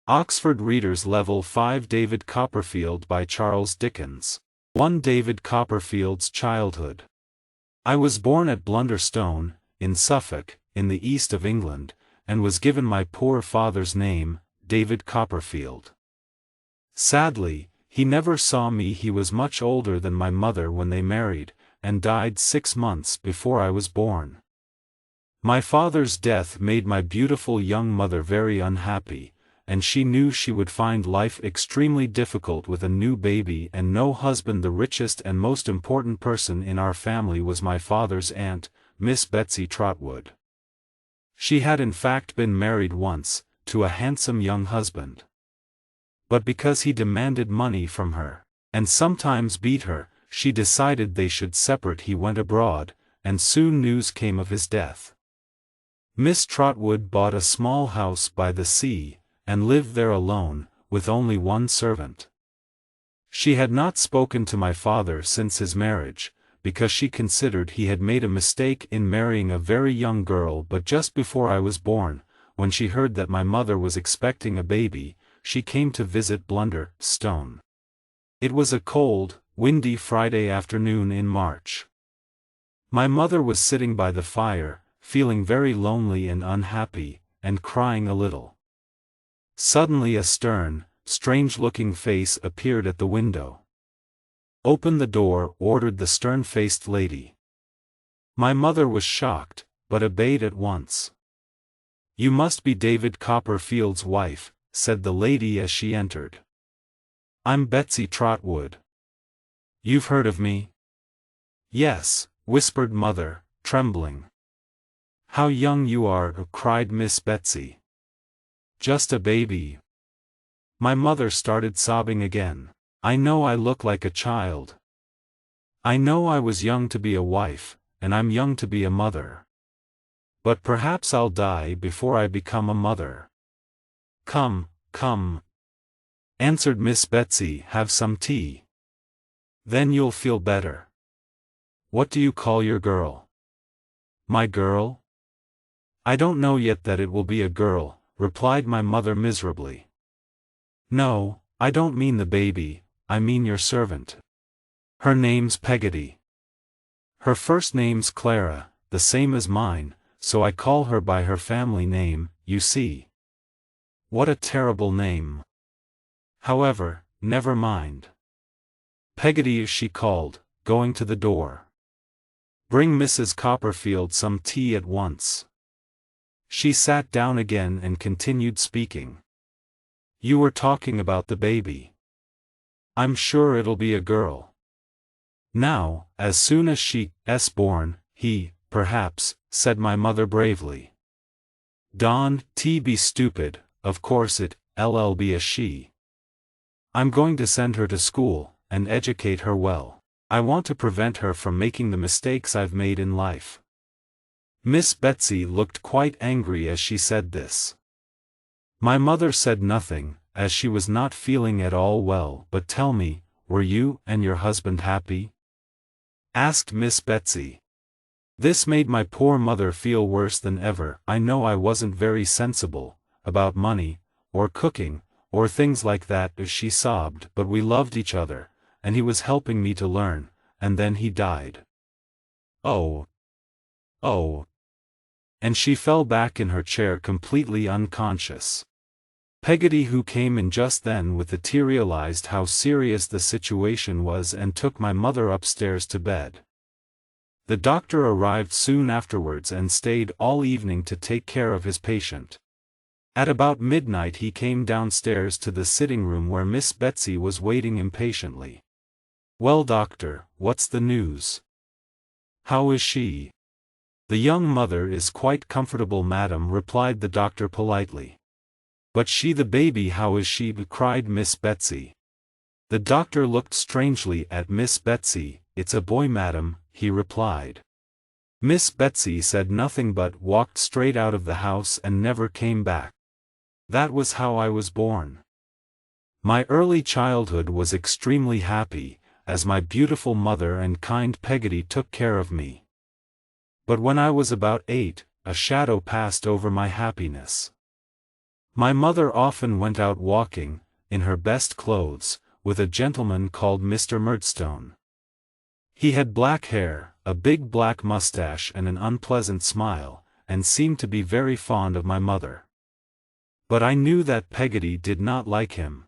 Oxford Readers Level 5 David Copperfield by Charles Dickens. 1 David Copperfield's Childhood. I was born at Blunderstone, in Suffolk, in the east of England, and was given my poor father's name, David Copperfield. Sadly, he never saw me. He was much older than my mother when they married, and died 6 months before I was born. My father's death made my beautiful young mother very unhappy, and she knew she would find life extremely difficult with a new baby and no husband. The richest and most important person in our family was my father's aunt, Miss Betsy Trotwood. She had in fact been married once, to a handsome young husband. But because he demanded money from her, and sometimes beat her, she decided they should separate. He went abroad, and soon news came of his death. Miss Trotwood bought a small house by the sea, and lived there alone, with only one servant. She had not spoken to my father since his marriage, because she considered he had made a mistake in marrying a very young girl. But just before I was born, when she heard that my mother was expecting a baby, she came to visit Blunderstone. It was a cold, windy Friday afternoon in March. My mother was sitting by the fire, feeling very lonely and unhappy, and crying a little. Suddenly a stern, strange-looking face appeared at the window. "Open the door," ordered the stern-faced lady. My mother was shocked, but obeyed at once. "You must be David Copperfield's wife," said the lady as she entered. "I'm Betsy Trotwood. You've heard of me?" "Yes," whispered mother, trembling. "How young you are!" cried Miss Betsy. "Just a baby." My mother started sobbing again. "I know I look like a child. I know I was young to be a wife, and I'm young to be a mother. But perhaps I'll die before I become a mother." "Come, come," answered Miss Betsy, "have some tea. Then you'll feel better. What do you call your girl?" "My girl? I don't know yet that it will be a girl," replied my mother miserably. "No, I don't mean the baby, I mean your servant. Her name's Peggotty. Her first name's Clara, the same as mine, so I call her by her family name, you see." "What a terrible name! However, never mind. Peggotty," she called, going to the door. "Bring Mrs. Copperfield some tea at once." She sat down again and continued speaking. "You were talking about the baby. I'm sure it'll be a girl. Now, as soon as she's born, perhaps," said my mother bravely. "Don't be stupid, of course it'll be a she. I'm going to send her to school, and educate her well. I want to prevent her from making the mistakes I've made in life." Miss Betsy looked quite angry as she said this. My mother said nothing, as she was not feeling at all well. "But tell me, were you and your husband happy?" asked Miss Betsy. This made my poor mother feel worse than ever. "I know I wasn't very sensible, about money, or cooking, or things like that," she sobbed, "but we loved each other, and he was helping me to learn, and then he died. Oh! Oh!" And she fell back in her chair completely unconscious. Peggotty, who came in just then with the tea, realized how serious the situation was and took my mother upstairs to bed. The doctor arrived soon afterwards and stayed all evening to take care of his patient. At about midnight he came downstairs to the sitting room where Miss Betsy was waiting impatiently. "Well, doctor, what's the news? How is she?" "The young mother is quite comfortable, madam," replied the doctor politely. "But the baby, how is she?" cried Miss Betsy. The doctor looked strangely at Miss Betsy. "It's a boy, madam," he replied. Miss Betsy said nothing but walked straight out of the house and never came back. That was how I was born. My early childhood was extremely happy, as my beautiful mother and kind Peggotty took care of me. But when I was about 8, a shadow passed over my happiness. My mother often went out walking, in her best clothes, with a gentleman called Mr. Murdstone. He had black hair, a big black mustache and an unpleasant smile, and seemed to be very fond of my mother. But I knew that Peggotty did not like him.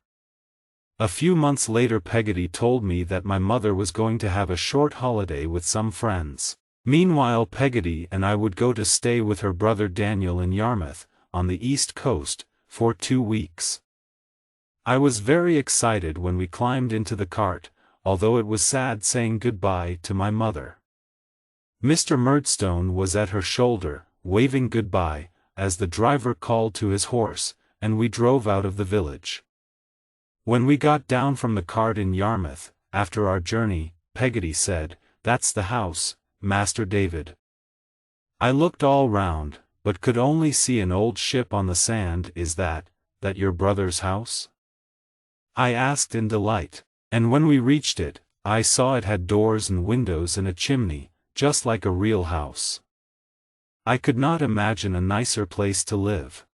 A few months later Peggotty told me that my mother was going to have a short holiday with some friends. Meanwhile Peggotty and I would go to stay with her brother Daniel in Yarmouth, on the East Coast, for 2 weeks. I was very excited when we climbed into the cart, although it was sad saying goodbye to my mother. Mr. Murdstone was at her shoulder, waving goodbye, as the driver called to his horse, and we drove out of the village. When we got down from the cart in Yarmouth, after our journey, Peggotty said, "That's the house, Master David." I looked all round, but could only see an old ship on the sand. "Is that your brother's house?" I asked in delight. And when we reached it, I saw it had doors and windows and a chimney, just like a real house. I could not imagine a nicer place to live.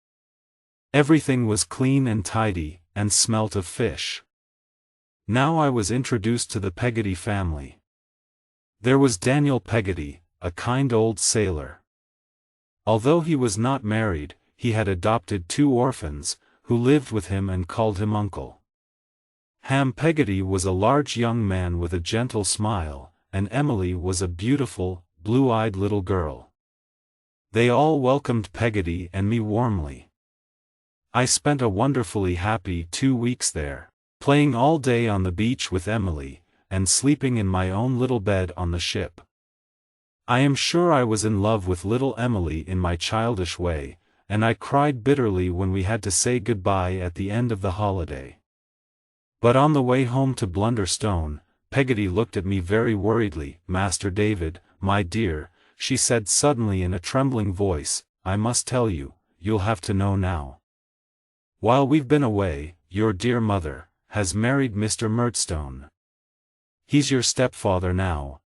Everything was clean and tidy, and smelt of fish. Now I was introduced to the Peggotty family. There was Daniel Peggotty, a kind old sailor. Although he was not married, he had adopted 2 orphans, who lived with him and called him uncle. Ham Peggotty was a large young man with a gentle smile, and Emily was a beautiful, blue-eyed little girl. They all welcomed Peggotty and me warmly. I spent a wonderfully happy 2 weeks there, playing all day on the beach with Emily, and sleeping in my own little bed on the ship. I am sure I was in love with little Emily in my childish way, and I cried bitterly when we had to say goodbye at the end of the holiday. But on the way home to Blunderstone, Peggotty looked at me very worriedly. "Master David, my dear," she said suddenly in a trembling voice, "I must tell you, you'll have to know now. While we've been away, your dear mother has married Mr. Murdstone. He's your stepfather now."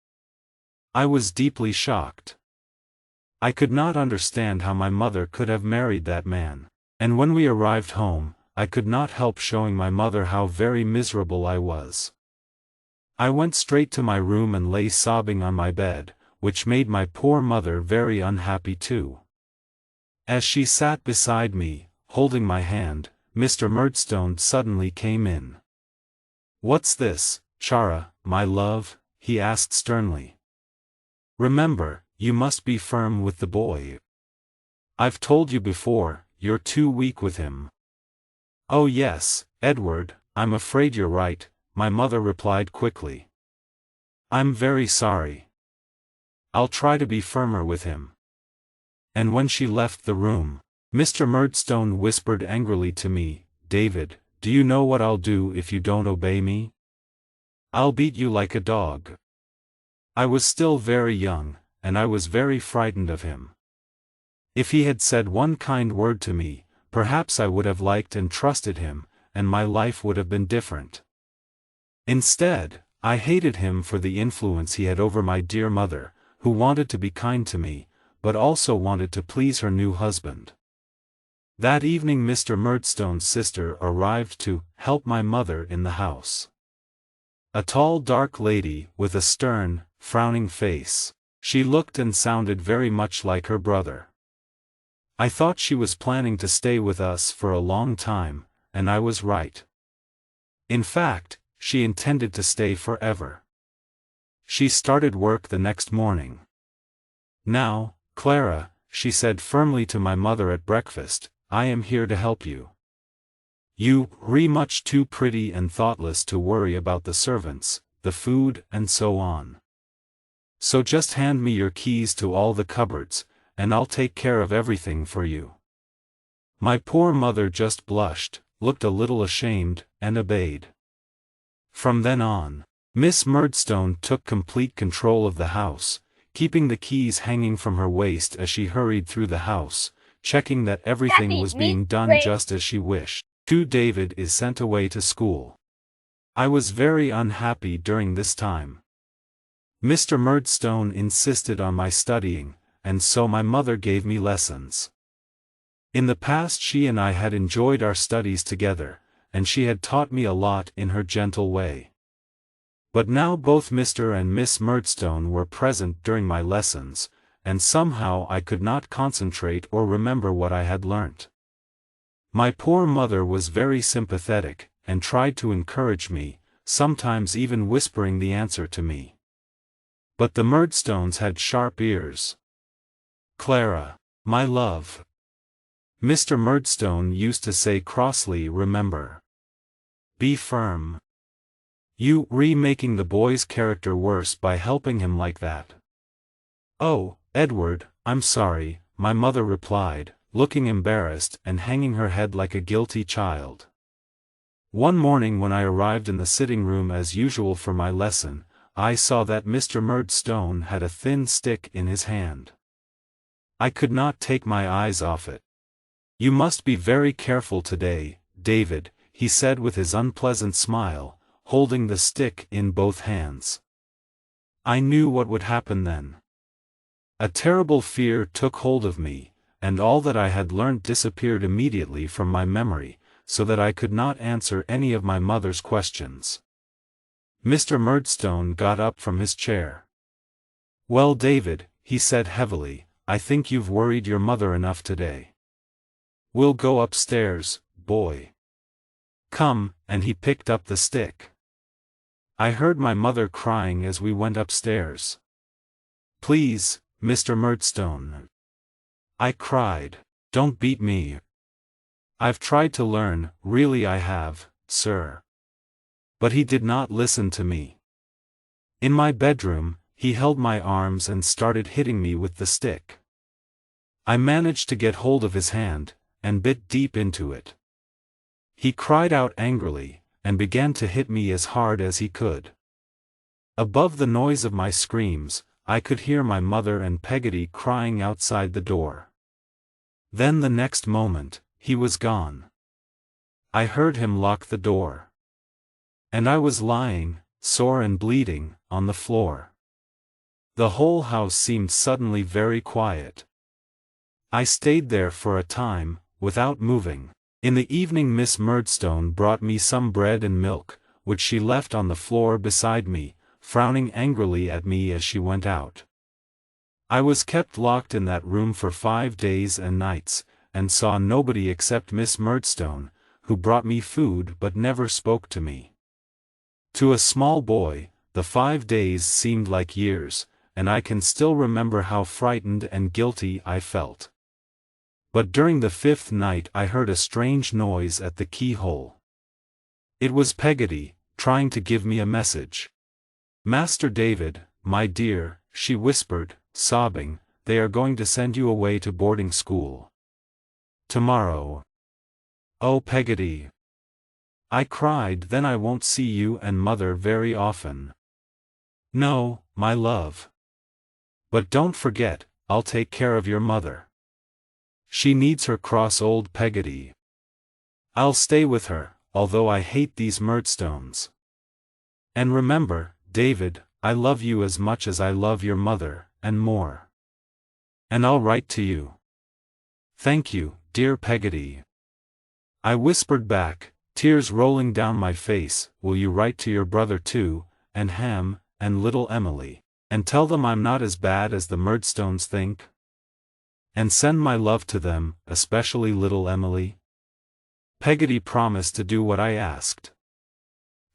I was deeply shocked. I could not understand how my mother could have married that man, and when we arrived home, I could not help showing my mother how very miserable I was. I went straight to my room and lay sobbing on my bed, which made my poor mother very unhappy too. As she sat beside me, holding my hand, Mr. Murdstone suddenly came in. "What's this, Chara, my love?" he asked sternly. "Remember, you must be firm with the boy. I've told you before, you're too weak with him." "Oh yes, Edward, I'm afraid you're right," my mother replied quickly. "I'm very sorry. I'll try to be firmer with him." And when she left the room, Mr. Murdstone whispered angrily to me, "David, do you know what I'll do if you don't obey me? I'll beat you like a dog." I was still very young, and I was very frightened of him. If he had said one kind word to me, perhaps I would have liked and trusted him, and my life would have been different. Instead, I hated him for the influence he had over my dear mother, who wanted to be kind to me, but also wanted to please her new husband. That evening Mr. Murdstone's sister arrived to help my mother in the house. A tall dark lady, with a stern, frowning face. She looked and sounded very much like her brother. I thought she was planning to stay with us for a long time, and I was right. In fact, she intended to stay forever. She started work the next morning. "Now, Clara," she said firmly to my mother at breakfast, "I am here to help you. You're much too pretty and thoughtless to worry about the servants, the food and so on. So just hand me your keys to all the cupboards, and I'll take care of everything for you." My poor mother just blushed, looked a little ashamed, and obeyed. From then on, Miss Murdstone took complete control of the house, keeping the keys hanging from her waist as she hurried through the house, checking that everything was being done just as she wished. David is sent away to school. I was very unhappy during this time. Mr. Murdstone insisted on my studying, and so my mother gave me lessons. In the past she and I had enjoyed our studies together, and she had taught me a lot in her gentle way. But now both Mr. and Miss Murdstone were present during my lessons, and somehow I could not concentrate or remember what I had learnt. My poor mother was very sympathetic, and tried to encourage me, sometimes even whispering the answer to me. But the Murdstones had sharp ears. "Clara, my love," Mr. Murdstone used to say crossly, "remember. Be firm. You making the boy's character worse by helping him like that." "Oh, Edward, I'm sorry," my mother replied, looking embarrassed and hanging her head like a guilty child. One morning when I arrived in the sitting room as usual for my lesson, I saw that Mr. Murdstone had a thin stick in his hand. I could not take my eyes off it. "You must be very careful today, David," he said with his unpleasant smile, holding the stick in both hands. I knew what would happen then. A terrible fear took hold of me, and all that I had learnt disappeared immediately from my memory, so that I could not answer any of my mother's questions. Mr. Murdstone got up from his chair. "Well, David," he said heavily, "I think you've worried your mother enough today. We'll go upstairs, boy. Come," and he picked up the stick. I heard my mother crying as we went upstairs. "Please, Mr. Murdstone," I cried, "don't beat me. I've tried to learn, really I have, sir." But he did not listen to me. In my bedroom, he held my arms and started hitting me with the stick. I managed to get hold of his hand, and bit deep into it. He cried out angrily, and began to hit me as hard as he could. Above the noise of my screams, I could hear my mother and Peggotty crying outside the door. Then the next moment, he was gone. I heard him lock the door. And I was lying, sore and bleeding, on the floor. The whole house seemed suddenly very quiet. I stayed there for a time, without moving. In the evening Miss Murdstone brought me some bread and milk, which she left on the floor beside me, frowning angrily at me as she went out. I was kept locked in that room for 5 days and nights, and saw nobody except Miss Murdstone, who brought me food but never spoke to me. To a small boy, the 5 days seemed like years, and I can still remember how frightened and guilty I felt. But during the 5th night I heard a strange noise at the keyhole. It was Peggotty, trying to give me a message. "Master David, my dear," she whispered, sobbing, "they are going to send you away to boarding school. Tomorrow." "Oh, Peggotty," I cried, "then I won't see you and Mother very often." "No, my love. But don't forget, I'll take care of your mother. She needs her cross old Peggotty. I'll stay with her, although I hate these Murdstones. And remember, David, I love you as much as I love your mother, and more. And I'll write to you." "Thank you, dear Peggotty," I whispered back, tears rolling down my face. "Will you write to your brother too, and Ham, and little Emily, and tell them I'm not as bad as the Murdstones think? And send my love to them, especially little Emily?" Peggotty promised to do what I asked.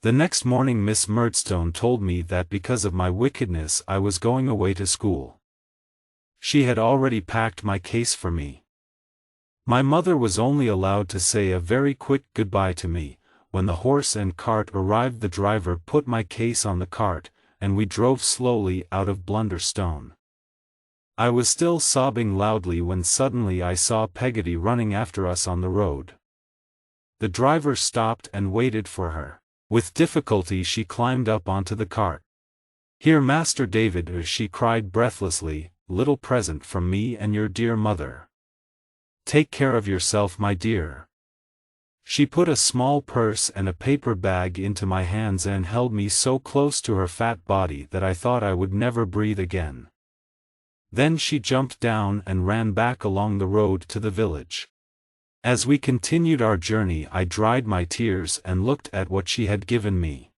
The next morning Miss Murdstone told me that because of my wickedness I was going away to school. She had already packed my case for me. My mother was only allowed to say a very quick goodbye to me. When the horse and cart arrived, the driver put my case on the cart, and we drove slowly out of Blunderstone. I was still sobbing loudly when suddenly I saw Peggotty running after us on the road. The driver stopped and waited for her. With difficulty she climbed up onto the cart. "Here, Master David," she cried breathlessly, "little present from me and your dear mother. Take care of yourself, my dear." She put a small purse and a paper bag into my hands and held me so close to her fat body that I thought I would never breathe again. Then she jumped down and ran back along the road to the village. As we continued our journey, I dried my tears and looked at what she had given me.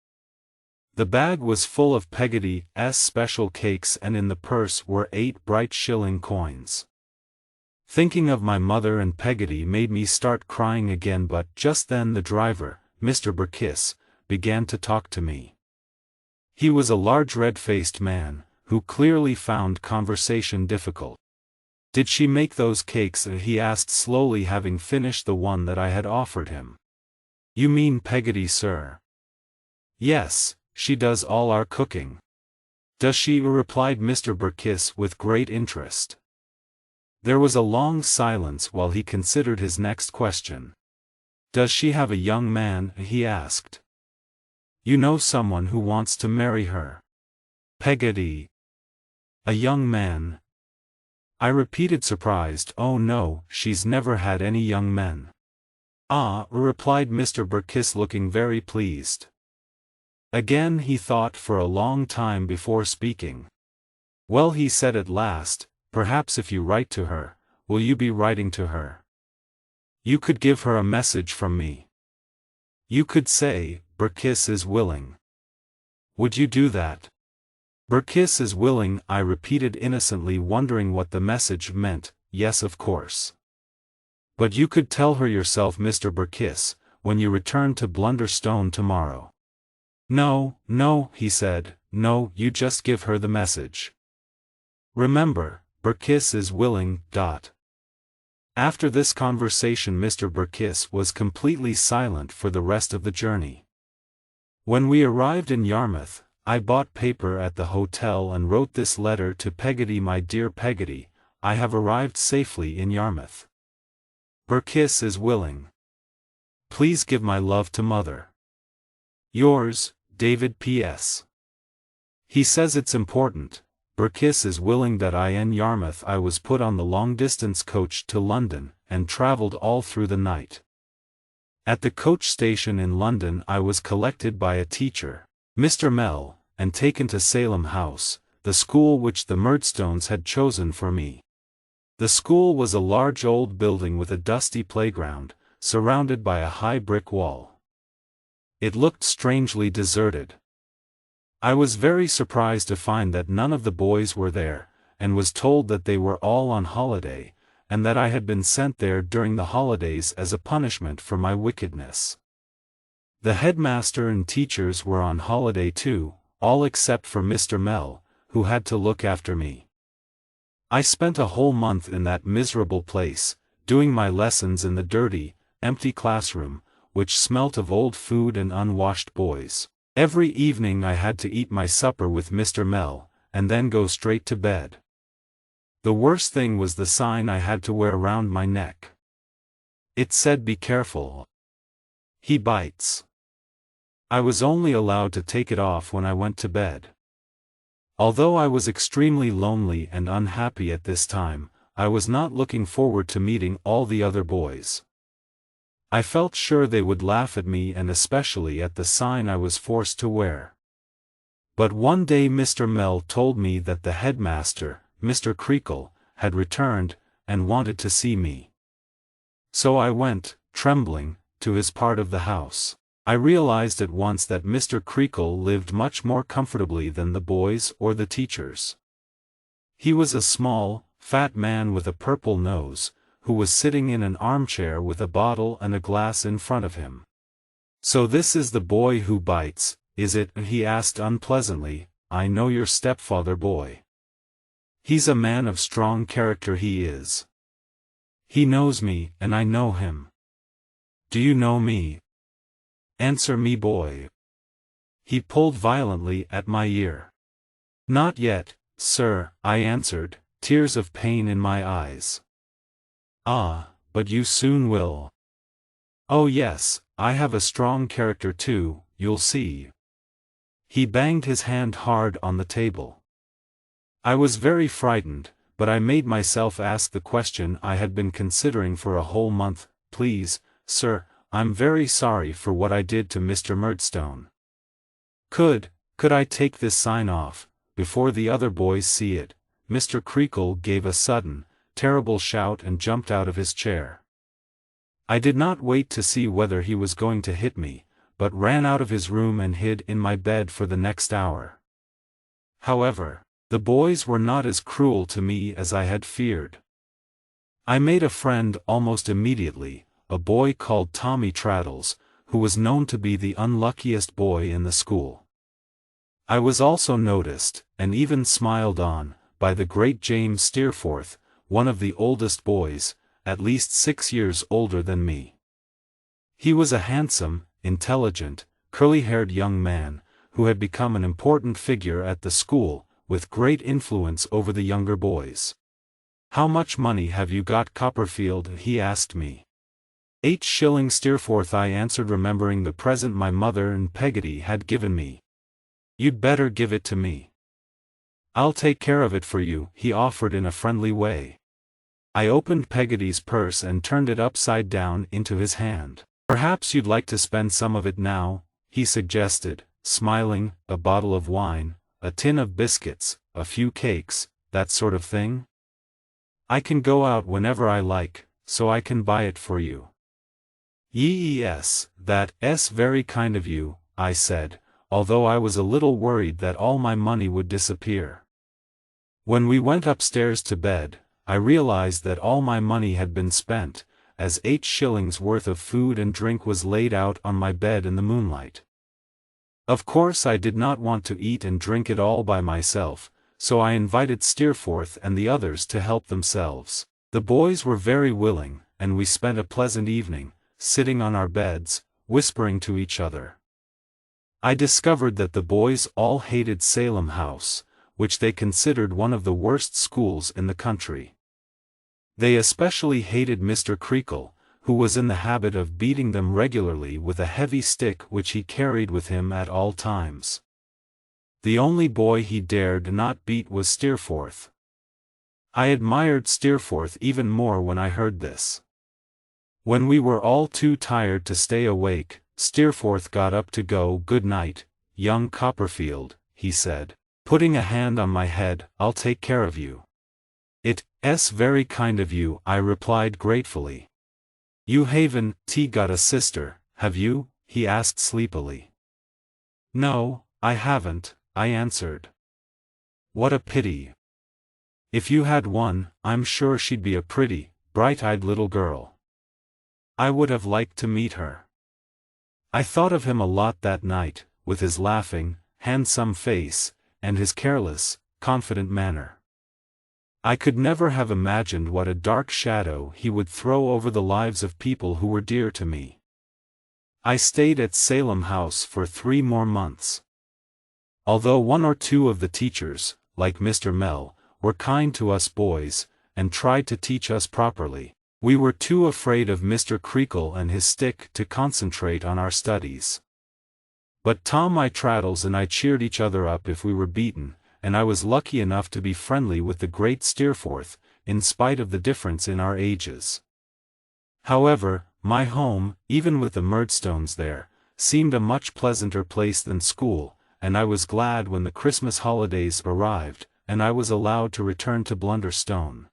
The bag was full of Peggotty's special cakes, and in the purse were 8 bright shilling coins. Thinking of my mother and Peggotty made me start crying again, but just then the driver, Mr. Burkiss, began to talk to me. He was a large red-faced man, who clearly found conversation difficult. "Did she make those cakes?" he asked slowly, having finished the one that I had offered him. "You mean Peggotty, sir?" "Yes, she does all our cooking." "Does she?" replied Mr. Burkiss with great interest. There was a long silence while he considered his next question. "Does she have a young man?" he asked. "You know someone who wants to marry her?" "Peggotty." "A young man?" I repeated, surprised. "Oh no, she's never had any young men." "Ah," replied Mr. Burkiss, looking very pleased. Again he thought for a long time before speaking. "Well," he said at last, "perhaps if you write to her, will you be writing to her? You could give her a message from me. You could say, 'Burkiss is willing.' Would you do that?" "Burkiss is willing," I repeated innocently, wondering what the message meant. "Yes, of course." "But you could tell her yourself, Mr. Burkiss, when you return to Blunderstone tomorrow." "No, no," he said, "no, you just give her the message. Remember, Burkiss is willing. After this conversation Mr. Burkiss was completely silent for the rest of the journey. When we arrived in Yarmouth, I bought paper at the hotel and wrote this letter to Peggotty: "My dear Peggotty, I have arrived safely in Yarmouth. Burkiss is willing. Please give my love to Mother. Yours, David P.S. He says it's important. Burkiss is willing." That in Yarmouth I was put on the long-distance coach to London, and travelled all through the night. At the coach station in London I was collected by a teacher, Mr. Mell, and taken to Salem House, the school which the Murdstones had chosen for me. The school was a large old building with a dusty playground, surrounded by a high brick wall. It looked strangely deserted. I was very surprised to find that none of the boys were there, and was told that they were all on holiday, and that I had been sent there during the holidays as a punishment for my wickedness. The headmaster and teachers were on holiday too, all except for Mr. Mell, who had to look after me. I spent a whole month in that miserable place, doing my lessons in the dirty, empty classroom, which smelt of old food and unwashed boys. Every evening I had to eat my supper with Mr. Mell, and then go straight to bed. The worst thing was the sign I had to wear around my neck. It said, "Be careful. He bites." I was only allowed to take it off when I went to bed. Although I was extremely lonely and unhappy at this time, I was not looking forward to meeting all the other boys. I felt sure they would laugh at me, and especially at the sign I was forced to wear. But one day Mr. Mell told me that the headmaster, Mr. Creakle, had returned, and wanted to see me. So I went, trembling, to his part of the house. I realized at once that Mr. Creakle lived much more comfortably than the boys or the teachers. He was a small, fat man with a purple nose, who was sitting in an armchair with a bottle and a glass in front of him. "So this is the boy who bites, is it?" he asked unpleasantly. "I know your stepfather, boy. He's a man of strong character, he is. He knows me, and I know him. Do you know me? Answer me, boy." He pulled violently at my ear. "Not yet, sir," I answered, tears of pain in my eyes. "Ah, but you soon will. Oh yes, I have a strong character too, you'll see." He banged his hand hard on the table. I was very frightened, but I made myself ask the question I had been considering for a whole month. "Please, sir, I'm very sorry for what I did to Mr. Murdstone. Could I take this sign off, before the other boys see it?" Mr. Creakle gave a sudden, terrible shout and jumped out of his chair. I did not wait to see whether he was going to hit me, but ran out of his room and hid in my bed for the next hour. However, the boys were not as cruel to me as I had feared. I made a friend almost immediately, a boy called Tommy Traddles, who was known to be the unluckiest boy in the school. I was also noticed, and even smiled on, by the great James Steerforth, one of the oldest boys, at least 6 years older than me. He was a handsome, intelligent, curly-haired young man, who had become an important figure at the school, with great influence over the younger boys. "How much money have you got, Copperfield?" he asked me. "8 shillings, Steerforth," I answered, remembering the present my mother and Peggotty had given me. "You'd better give it to me." "I'll take care of it for you," he offered in a friendly way. I opened Peggotty's purse and turned it upside down into his hand. "Perhaps you'd like to spend some of it now," he suggested, smiling. "A bottle of wine, a tin of biscuits, a few cakes, that sort of thing? I can go out whenever I like, so I can buy it for you." "Yes, that's very kind of you," I said, although I was a little worried that all my money would disappear. When we went upstairs to bed, I realized that all my money had been spent, as 8 shillings worth of food and drink was laid out on my bed in the moonlight. Of course I did not want to eat and drink it all by myself, so I invited Steerforth and the others to help themselves. The boys were very willing, and we spent a pleasant evening, sitting on our beds, whispering to each other. I discovered that the boys all hated Salem House, which they considered one of the worst schools in the country. They especially hated Mr. Creakle, who was in the habit of beating them regularly with a heavy stick which he carried with him at all times. The only boy he dared not beat was Steerforth. I admired Steerforth even more when I heard this. When we were all too tired to stay awake, Steerforth got up to go. "Good night, young Copperfield," he said, putting a hand on my head. "I'll take care of you." "It's very kind of you," I replied gratefully. "You haven't got a sister, have you?" he asked sleepily. "No, I haven't," I answered. "What a pity. If you had one, I'm sure she'd be a pretty, bright-eyed little girl. I would have liked to meet her." I thought of him a lot that night, with his laughing, handsome face, and his careless, confident manner. I could never have imagined what a dark shadow he would throw over the lives of people who were dear to me. I stayed at Salem House for 3 more months. Although 1 or 2 of the teachers, like Mr. Mell, were kind to us boys, and tried to teach us properly, we were too afraid of Mr. Creakle and his stick to concentrate on our studies. But Tommy Traddles and I cheered each other up if we were beaten, and I was lucky enough to be friendly with the great Steerforth, in spite of the difference in our ages. However, my home, even with the Murdstones there, seemed a much pleasanter place than school, and I was glad when the Christmas holidays arrived, and I was allowed to return to Blunderstone.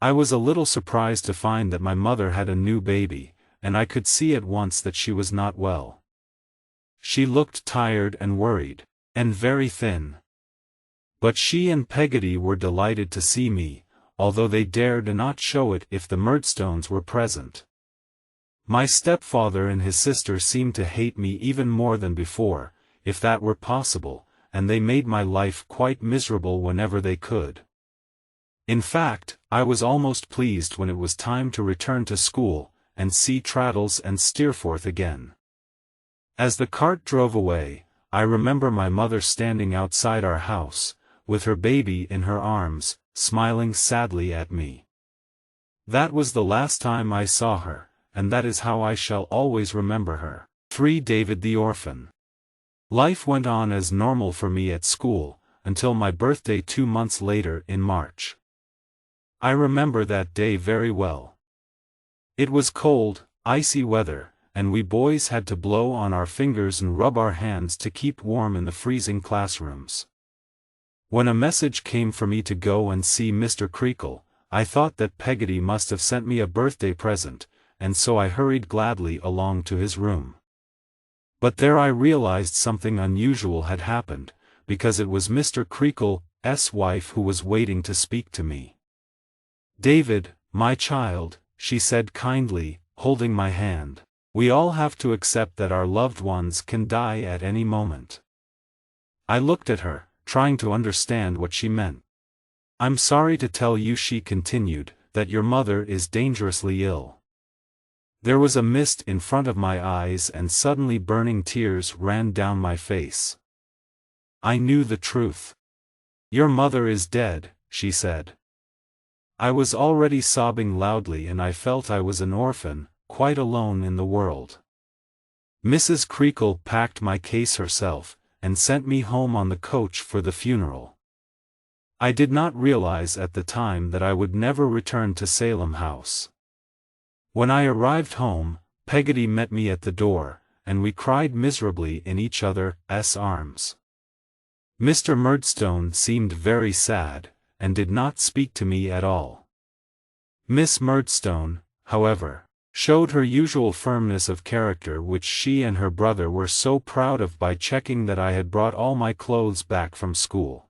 I was a little surprised to find that my mother had a new baby, and I could see at once that she was not well. She looked tired and worried, and very thin. But she and Peggotty were delighted to see me, although they dared not show it if the Murdstones were present. My stepfather and his sister seemed to hate me even more than before, if that were possible, and they made my life quite miserable whenever they could. In fact, I was almost pleased when it was time to return to school, and see Traddles and Steerforth again. As the cart drove away, I remember my mother standing outside our house, with her baby in her arms, smiling sadly at me. That was the last time I saw her, and that is how I shall always remember her. 3. David the Orphan. Life went on as normal for me at school, until my birthday 2 months later in March. I remember that day very well. It was cold, icy weather, and we boys had to blow on our fingers and rub our hands to keep warm in the freezing classrooms. When a message came for me to go and see Mr. Creakle, I thought that Peggotty must have sent me a birthday present, and so I hurried gladly along to his room. But there I realized something unusual had happened, because it was Mr. Creakle's wife who was waiting to speak to me. "David, my child," she said kindly, holding my hand, "we all have to accept that our loved ones can die at any moment." I looked at her, trying to understand what she meant. "I'm sorry to tell you," she continued, "that your mother is dangerously ill." There was a mist in front of my eyes and suddenly burning tears ran down my face. I knew the truth. "Your mother is dead," she said. I was already sobbing loudly and I felt I was an orphan, quite alone in the world. Mrs. Creakle packed my case herself, and sent me home on the coach for the funeral. I did not realize at the time that I would never return to Salem House. When I arrived home, Peggotty met me at the door, and we cried miserably in each other's arms. Mr. Murdstone seemed very sad, and did not speak to me at all. Miss Murdstone, however, showed her usual firmness of character, which she and her brother were so proud of, by checking that I had brought all my clothes back from school.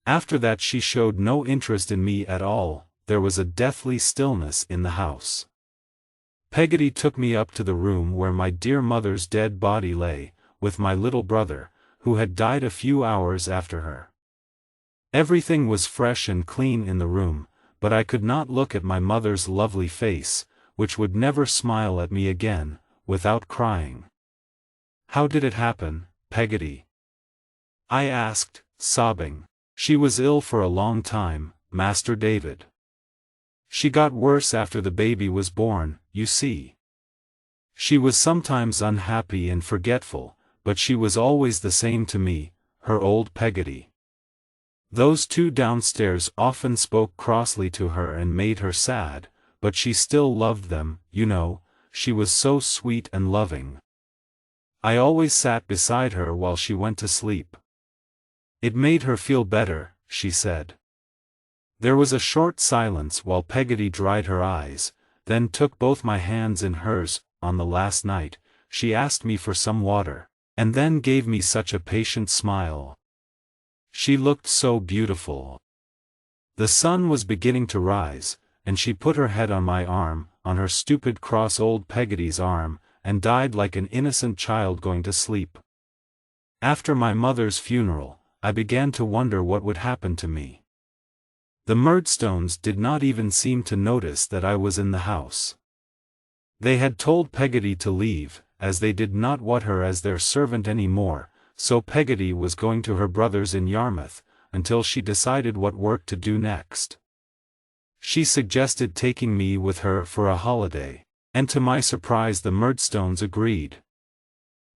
After that she showed no interest in me at all. There was a deathly stillness in the house. Peggotty took me up to the room where my dear mother's dead body lay, with my little brother, who had died a few hours after her. Everything was fresh and clean in the room, but I could not look at my mother's lovely face, which would never smile at me again, without crying. "How did it happen, Peggotty?" I asked, sobbing. "She was ill for a long time, Master David. She got worse after the baby was born, you see. She was sometimes unhappy and forgetful, but she was always the same to me, her old Peggotty. Those two downstairs often spoke crossly to her and made her sad, but she still loved them, you know, she was so sweet and loving. I always sat beside her while she went to sleep. It made her feel better," she said. There was a short silence while Peggotty dried her eyes, then took both my hands in hers. "On the last night, she asked me for some water, and then gave me such a patient smile. She looked so beautiful. The sun was beginning to rise, and she put her head on my arm, on her stupid cross old Peggotty's arm, and died like an innocent child going to sleep. After my mother's funeral, I began to wonder what would happen to me. The Murdstones did not even seem to notice that I was in the house. They had told Peggotty to leave, as they did not want her as their servant any more, so Peggotty was going to her brother's in Yarmouth, until she decided what work to do next. She suggested taking me with her for a holiday, and to my surprise the Murdstones agreed.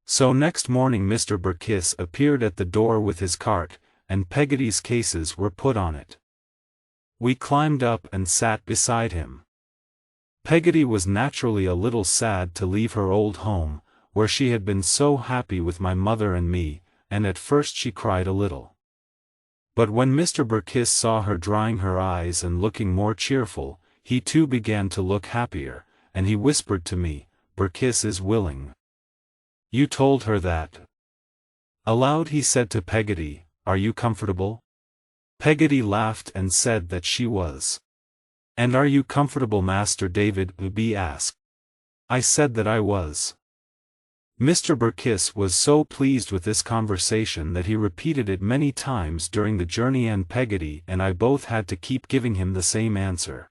So next morning Mr. Burkiss appeared at the door with his cart, and Peggotty's cases were put on it. We climbed up and sat beside him. Peggotty was naturally a little sad to leave her old home, where she had been so happy with my mother and me, and at first she cried a little. But when Mr. Burkiss saw her drying her eyes and looking more cheerful, he too began to look happier, and he whispered to me, "Burkiss is willing." "You told her that?" Aloud he said to Peggotty, "Are you comfortable?" Peggotty laughed and said that she was. "And are you comfortable, Master David?" B asked. I said that I was. Mr. Burkiss was so pleased with this conversation that he repeated it many times during the journey, and Peggotty and I both had to keep giving him the same answer.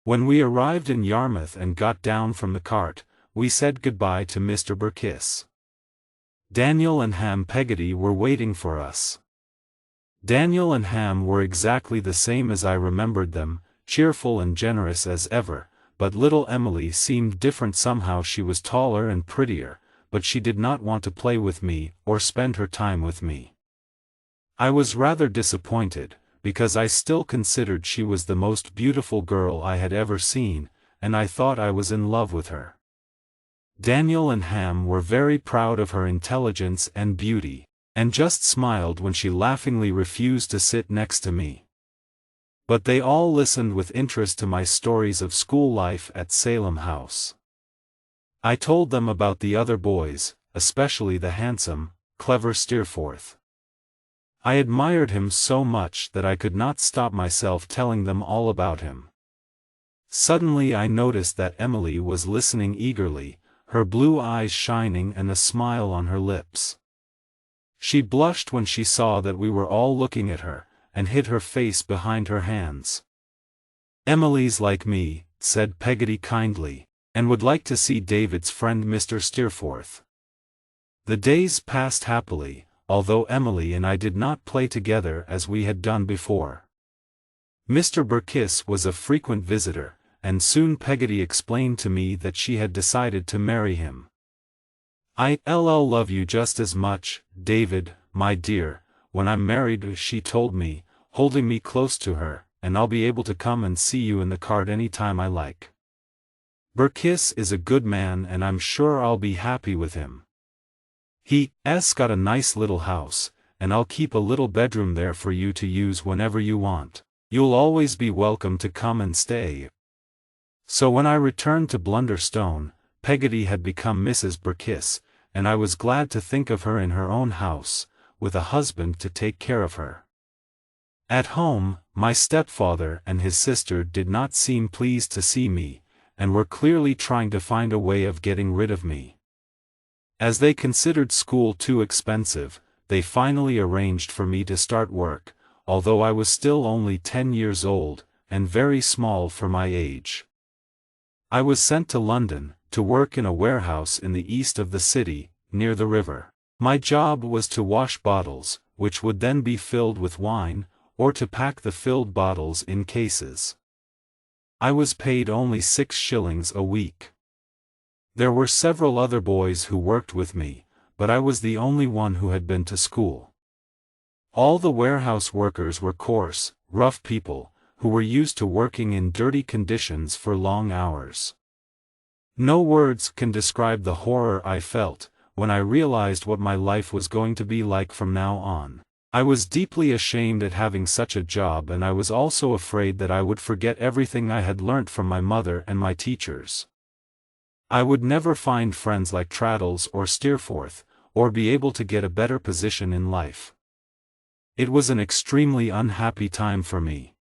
When we arrived in Yarmouth and got down from the cart, we said goodbye to Mr. Burkiss. Daniel and Ham Peggotty were waiting for us. Daniel and Ham were exactly the same as I remembered them, cheerful and generous as ever, but little Emily seemed different somehow. She was taller and prettier, but she did not want to play with me or spend her time with me. I was rather disappointed, because I still considered she was the most beautiful girl I had ever seen, and I thought I was in love with her. Daniel and Ham were very proud of her intelligence and beauty, and just smiled when she laughingly refused to sit next to me. But they all listened with interest to my stories of school life at Salem House. I told them about the other boys, especially the handsome, clever Steerforth. I admired him so much that I could not stop myself telling them all about him. Suddenly I noticed that Emily was listening eagerly, her blue eyes shining and a smile on her lips. She blushed when she saw that we were all looking at her, and hid her face behind her hands. "Emily's like me," said Peggotty kindly, "and would like to see David's friend Mr. Steerforth." The days passed happily, although Emily and I did not play together as we had done before. Mr. Burkiss was a frequent visitor, and soon Peggotty explained to me that she had decided to marry him. "I'll love you just as much, David, my dear, when I'm married," she told me, holding me close to her, "and I'll be able to come and see you in the cart any time I like. Burkiss is a good man and I'm sure I'll be happy with him. He's got a nice little house, and I'll keep a little bedroom there for you to use whenever you want. You'll always be welcome to come and stay." So when I returned to Blunderstone, Peggotty had become Mrs. Burkiss, and I was glad to think of her in her own house, with a husband to take care of her. At home, my stepfather and his sister did not seem pleased to see me, and were clearly trying to find a way of getting rid of me. As they considered school too expensive, they finally arranged for me to start work, although I was still only 10 years old, and very small for my age. I was sent to London, to work in a warehouse in the east of the city, near the river. My job was to wash bottles, which would then be filled with wine, or to pack the filled bottles in cases. I was paid only 6 shillings a week. There were several other boys who worked with me, but I was the only one who had been to school. All the warehouse workers were coarse, rough people, who were used to working in dirty conditions for long hours. No words can describe the horror I felt when I realized what my life was going to be like from now on. I was deeply ashamed at having such a job, and I was also afraid that I would forget everything I had learnt from my mother and my teachers. I would never find friends like Traddles or Steerforth, or be able to get a better position in life. It was an extremely unhappy time for me.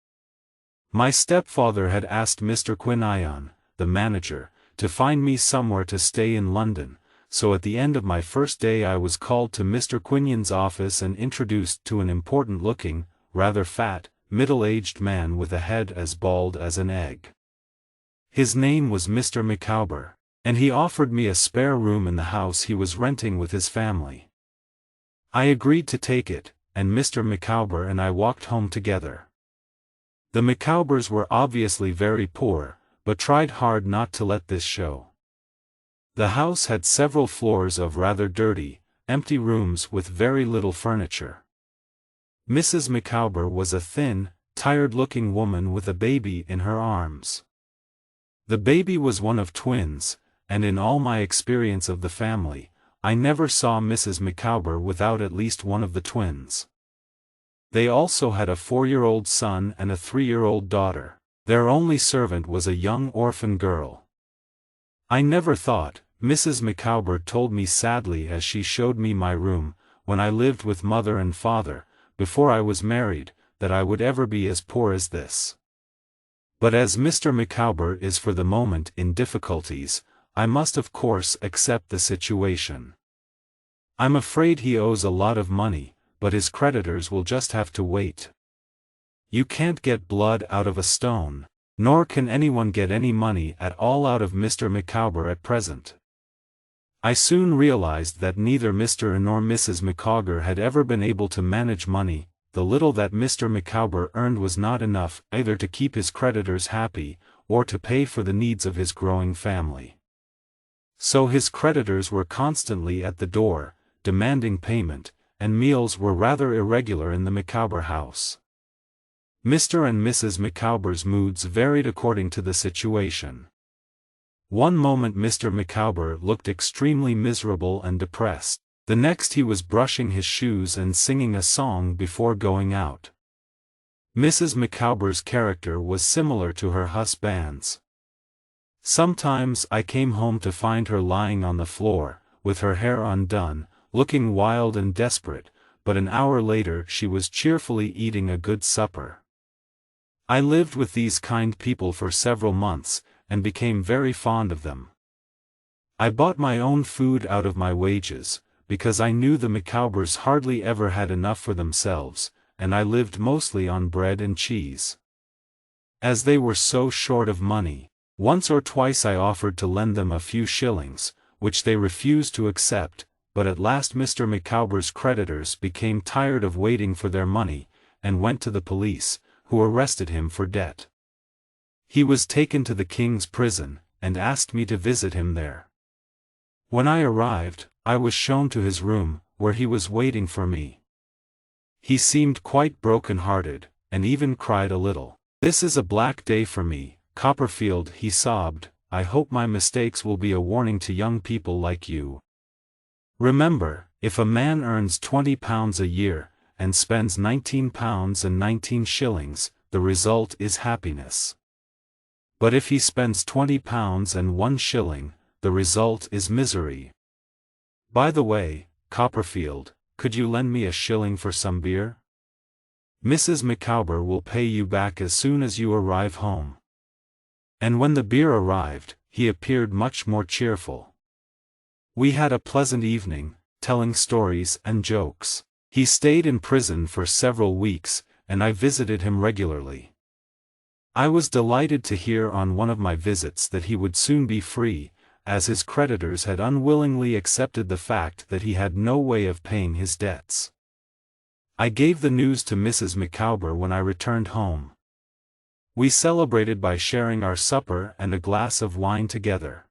My stepfather had asked Mr. Quinion, the manager, to find me somewhere to stay in London, so at the end of my first day I was called to Mr. Quinion's office and introduced to an important-looking, rather fat, middle-aged man with a head as bald as an egg. His name was Mr. Micawber, and he offered me a spare room in the house he was renting with his family. I agreed to take it, and Mr. Micawber and I walked home together. The Micawbers were obviously very poor, but tried hard not to let this show. The house had several floors of rather dirty, empty rooms with very little furniture. Mrs. Micawber was a thin, tired-looking woman with a baby in her arms. The baby was one of twins, and in all my experience of the family, I never saw Mrs. Micawber without at least one of the twins. They also had a 4-year-old son and a 3-year-old daughter. Their only servant was a young orphan girl. "I never thought," Mrs. Micawber told me sadly as she showed me my room, "when I lived with mother and father, before I was married, that I would ever be as poor as this. But as Mr. Micawber is for the moment in difficulties, I must of course accept the situation. I'm afraid he owes a lot of money, but his creditors will just have to wait. You can't get blood out of a stone, nor can anyone get any money at all out of Mr. Micawber at present." I soon realized that neither Mr. nor Mrs. Micawber had ever been able to manage money. The little that Mr. Micawber earned was not enough either to keep his creditors happy, or to pay for the needs of his growing family. So his creditors were constantly at the door, demanding payment, and meals were rather irregular in the Micawber house. Mr. and Mrs. Micawber's moods varied according to the situation. One moment Mr. Micawber looked extremely miserable and depressed. The next he was brushing his shoes and singing a song before going out. Mrs. Micawber's character was similar to her husband's. Sometimes I came home to find her lying on the floor, with her hair undone, looking wild and desperate, but an hour later she was cheerfully eating a good supper. I lived with these kind people for several months, and became very fond of them. I bought my own food out of my wages, because I knew the Micawbers hardly ever had enough for themselves, and I lived mostly on bread and cheese. As they were so short of money, once or twice I offered to lend them a few shillings, which they refused to accept, but at last Mr. Micawber's creditors became tired of waiting for their money, and went to the police, who arrested him for debt. He was taken to the King's prison, and asked me to visit him there. When I arrived, I was shown to his room, where he was waiting for me. He seemed quite broken-hearted, and even cried a little. "This is a black day for me, Copperfield," he sobbed. "I hope my mistakes will be a warning to young people like you. Remember, if a man earns £20 a year, and spends £19 and 19 shillings, the result is happiness. But if he spends £20 and 1 shilling, the result is misery. By the way, Copperfield, could you lend me a shilling for some beer? Mrs. Micawber will pay you back as soon as you arrive home." And when the beer arrived, he appeared much more cheerful. We had a pleasant evening, telling stories and jokes. He stayed in prison for several weeks, and I visited him regularly. I was delighted to hear on one of my visits that he would soon be free, as his creditors had unwillingly accepted the fact that he had no way of paying his debts. I gave the news to Mrs. Micawber when I returned home. We celebrated by sharing our supper and a glass of wine together.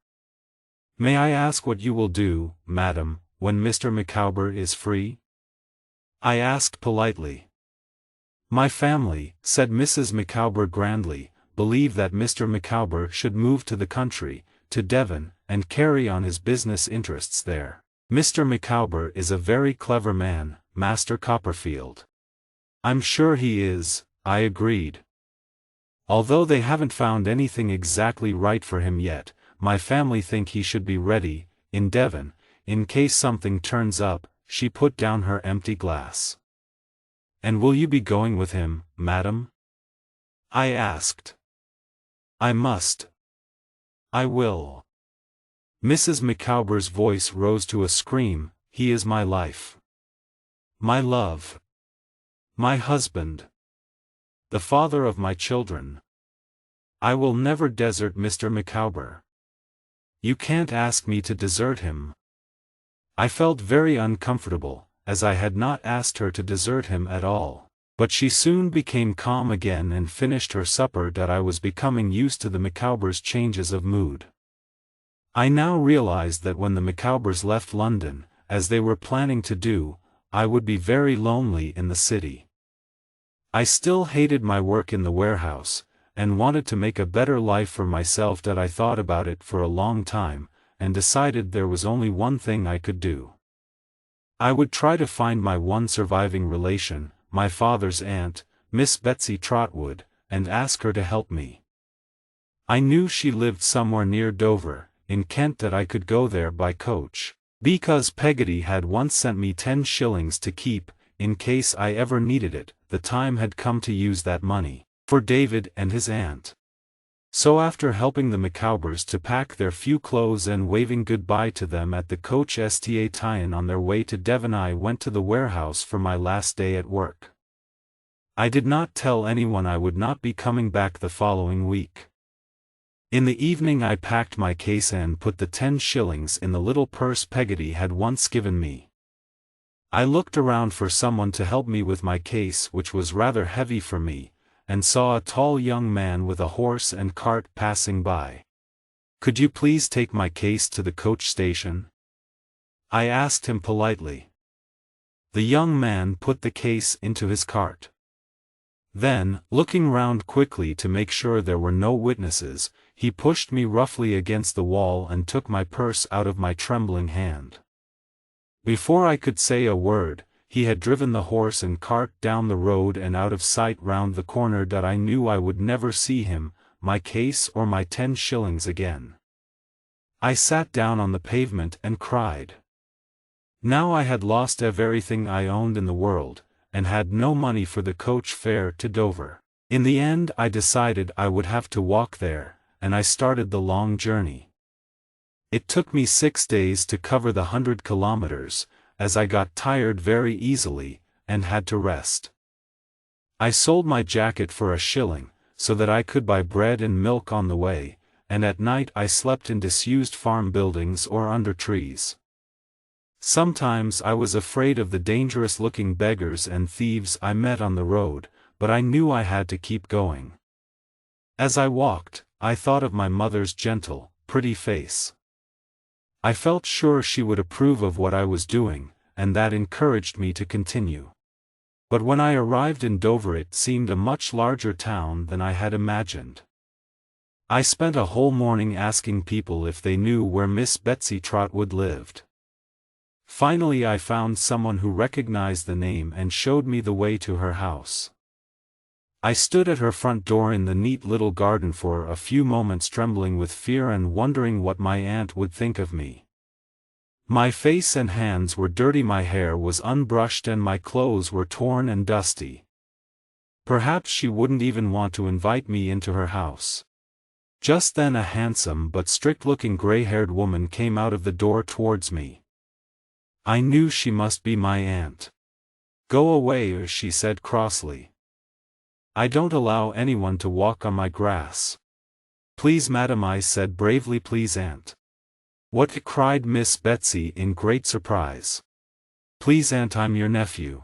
"May I ask what you will do, madam, when Mr. Micawber is free?" I asked politely. "My family," said Mrs. Micawber grandly, "believe that Mr. Micawber should move to the country, to Devon, and carry on his business interests there. Mr. Micawber is a very clever man, Master Copperfield." "I'm sure he is," I agreed. "Although they haven't found anything exactly right for him yet, my family think he should be ready, in Devon, in case something turns up." She put down her empty glass. "And will you be going with him, madam?" I asked. "I must. I will." Mrs. Micawber's voice rose to a scream. "He is my life. My love. My husband. The father of my children. I will never desert Mr. Micawber. You can't ask me to desert him." I felt very uncomfortable, as I had not asked her to desert him at all. But she soon became calm again and finished her supper. That I was becoming used to the Micawbers' changes of mood. I now realized that when the Micawbers left London, as they were planning to do, I would be very lonely in the city. I still hated my work in the warehouse, and wanted to make a better life for myself. That I thought about it for a long time, and decided there was only one thing I could do. I would try to find my one surviving relation, my father's aunt, Miss Betsy Trotwood, and ask her to help me. I knew she lived somewhere near Dover, in Kent. That I could go there by coach, because Peggotty had once sent me 10 shillings to keep, in case I ever needed it. The time had come to use that money for David and his aunt. So after helping the Micawbers to pack their few clothes and waving goodbye to them at the coach station on their way to Devon, I went to the warehouse for my last day at work. I did not tell anyone I would not be coming back the following week. In the evening I packed my case and put the 10 shillings in the little purse Peggotty had once given me. I looked around for someone to help me with my case, which was rather heavy for me, and saw a tall young man with a horse and cart passing by. "Could you please take my case to the coach station?" I asked him politely. The young man put the case into his cart. Then, looking round quickly to make sure there were no witnesses, he pushed me roughly against the wall and took my purse out of my trembling hand. Before I could say a word, he had driven the horse and cart down the road and out of sight round the corner that I knew I would never see him, my case or my 10 shillings again. I sat down on the pavement and cried. Now I had lost everything I owned in the world, and had no money for the coach fare to Dover. In the end I decided I would have to walk there, and I started the long journey. It took me 6 days to cover the 100 kilometers, as I got tired very easily, and had to rest. I sold my jacket for a shilling, so that I could buy bread and milk on the way, and at night I slept in disused farm buildings or under trees. Sometimes I was afraid of the dangerous-looking beggars and thieves I met on the road, but I knew I had to keep going. As I walked, I thought of my mother's gentle, pretty face. I felt sure she would approve of what I was doing, and that encouraged me to continue. But when I arrived in Dover it seemed a much larger town than I had imagined. I spent a whole morning asking people if they knew where Miss Betsy Trotwood lived. Finally I found someone who recognized the name and showed me the way to her house. I stood at her front door in the neat little garden for a few moments, trembling with fear and wondering what my aunt would think of me. My face and hands were dirty, my hair was unbrushed, and my clothes were torn and dusty. Perhaps she wouldn't even want to invite me into her house. Just then a handsome but strict-looking gray-haired woman came out of the door towards me. I knew she must be my aunt. "Go away," she said crossly. "I don't allow anyone to walk on my grass." "Please, madam," I said bravely. "Please, aunt." "What?" cried Miss Betsy in great surprise. "Please, aunt, I'm your nephew."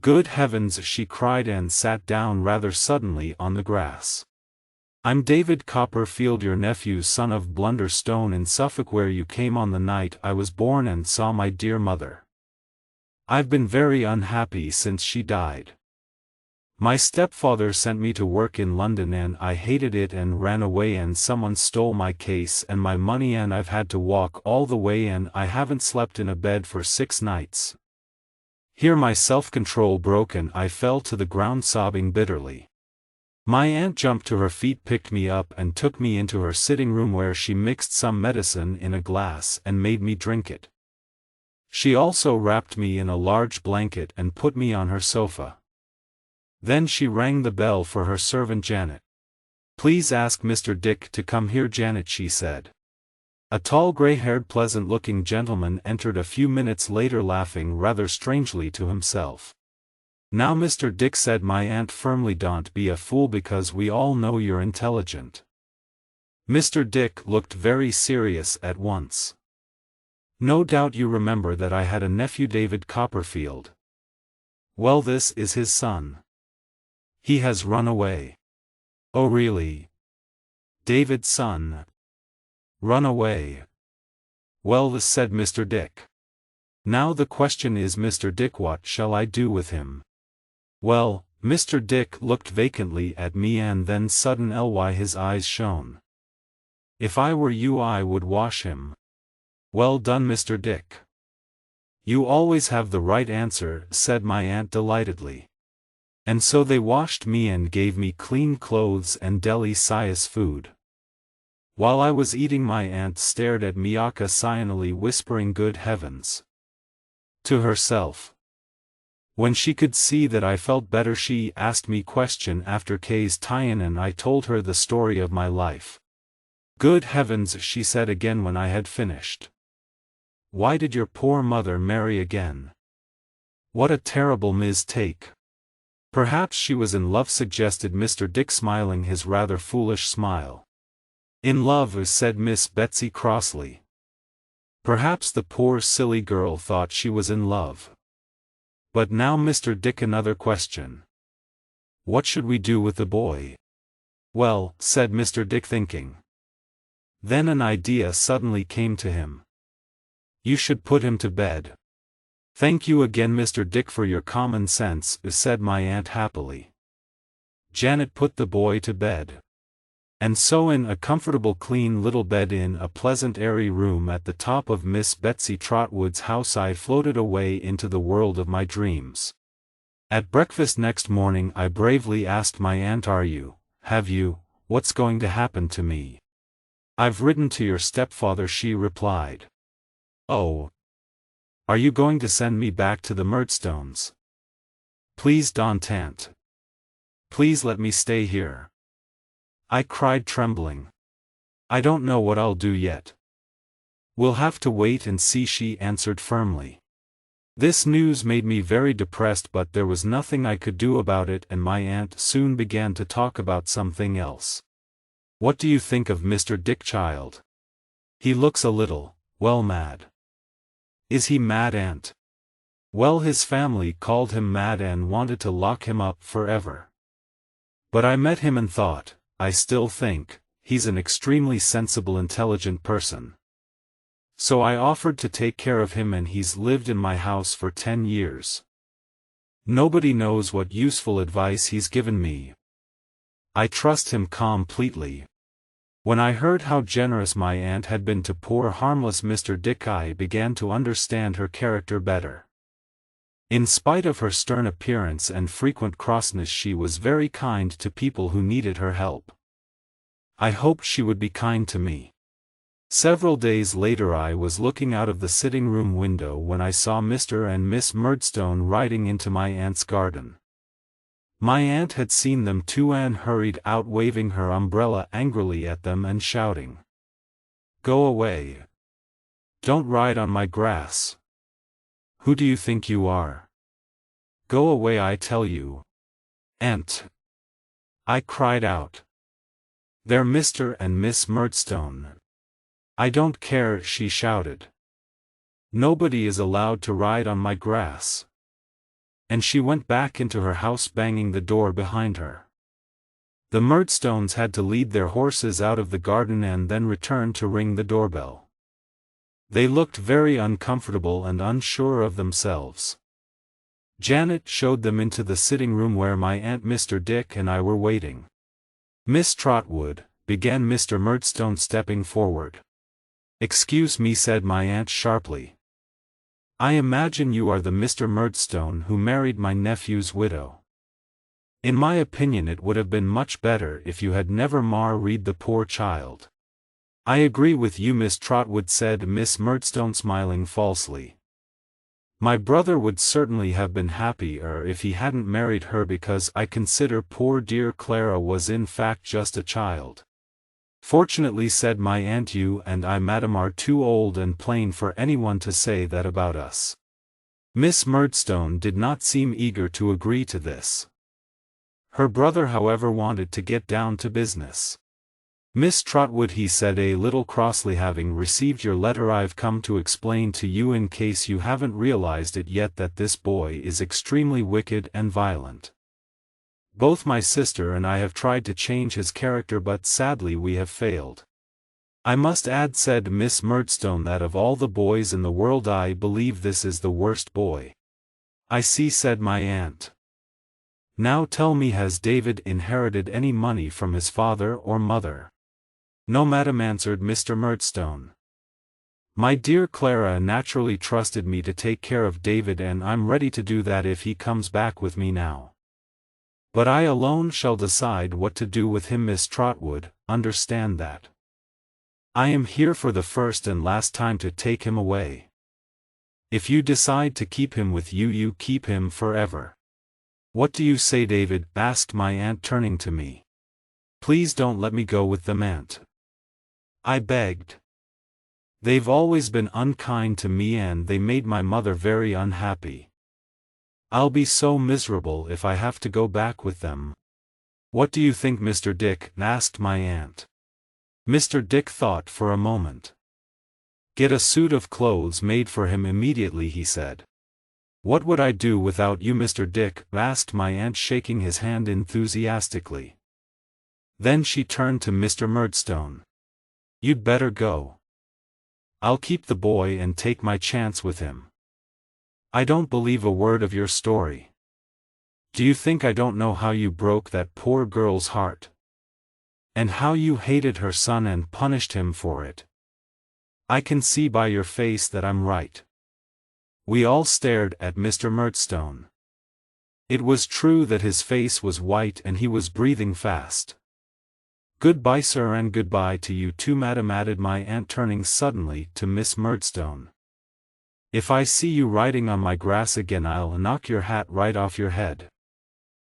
"Good heavens," she cried, and sat down rather suddenly on the grass. "I'm David Copperfield, your nephew, son of Blunderstone in Suffolk, where you came on the night I was born and saw my dear mother. I've been very unhappy since she died. My stepfather sent me to work in London and I hated it and ran away, and someone stole my case and my money, and I've had to walk all the way, and I haven't slept in a bed for 6 nights. Here my self-control broke and I fell to the ground sobbing bitterly. My aunt jumped to her feet, picked me up and took me into her sitting room, where she mixed some medicine in a glass and made me drink it. She also wrapped me in a large blanket and put me on her sofa. Then she rang the bell for her servant Janet. "Please ask Mr. Dick to come here, Janet," she said. A tall gray-haired pleasant-looking gentleman entered a few minutes later, laughing rather strangely to himself. "Now, Mr. Dick," said my aunt firmly, "don't be a fool, because we all know you're intelligent." Mr. Dick looked very serious at once. "No doubt you remember that I had a nephew, David Copperfield. Well, this is his son. He has run away." "Oh, really? David's son? Run away? Well," said Mr. Dick. "Now the question is, Mr. Dick, what shall I do with him?" "Well," Mr. Dick looked vacantly at me, and then suddenly his eyes shone. "If I were you, I would wash him." "Well done, Mr. Dick. You always have the right answer," said my aunt delightedly. And so they washed me and gave me clean clothes and delicious food. While I was eating, my aunt stared at me occasionally, whispering "Good heavens" to herself. When she could see that I felt better, she asked me question after question, and I told her the story of my life. "Good heavens," she said again when I had finished. "Why did your poor mother marry again? What a terrible mistake." "Perhaps she was in love," suggested Mr. Dick, smiling his rather foolish smile. "In love," said Miss Betsy crossly. "Perhaps the poor silly girl thought she was in love. But now, Mr. Dick, another question. What should we do with the boy?" "Well," said Mr. Dick, thinking. Then an idea suddenly came to him. "You should put him to bed." "Thank you again, Mr. Dick, for your common sense," said my aunt happily. Janet put the boy to bed. And so in a comfortable clean little bed in a pleasant airy room at the top of Miss Betsy Trotwood's house I floated away into the world of my dreams. At breakfast next morning I bravely asked my aunt, have you, what's going to happen to me? I've written to your stepfather, she replied. Oh. Are you going to send me back to the Murdstones? Please don't, Aunt. Please let me stay here. I cried, trembling. I don't know what I'll do yet. We'll have to wait and see, she answered firmly. This news made me very depressed, but there was nothing I could do about it, and my aunt soon began to talk about something else. What do you think of Mr. Dick, child? He looks a little, well, mad. Is he mad, Aunt? Well, his family called him mad and wanted to lock him up forever. But I met him and thought, I still think, he's an extremely sensible, intelligent person. So I offered to take care of him, and he's lived in my house for 10 years. Nobody knows what useful advice he's given me. I trust him completely. When I heard how generous my aunt had been to poor harmless Mr. Dick, I began to understand her character better. In spite of her stern appearance and frequent crossness, she was very kind to people who needed her help. I hoped she would be kind to me. Several days later I was looking out of the sitting-room window when I saw Mr. and Miss Murdstone riding into my aunt's garden. My aunt had seen them too and hurried out, waving her umbrella angrily at them and shouting, "Go away! Don't ride on my grass! Who do you think you are? Go away, I tell you!" "Aunt!" I cried out. "They're Mr. and Miss Murdstone." "I don't care," she shouted. "Nobody is allowed to ride on my grass." And she went back into her house, banging the door behind her. The Murdstones had to lead their horses out of the garden and then return to ring the doorbell. They looked very uncomfortable and unsure of themselves. Janet showed them into the sitting room where my aunt, Mr. Dick, and I were waiting. "Miss Trotwood," began Mr. Murdstone, stepping forward. "Excuse me," said my aunt sharply. "I imagine you are the Mr. Murdstone who married my nephew's widow. In my opinion it would have been much better if you had never married the poor child." "I agree with you, Miss Trotwood," said Miss Murdstone, smiling falsely. "My brother would certainly have been happier if he hadn't married her, because I consider poor dear Clara was in fact just a child." "Fortunately," said my aunt, "you and I, madam, are too old and plain for anyone to say that about us." Miss Murdstone did not seem eager to agree to this. Her brother, however, wanted to get down to business. "Miss Trotwood," he said a little crossly, "having received your letter, I've come to explain to you, in case you haven't realized it yet, that this boy is extremely wicked and violent. Both my sister and I have tried to change his character, but sadly we have failed. I must add," said Miss Murdstone, "that of all the boys in the world I believe this is the worst boy." "I see," said my aunt. "Now tell me, has David inherited any money from his father or mother?" "No, madam," answered Mr. Murdstone. "My dear Clara naturally trusted me to take care of David, and I'm ready to do that if he comes back with me now. But I alone shall decide what to do with him, Miss Trotwood, understand that. I am here for the first and last time to take him away. If you decide to keep him with you, you keep him forever." "What do you say, David?" asked my aunt, turning to me. "Please don't let me go with them, Aunt," I begged. "They've always been unkind to me and they made my mother very unhappy. I'll be so miserable if I have to go back with them." "What do you think, Mr. Dick?" asked my aunt. Mr. Dick thought for a moment. "Get a suit of clothes made for him immediately," he said. "What would I do without you, Mr. Dick?" asked my aunt, shaking his hand enthusiastically. Then she turned to Mr. Murdstone. "You'd better go. I'll keep the boy and take my chance with him. I don't believe a word of your story. Do you think I don't know how you broke that poor girl's heart?" And how you hated her son and punished him for it. I can see by your face that I'm right." We all stared at Mr. Murdstone. It was true that his face was white and he was breathing fast. "Goodbye, sir, and goodbye to you too, madam," added my aunt, turning suddenly to Miss Murdstone. "If I see you riding on my grass again, I'll knock your hat right off your head."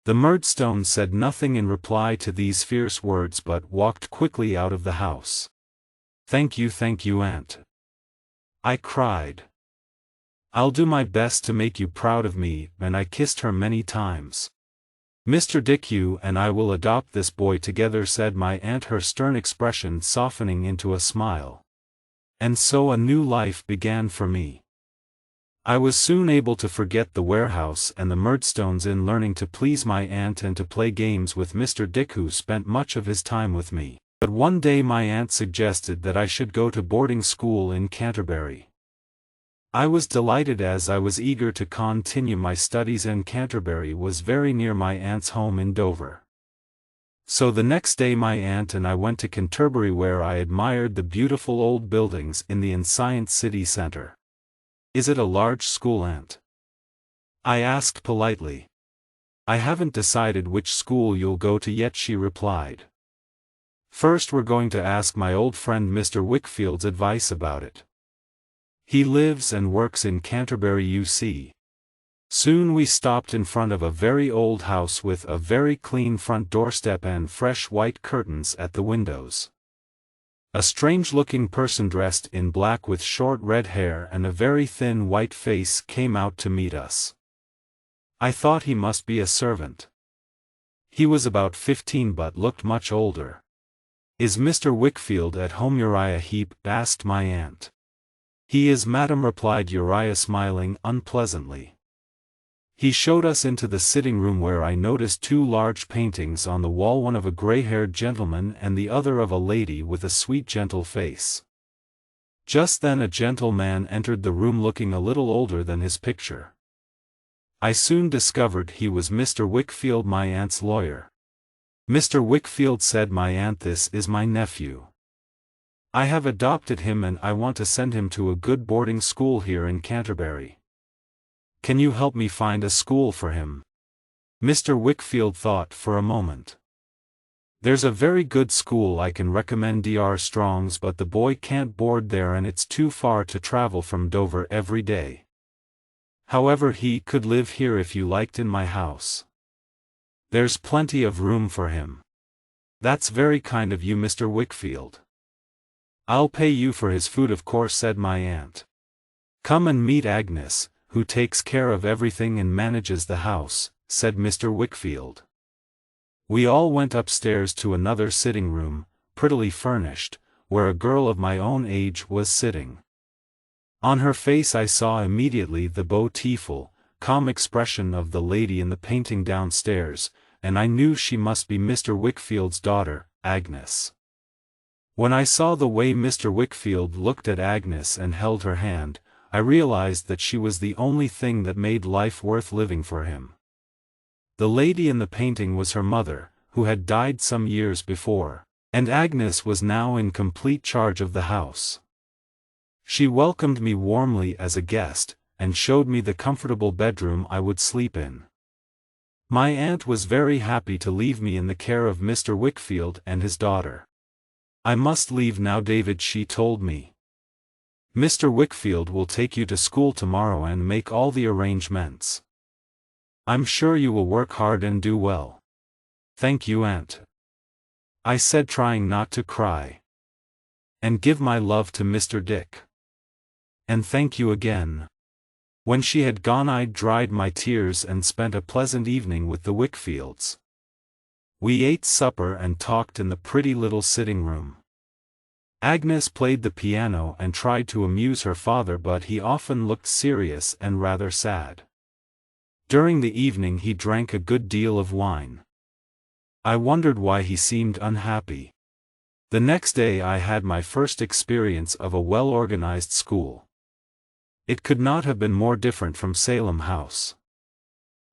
The Murdstone said nothing in reply to these fierce words but walked quickly out of the house. Thank you, aunt," I cried. "I'll do my best to make you proud of me," and I kissed her many times. "Mr. Dick, you and I will adopt this boy together," said my aunt, her stern expression softening into a smile. And so a new life began for me. I was soon able to forget the warehouse and the Murdstones in learning to please my aunt and to play games with Mr. Dick, who spent much of his time with me. But one day my aunt suggested that I should go to boarding school in Canterbury. I was delighted, as I was eager to continue my studies, and Canterbury was very near my aunt's home in Dover. So the next day my aunt and I went to Canterbury, where I admired the beautiful old buildings in the ancient city centre. "Is it a large school, aunt?" I asked politely. "I haven't decided which school you'll go to yet," she replied. "First we're going to ask my old friend Mr. Wickfield's advice about it. He lives and works in Canterbury, you see." Soon we stopped in front of a very old house with a very clean front doorstep and fresh white curtains at the windows. A strange-looking person dressed in black with short red hair and a very thin white face came out to meet us. I thought he must be a servant. He was about 15 but looked much older. "Is Mr. Wickfield at home, Uriah Heep?" asked my aunt. "He is, madam," replied Uriah, smiling unpleasantly. He showed us into the sitting room, where I noticed two large paintings on the wall, one of a grey-haired gentleman and the other of a lady with a sweet, gentle face. Just then a gentleman entered the room, looking a little older than his picture. I soon discovered he was Mr. Wickfield, my aunt's lawyer. "Mr. Wickfield," said my aunt, "this is my nephew. I have adopted him and I want to send him to a good boarding school here in Canterbury. Can you help me find a school for him?" Mr. Wickfield thought for a moment. "There's a very good school I can recommend, Dr. Strong's, but the boy can't board there and it's too far to travel from Dover every day. However, he could live here if you liked, in my house. There's plenty of room for him." "That's very kind of you, Mr. Wickfield." "I'll pay you for his food, of course," said my aunt. "Come and meet Agnes, who takes care of everything and manages the house," said Mr. Wickfield. We all went upstairs to another sitting room, prettily furnished, where a girl of my own age was sitting. On her face I saw immediately the beautiful, calm expression of the lady in the painting downstairs, and I knew she must be Mr. Wickfield's daughter, Agnes. When I saw the way Mr. Wickfield looked at Agnes and held her hand, I realized that she was the only thing that made life worth living for him. The lady in the painting was her mother, who had died some years before, and Agnes was now in complete charge of the house. She welcomed me warmly as a guest, and showed me the comfortable bedroom I would sleep in. My aunt was very happy to leave me in the care of Mr. Wickfield and his daughter. "I must leave now, David," she told me. "Mr. Wickfield will take you to school tomorrow and make all the arrangements. I'm sure you will work hard and do well." "Thank you, aunt," I said, trying not to cry. "And give my love to Mr. Dick." "And thank you again." When she had gone I dried my tears and spent a pleasant evening with the Wickfields. We ate supper and talked in the pretty little sitting room. Agnes played the piano and tried to amuse her father, but he often looked serious and rather sad. During the evening he drank a good deal of wine. I wondered why he seemed unhappy. The next day I had my first experience of a well-organized school. It could not have been more different from Salem House.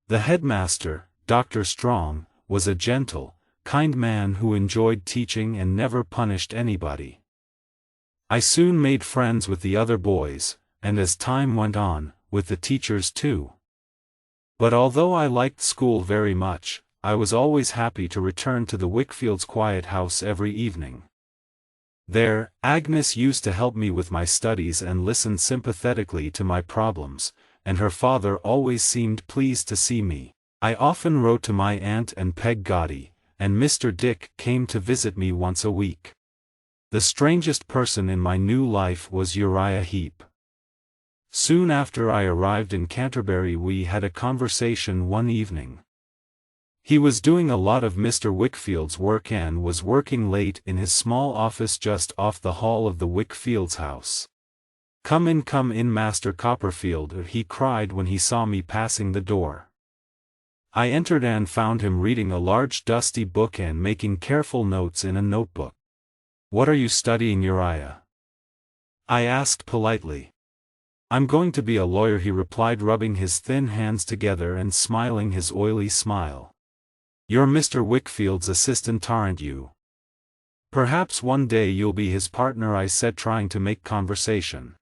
The headmaster, Dr. Strong, was a gentle, kind man who enjoyed teaching and never punished anybody. I soon made friends with the other boys, and as time went on, with the teachers too. But although I liked school very much, I was always happy to return to the Wickfields' quiet house every evening. There, Agnes used to help me with my studies and listen sympathetically to my problems, and her father always seemed pleased to see me. I often wrote to my aunt and Peg Goddy, and Mr. Dick came to visit me once a week. The strangest person in my new life was Uriah Heep. Soon after I arrived in Canterbury we had a conversation one evening. He was doing a lot of Mr. Wickfield's work and was working late in his small office just off the hall of the Wickfields' house. Come in, Master Copperfield," he cried when he saw me passing the door. I entered and found him reading a large dusty book and making careful notes in a notebook. "What are you studying, Uriah?" I asked politely. "I'm going to be a lawyer," he replied, rubbing his thin hands together and smiling his oily smile. "You're Mr. Wickfield's assistant, aren't you?" "Perhaps one day you'll be his partner," I said, trying to make conversation.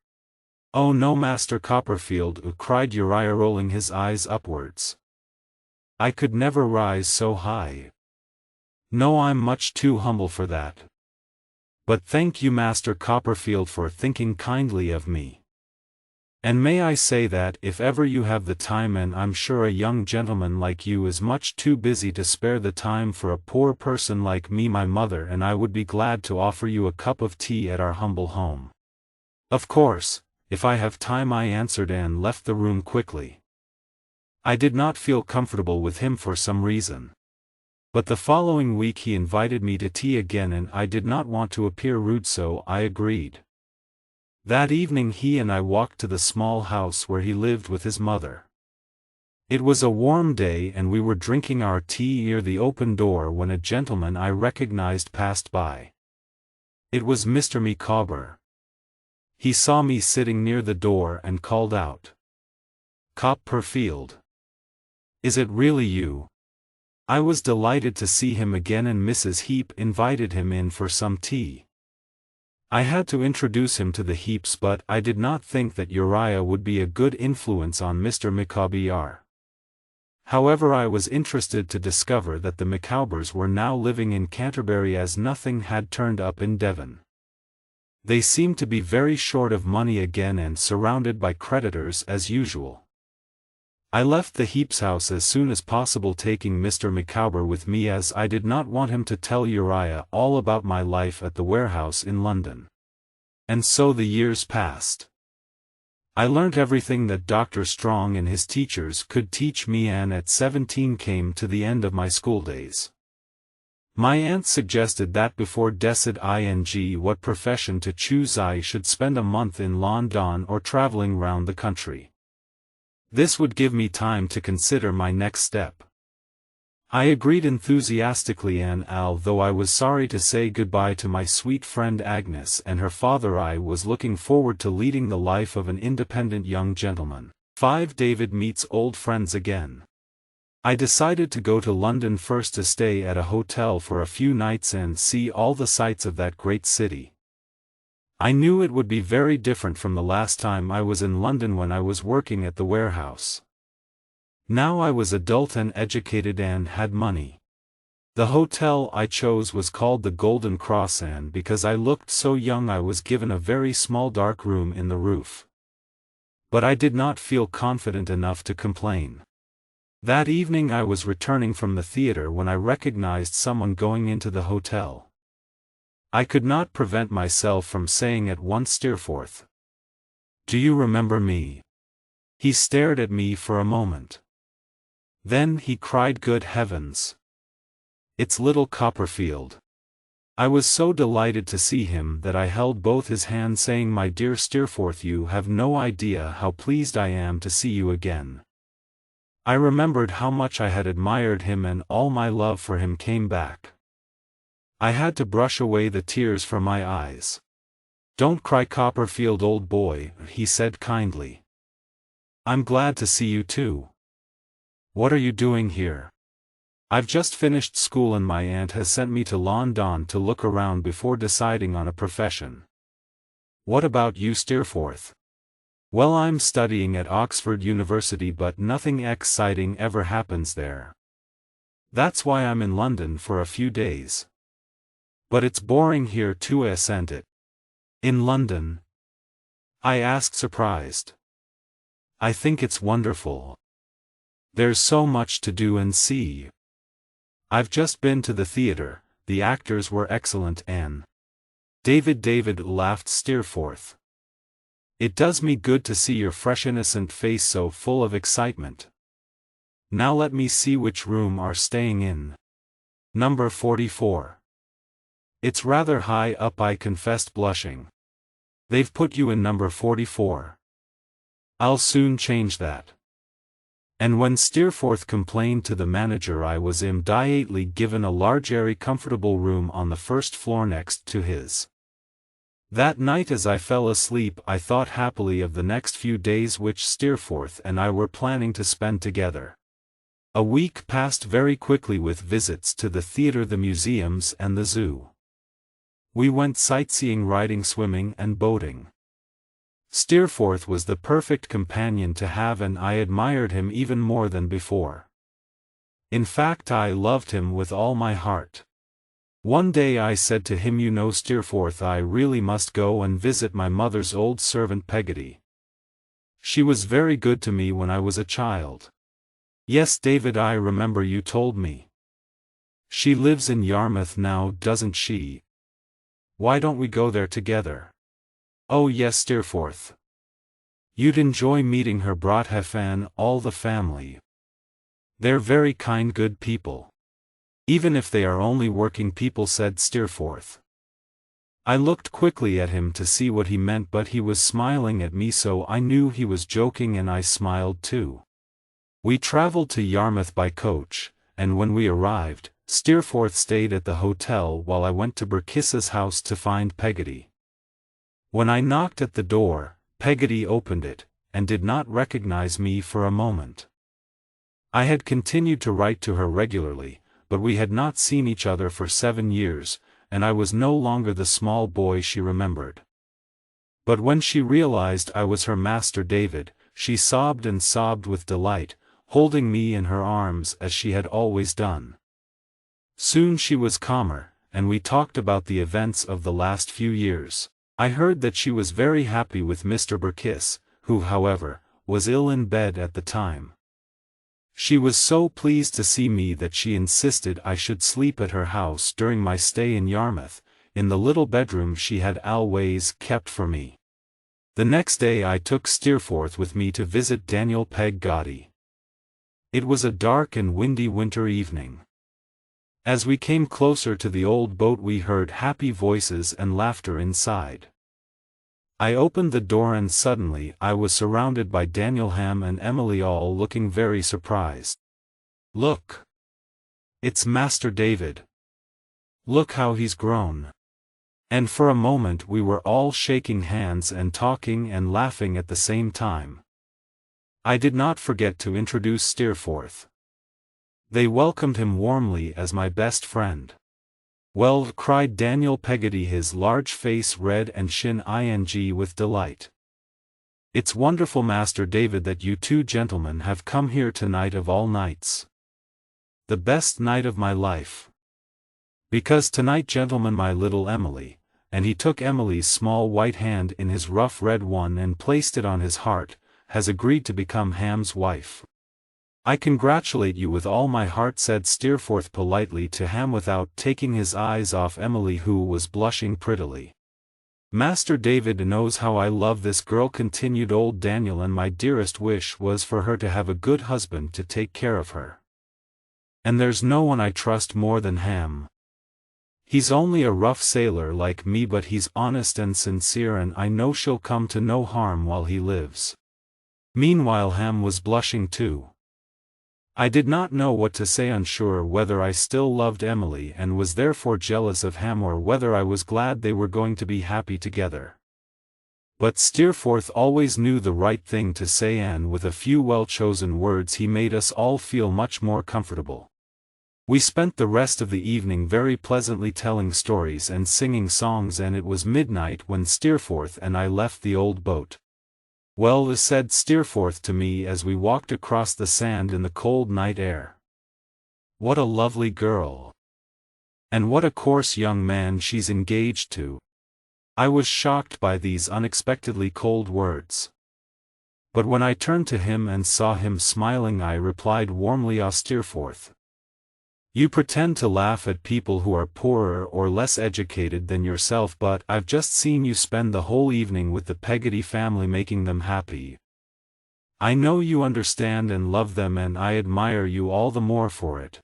"Oh no, Master Copperfield," cried Uriah, rolling his eyes upwards. "I could never rise so high. No, I'm much too humble for that. But thank you, Master Copperfield, for thinking kindly of me. And may I say that if ever you have the time, and I'm sure a young gentleman like you is much too busy to spare the time for a poor person like me, my mother and I would be glad to offer you a cup of tea at our humble home." "Of course, if I have time," I answered and left the room quickly. I did not feel comfortable with him for some reason. But the following week he invited me to tea again and I did not want to appear rude, so I agreed. That evening he and I walked to the small house where he lived with his mother. It was a warm day and we were drinking our tea near the open door when a gentleman I recognized passed by. It was Mr. Micawber. He saw me sitting near the door and called out, "Copperfield! Is it really you?" I was delighted to see him again and Mrs. Heep invited him in for some tea. I had to introduce him to the Heeps, but I did not think that Uriah would be a good influence on Mr. Micawber. However, I was interested to discover that the Micawbers were now living in Canterbury as nothing had turned up in Devon. They seemed to be very short of money again and surrounded by creditors as usual. I left the Heeps' house as soon as possible, taking Mr. Micawber with me, as I did not want him to tell Uriah all about my life at the warehouse in London. And so the years passed. I learnt everything that Dr. Strong and his teachers could teach me, and at 17 came to the end of my schooldays. My aunt suggested that before deciding what profession to choose I should spend a month in London or travelling round the country. This would give me time to consider my next step. I agreed enthusiastically, and although I was sorry to say goodbye to my sweet friend Agnes and her father, I was looking forward to leading the life of an independent young gentleman. 5. David meets old friends again. I decided to go to London first to stay at a hotel for a few nights and see all the sights of that great city. I knew it would be very different from the last time I was in London, when I was working at the warehouse. Now I was adult and educated and had money. The hotel I chose was called the Golden Cross, and because I looked so young I was given a very small dark room in the roof. But I did not feel confident enough to complain. That evening I was returning from the theatre when I recognized someone going into the hotel. I could not prevent myself from saying at once, "Steerforth. Do you remember me?" He stared at me for a moment. Then he cried, "Good heavens! It's little Copperfield." I was so delighted to see him that I held both his hands, saying, "My dear Steerforth, you have no idea how pleased I am to see you again." I remembered how much I had admired him, and all my love for him came back. I had to brush away the tears from my eyes. "Don't cry, Copperfield, old boy," he said kindly. "I'm glad to see you too. What are you doing here?" I've just finished school and my aunt has sent me to London to look around before deciding on a profession. What about you, Steerforth? Well, I'm studying at Oxford University, but nothing exciting ever happens there. That's why I'm in London for a few days. But it's boring here too, isn't it? In London? I asked, surprised. I think it's wonderful. There's so much to do and see. I've just been to the theatre, the actors were excellent and... David laughed Steerforth. It does me good to see your fresh innocent face so full of excitement. Now let me see which room are staying in. Number 44. It's rather high up, I confessed, blushing. They've put you in number 44. I'll soon change that. And when Steerforth complained to the manager, I was immediately given a large, airy, comfortable room on the first floor next to his. That night as I fell asleep, I thought happily of the next few days which Steerforth and I were planning to spend together. A week passed very quickly with visits to the theatre, the museums, and the zoo. We went sightseeing, riding, swimming, and boating. Steerforth was the perfect companion to have, and I admired him even more than before. In fact, I loved him with all my heart. One day I said to him, "You know, Steerforth, I really must go and visit my mother's old servant Peggotty. She was very good to me when I was a child." "Yes, David, I remember you told me. She lives in Yarmouth now, doesn't she? Why don't we go there together?" "Oh yes, Steerforth. You'd enjoy meeting her Brodheff and all the family. They're very kind, good people. Even if they are only working people," said Steerforth. I looked quickly at him to see what he meant, but he was smiling at me, so I knew he was joking, and I smiled too. We traveled to Yarmouth by coach, and when we arrived, Steerforth stayed at the hotel while I went to Burkiss's house to find Peggotty. When I knocked at the door, Peggotty opened it, and did not recognize me for a moment. I had continued to write to her regularly, but we had not seen each other for 7 years, and I was no longer the small boy she remembered. But when she realized I was her Master David, she sobbed and sobbed with delight, holding me in her arms as she had always done. Soon she was calmer, and we talked about the events of the last few years. I heard that she was very happy with Mr. Burkiss, who, however, was ill in bed at the time. She was so pleased to see me that she insisted I should sleep at her house during my stay in Yarmouth, in the little bedroom she had always kept for me. The next day I took Steerforth with me to visit Daniel Peggotty. It was a dark and windy winter evening. As we came closer to the old boat, we heard happy voices and laughter inside. I opened the door, and suddenly I was surrounded by Daniel, Ham, and Emily, all looking very surprised. "Look! It's Master David. Look how he's grown." And for a moment we were all shaking hands and talking and laughing at the same time. I did not forget to introduce Steerforth. They welcomed him warmly as my best friend. "Well," cried Daniel Peggotty, his large face red and ing with delight. "It's wonderful, Master David, that you two gentlemen have come here tonight of all nights. The best night of my life. Because tonight, gentlemen, my little Emily," and he took Emily's small white hand in his rough red one and placed it on his heart, "has agreed to become Ham's wife." "I congratulate you with all my heart," said Steerforth politely to Ham without taking his eyes off Emily, who was blushing prettily. "Master David knows how I love this girl," continued old Daniel, "and my dearest wish was for her to have a good husband to take care of her. And there's no one I trust more than Ham. He's only a rough sailor like me, but he's honest and sincere, and I know she'll come to no harm while he lives." Meanwhile Ham was blushing too. I did not know what to say, unsure whether I still loved Emily and was therefore jealous of Ham, or whether I was glad they were going to be happy together. But Steerforth always knew the right thing to say, and with a few well-chosen words he made us all feel much more comfortable. We spent the rest of the evening very pleasantly telling stories and singing songs, and it was midnight when Steerforth and I left the old boat. "Well," said Steerforth to me as we walked across the sand in the cold night air. "What a lovely girl! And what a coarse young man she's engaged to." I was shocked by these unexpectedly cold words. But when I turned to him and saw him smiling, I replied warmly, "Ah, Steerforth, you pretend to laugh at people who are poorer or less educated than yourself, but I've just seen you spend the whole evening with the Peggotty family making them happy. I know you understand and love them, and I admire you all the more for it."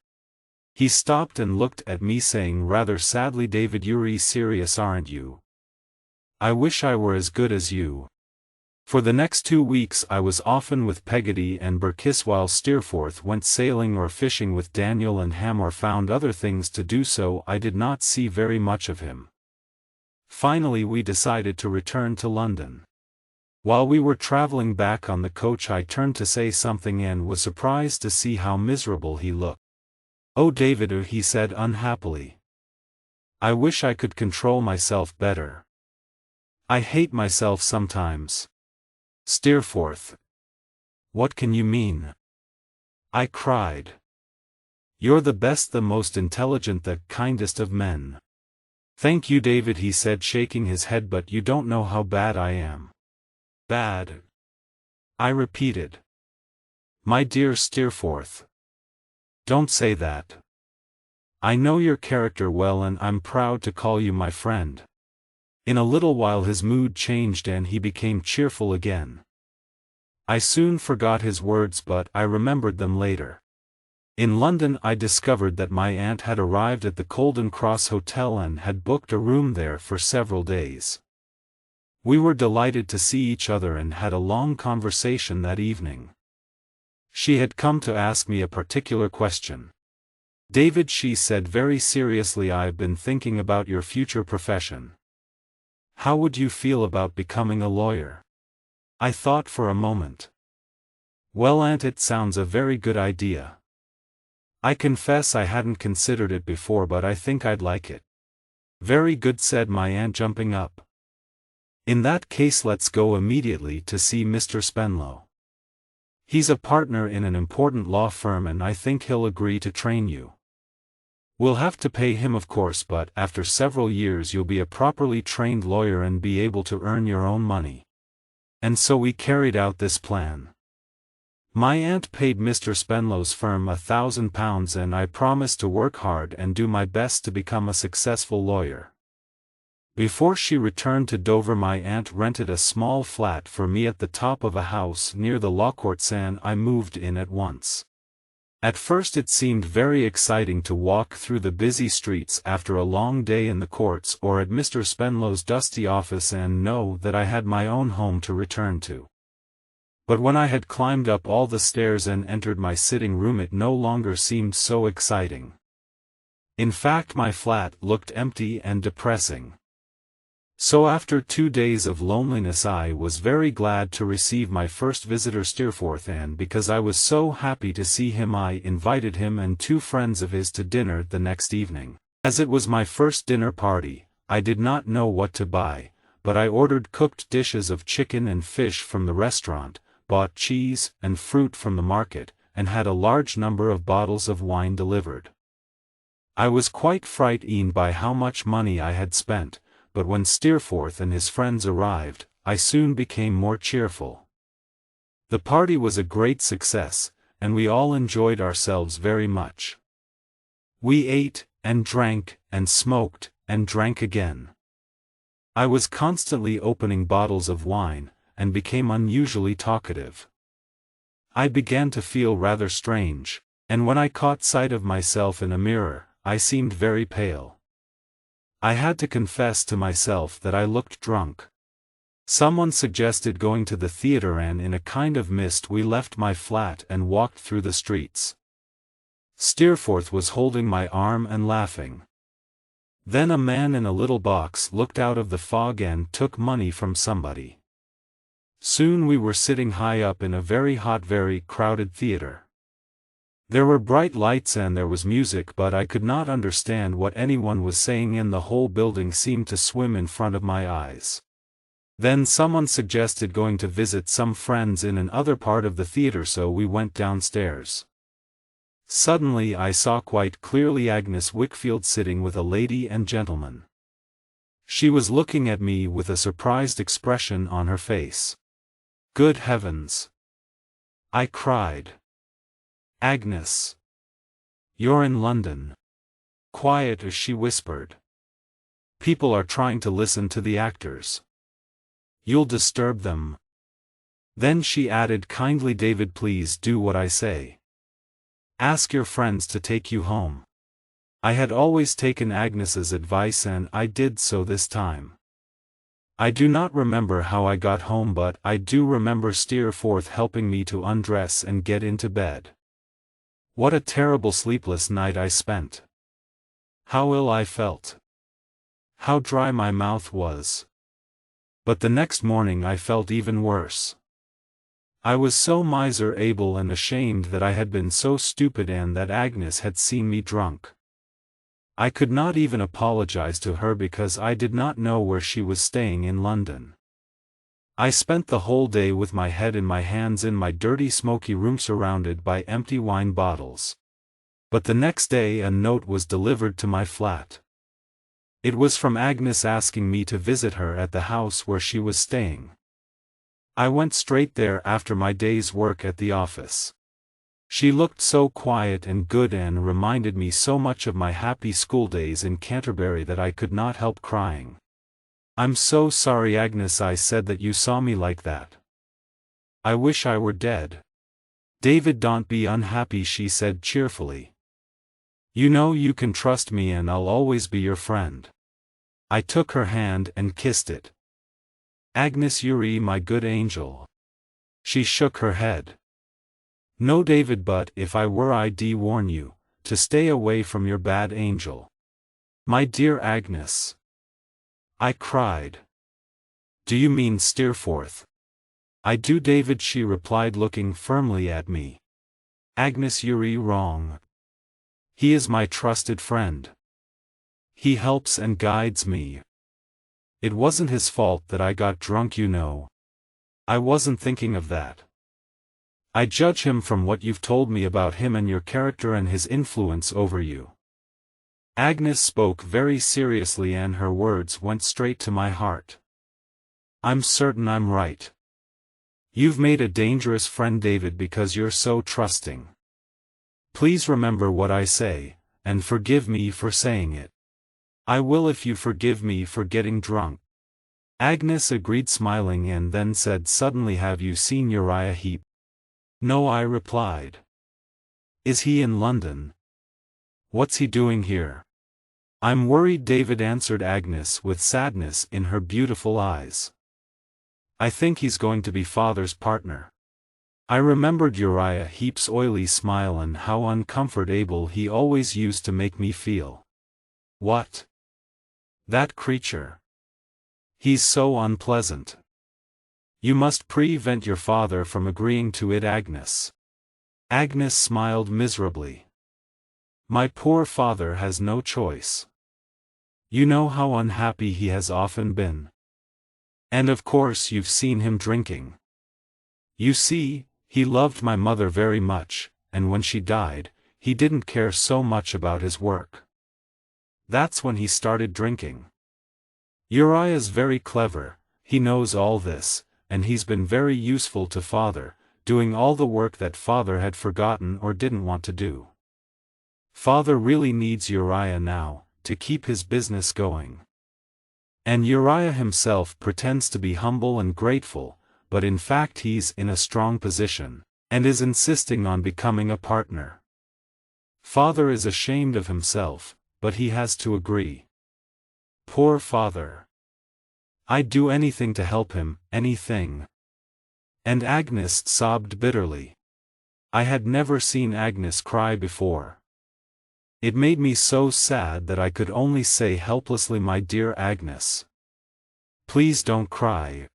He stopped and looked at me, saying rather sadly, "David, you're serious, aren't you? I wish I were as good as you." For the next 2 weeks I was often with Peggotty and Burkiss, while Steerforth went sailing or fishing with Daniel and Ham, or found other things to do, so I did not see very much of him. Finally we decided to return to London. While we were travelling back on the coach, I turned to say something and was surprised to see how miserable he looked. "Oh, David," he said unhappily, "I wish I could control myself better. I hate myself sometimes." "Steerforth, what can you mean?" I cried. "You're the best, the most intelligent, the kindest of men." "Thank you, David," he said, shaking his head, "but you don't know how bad I am." "Bad?" I repeated. "My dear Steerforth, don't say that. I know your character well, and I'm proud to call you my friend." In a little while his mood changed and he became cheerful again. I soon forgot his words, but I remembered them later. In London I discovered that my aunt had arrived at the Colden Cross Hotel and had booked a room there for several days. We were delighted to see each other and had a long conversation that evening. She had come to ask me a particular question. "David," she said very seriously, "I've been thinking about your future profession. How would you feel about becoming a lawyer?" I thought for a moment. "Well, Aunt, it sounds a very good idea. I confess I hadn't considered it before, but I think I'd like it." "Very good," said my aunt, jumping up. "In that case let's go immediately to see Mr. Spenlow. He's a partner in an important law firm and I think he'll agree to train you. We'll have to pay him, of course, but after several years you'll be a properly trained lawyer and be able to earn your own money." And so we carried out this plan. My aunt paid Mr. Spenlow's firm £1,000, and I promised to work hard and do my best to become a successful lawyer. Before she returned to Dover, my aunt rented a small flat for me at the top of a house near the Law Courts, and I moved in at once. At first it seemed very exciting to walk through the busy streets after a long day in the courts or at Mr. Spenlow's dusty office and know that I had my own home to return to. But when I had climbed up all the stairs and entered my sitting room, it no longer seemed so exciting. In fact, my flat looked empty and depressing. So after 2 days of loneliness I was very glad to receive my first visitor, Steerforth, and because I was so happy to see him I invited him and 2 friends of his to dinner the next evening. As it was my first dinner party, I did not know what to buy, but I ordered cooked dishes of chicken and fish from the restaurant, bought cheese and fruit from the market, and had a large number of bottles of wine delivered. I was quite frightened by how much money I had spent, but when Steerforth and his friends arrived, I soon became more cheerful. The party was a great success, and we all enjoyed ourselves very much. We ate, and drank, and smoked, and drank again. I was constantly opening bottles of wine, and became unusually talkative. I began to feel rather strange, and when I caught sight of myself in a mirror, I seemed very pale. I had to confess to myself that I looked drunk. Someone suggested going to the theater, and in a kind of mist we left my flat and walked through the streets. Steerforth was holding my arm and laughing. Then a man in a little box looked out of the fog and took money from somebody. Soon we were sitting high up in a very hot, very crowded theater. There were bright lights and there was music, but I could not understand what anyone was saying, and the whole building seemed to swim in front of my eyes. Then someone suggested going to visit some friends in another part of the theater, so we went downstairs. Suddenly I saw quite clearly Agnes Wickfield sitting with a lady and gentleman. She was looking at me with a surprised expression on her face. "Good heavens!" I cried. "Agnes! You're in London." "Quiet," as she whispered. "People are trying to listen to the actors. You'll disturb them." Then she added kindly, "David, please do what I say. Ask your friends to take you home." I had always taken Agnes's advice, and I did so this time. I do not remember how I got home, but I do remember Steerforth helping me to undress and get into bed. What a terrible sleepless night I spent. How ill I felt. How dry my mouth was. But the next morning I felt even worse. I was so miserable and ashamed that I had been so stupid, and that Agnes had seen me drunk. I could not even apologize to her because I did not know where she was staying in London. I spent the whole day with my head in my hands in my dirty smoky room, surrounded by empty wine bottles. But the next day a note was delivered to my flat. It was from Agnes asking me to visit her at the house where she was staying. I went straight there after my day's work at the office. She looked so quiet and good and reminded me so much of my happy school days in Canterbury that I could not help crying. "I'm so sorry, Agnes," I said, "that you saw me like that. I wish I were dead." "David, don't be unhappy," she said cheerfully. "You know you can trust me, and I'll always be your friend." I took her hand and kissed it. "Agnes, you're my good angel." She shook her head. "No, David, but if I were, I'd warn you to stay away from your bad angel." "My dear Agnes," I cried. "Do you mean Steerforth?" "I do, David," she replied, looking firmly at me. "Agnes, you're wrong. He is my trusted friend. He helps and guides me. It wasn't his fault that I got drunk, you know. I wasn't thinking of that. I judge him from what you've told me about him and your character and his influence over you." Agnes spoke very seriously, and her words went straight to my heart. "I'm certain I'm right. You've made a dangerous friend, David, because you're so trusting. Please remember what I say, and forgive me for saying it." "I will, if you forgive me for getting drunk." Agnes agreed, smiling, and then said suddenly, "Have you seen Uriah Heep?" "No," I replied. "Is he in London? What's he doing here?" "I'm worried," David answered Agnes with sadness in her beautiful eyes. "I think he's going to be Father's partner." I remembered Uriah Heep's oily smile and how uncomfortable he always used to make me feel. "What? That creature? He's so unpleasant. You must prevent your father from agreeing to it, Agnes." Agnes smiled miserably. "My poor father has no choice. You know how unhappy he has often been. And of course you've seen him drinking. You see, he loved my mother very much, and when she died, he didn't care so much about his work. That's when he started drinking. Uriah's very clever, he knows all this, and he's been very useful to Father, doing all the work that Father had forgotten or didn't want to do. Father really needs Uriah now, to keep his business going. And Uriah himself pretends to be humble and grateful, but in fact he's in a strong position, and is insisting on becoming a partner. Father is ashamed of himself, but he has to agree. Poor Father. I'd do anything to help him, anything." And Agnes sobbed bitterly. I had never seen Agnes cry before. It made me so sad that I could only say helplessly, "My dear Agnes, please don't cry.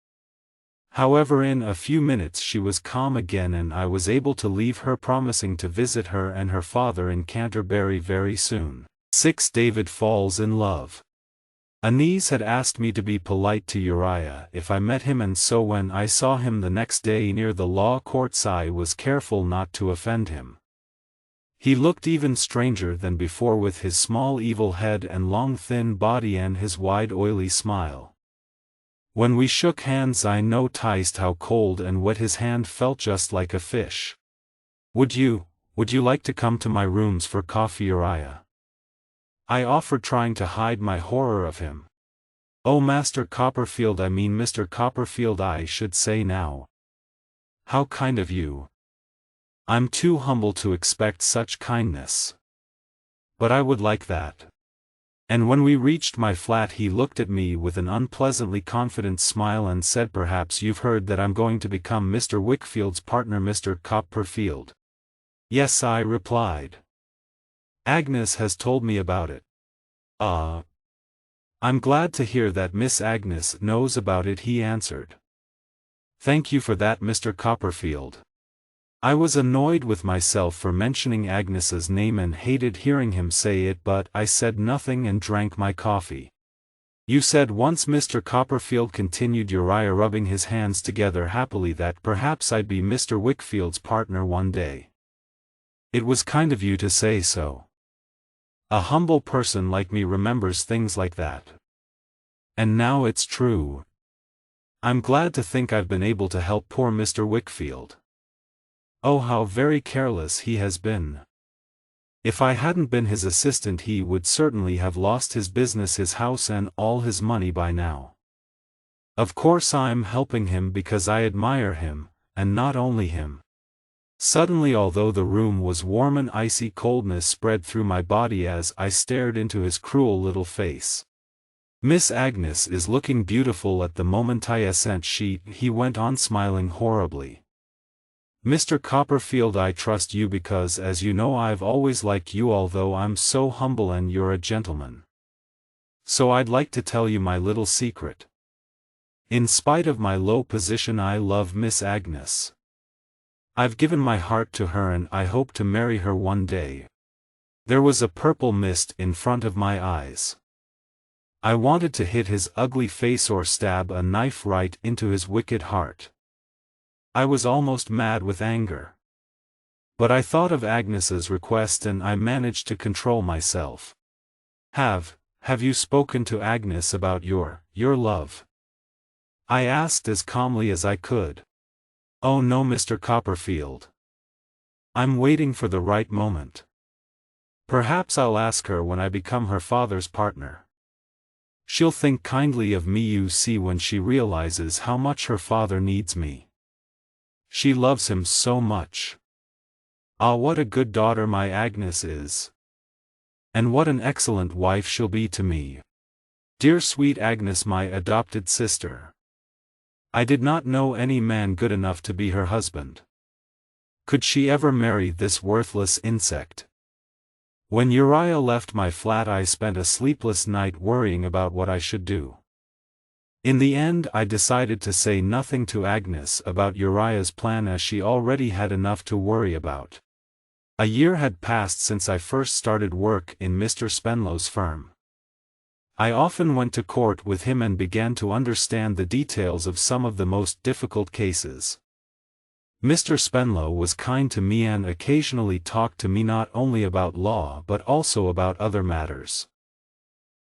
However, in a few minutes she was calm again and I was able to leave her, promising to visit her and her father in Canterbury very soon. 6. David falls in love. Anise had asked me to be polite to Uriah if I met him, and so when I saw him the next day near the law courts I was careful not to offend him. He looked even stranger than before with his small evil head and long thin body and his wide oily smile. When we shook hands I noticed how cold and wet his hand felt, just like a fish. Would you like to come to my rooms for coffee, Uriah?" I offered, trying to hide my horror of him. "Oh, Master Copperfield, I mean Mr. Copperfield I should say now. How kind of you. I'm too humble to expect such kindness. But I would like that." And when we reached my flat he looked at me with an unpleasantly confident smile and said, "Perhaps you've heard that I'm going to become Mr. Wickfield's partner, Mr. Copperfield." "Yes," I replied. "Agnes has told me about it." "Ah. I'm glad to hear that Miss Agnes knows about it," he answered. "Thank you for that, Mr. Copperfield." I was annoyed with myself for mentioning Agnes's name and hated hearing him say it, but I said nothing and drank my coffee. "You said once, Mr. Copperfield," continued Uriah, rubbing his hands together happily, "that perhaps I'd be Mr. Wickfield's partner one day. It was kind of you to say so. A humble person like me remembers things like that. And now it's true. I'm glad to think I've been able to help poor Mr. Wickfield. Oh, how very careless he has been. If I hadn't been his assistant he would certainly have lost his business, his house and all his money by now. Of course I'm helping him because I admire him, and not only him." Suddenly, although the room was warm, an icy coldness spread through my body as I stared into his cruel little face. "Miss Agnes is looking beautiful at the moment, I assent," he went on, smiling horribly. "Mr. Copperfield, I trust you because, as you know, I've always liked you, although I'm so humble and you're a gentleman. So I'd like to tell you my little secret. In spite of my low position I love Miss Agnes. I've given my heart to her and I hope to marry her one day." There was a purple mist in front of my eyes. I wanted to hit his ugly face or stab a knife right into his wicked heart. I was almost mad with anger. But I thought of Agnes's request and I managed to control myself. Have you spoken to Agnes about your love?" I asked as calmly as I could. "Oh no, Mr. Copperfield. I'm waiting for the right moment. Perhaps I'll ask her when I become her father's partner. She'll think kindly of me, you see, when she realizes how much her father needs me. She loves him so much. Ah, what a good daughter my Agnes is. And what an excellent wife she'll be to me. Dear sweet Agnes, my adopted sister. I did not know any man good enough to be her husband. Could she ever marry this worthless insect?" When Uriah left my flat I spent a sleepless night worrying about what I should do. In the end I decided to say nothing to Agnes about Uriah's plan, as she already had enough to worry about. A year had passed since I first started work in Mr. Spenlow's firm. I often went to court with him and began to understand the details of some of the most difficult cases. Mr. Spenlow was kind to me and occasionally talked to me not only about law but also about other matters.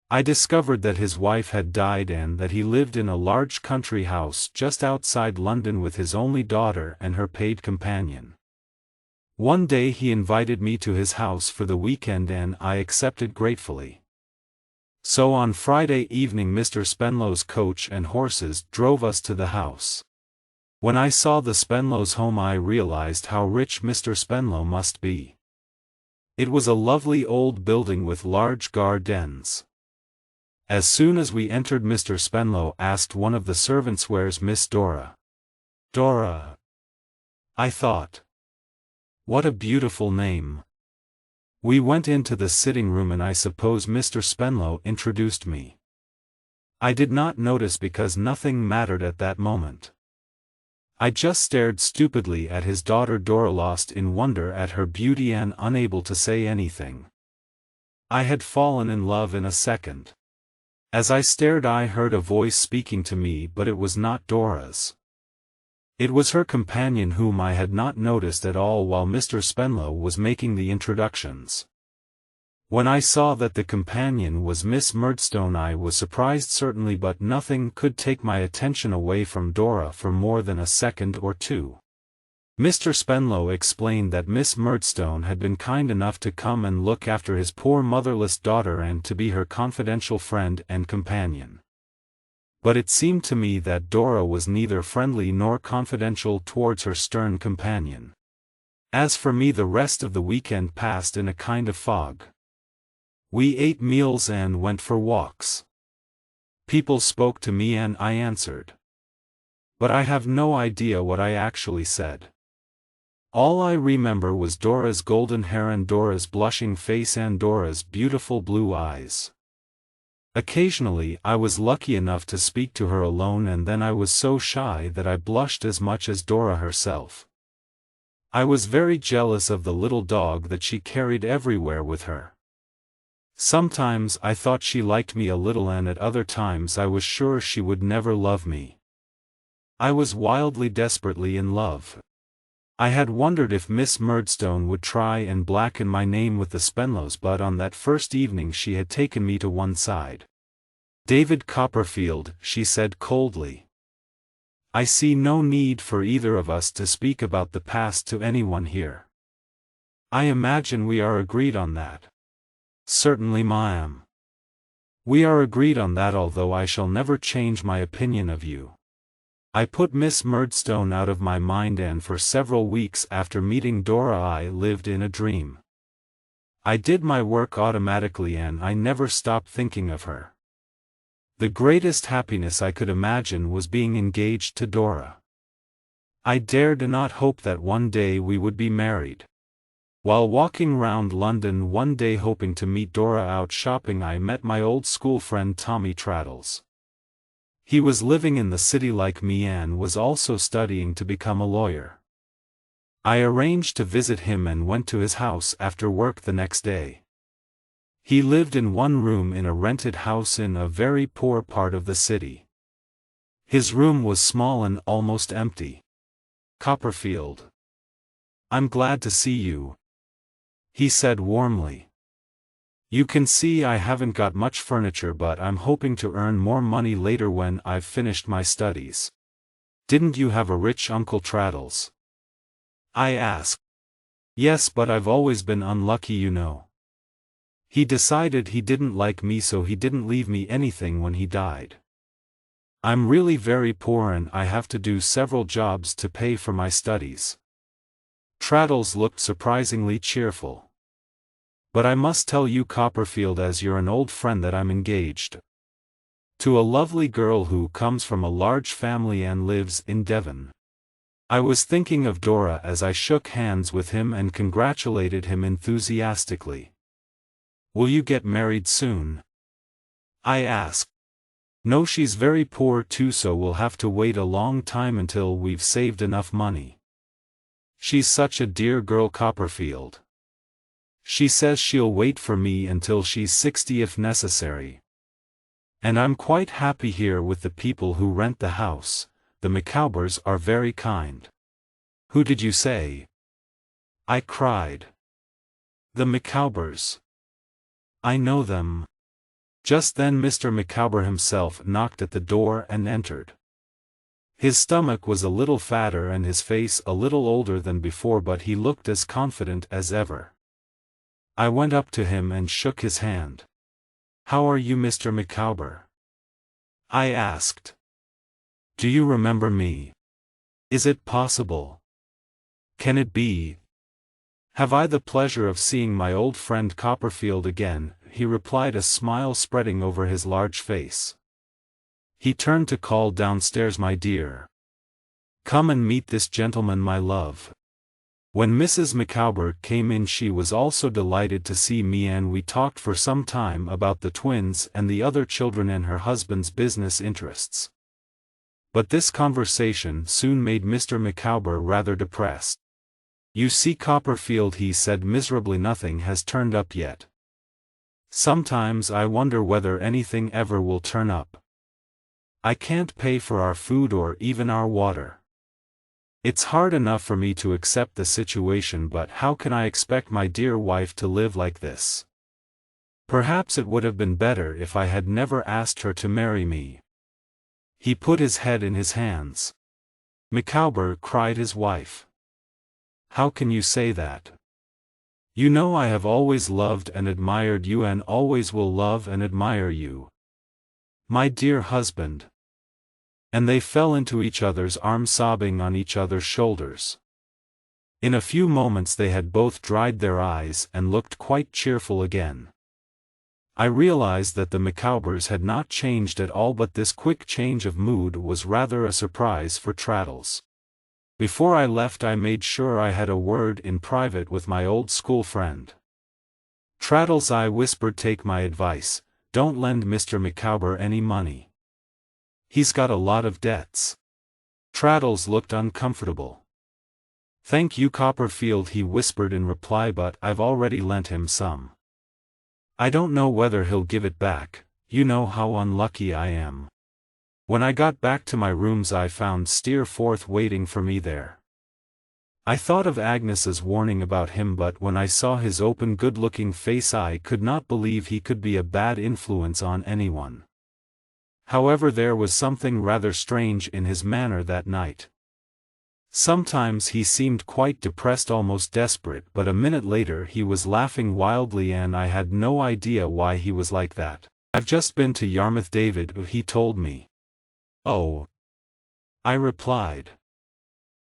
I discovered that his wife had died and that he lived in a large country house just outside London with his only daughter and her paid companion. One day he invited me to his house for the weekend and I accepted gratefully. So on Friday evening Mr. Spenlow's coach and horses drove us to the house. When I saw the Spenlows' home I realized how rich Mr. Spenlow must be. It was a lovely old building with large gardens. As soon as we entered Mr. Spenlow asked one of the servants, "Where's Miss Dora?" Dora. I thought. What a beautiful name. We went into the sitting room and I suppose Mr. Spenlow introduced me. I did not notice because nothing mattered at that moment. I just stared stupidly at his daughter Dora, lost in wonder at her beauty and unable to say anything. I had fallen in love in a second. As I stared, I heard a voice speaking to me, but it was not Dora's. It was her companion, whom I had not noticed at all while Mr. Spenlow was making the introductions. When I saw that the companion was Miss Murdstone, I was surprised certainly, but nothing could take my attention away from Dora for more than a second or two. Mr. Spenlow explained that Miss Murdstone had been kind enough to come and look after his poor motherless daughter and to be her confidential friend and companion. But it seemed to me that Dora was neither friendly nor confidential towards her stern companion. As for me, the rest of the weekend passed in a kind of fog. We ate meals and went for walks. People spoke to me and I answered. But I have no idea what I actually said. All I remember was Dora's golden hair and Dora's blushing face and Dora's beautiful blue eyes. Occasionally I was lucky enough to speak to her alone, and then I was so shy that I blushed as much as Dora herself. I was very jealous of the little dog that she carried everywhere with her. Sometimes I thought she liked me a little, and at other times I was sure she would never love me. I was wildly, desperately in love. I had wondered if Miss Murdstone would try and blacken my name with the Spenlows, but on that first evening she had taken me to one side. "David Copperfield," she said coldly, "I see no need for either of us to speak about the past to anyone here. I imagine we are agreed on that." "Certainly, ma'am. We are agreed on that, although I shall never change my opinion of you." I put Miss Murdstone out of my mind, and for several weeks after meeting Dora I lived in a dream. I did my work automatically and I never stopped thinking of her. The greatest happiness I could imagine was being engaged to Dora. I dared not hope that one day we would be married. While walking round London one day hoping to meet Dora out shopping, I met my old school friend Tommy Traddles. He was living in the city like me and was also studying to become a lawyer. I arranged to visit him and went to his house after work the next day. He lived in one room in a rented house in a very poor part of the city. His room was small and almost empty. "Copperfield, I'm glad to see you," he said warmly. "You can see I haven't got much furniture, but I'm hoping to earn more money later when I've finished my studies." "Didn't you have a rich Uncle Traddles?" I asked. "Yes, but I've always been unlucky, you know. He decided he didn't like me, so he didn't leave me anything when he died. I'm really very poor and I have to do several jobs to pay for my studies." Traddles looked surprisingly cheerful. "But I must tell you, Copperfield, as you're an old friend, that I'm engaged to a lovely girl who comes from a large family and lives in Devon." I was thinking of Dora as I shook hands with him and congratulated him enthusiastically. "Will you get married soon?" I asked. "No, she's very poor too, so we'll have to wait a long time until we've saved enough money. She's such a dear girl, Copperfield. She says she'll wait for me until she's 60 if necessary. And I'm quite happy here with the people who rent the house. The Micawbers are very kind." "Who did you say?" I cried. "The Micawbers. I know them." Just then Mr. Micawber himself knocked at the door and entered. His stomach was a little fatter and his face a little older than before, but he looked as confident as ever. I went up to him and shook his hand. "How are you, Mr. Micawber?" I asked. "Do you remember me? Is it possible? Can it be? Have I the pleasure of seeing my old friend Copperfield again?" he replied, a smile spreading over his large face. He turned to call downstairs, "My dear, come and meet this gentleman, my love." When Mrs. Micawber came in, she was also delighted to see me, and we talked for some time about the twins and the other children and her husband's business interests. But this conversation soon made Mr. Micawber rather depressed. "You see, Copperfield," he said miserably, "nothing has turned up yet. Sometimes I wonder whether anything ever will turn up. I can't pay for our food or even our water. It's hard enough for me to accept the situation, but how can I expect my dear wife to live like this? Perhaps it would have been better if I had never asked her to marry me." He put his head in his hands. "Micawber," cried his wife, "how can you say that? You know I have always loved and admired you, and always will love and admire you. My dear husband." And they fell into each other's arms, sobbing on each other's shoulders. In a few moments they had both dried their eyes and looked quite cheerful again. I realized that the Micawbers had not changed at all, but this quick change of mood was rather a surprise for Traddles. Before I left I made sure I had a word in private with my old school friend. "Traddles," I whispered, "take my advice, don't lend Mr. Micawber any money. He's got a lot of debts." Traddles looked uncomfortable. "Thank you, Copperfield," he whispered in reply, "but I've already lent him some. I don't know whether he'll give it back. You know how unlucky I am." When I got back to my rooms I found Steerforth waiting for me there. I thought of Agnes's warning about him, but when I saw his open, good-looking face I could not believe he could be a bad influence on anyone. However, there was something rather strange in his manner that night. Sometimes he seemed quite depressed, almost desperate, but a minute later he was laughing wildly and I had no idea why he was like that. "I've just been to Yarmouth, David," he told me. "Oh," I replied.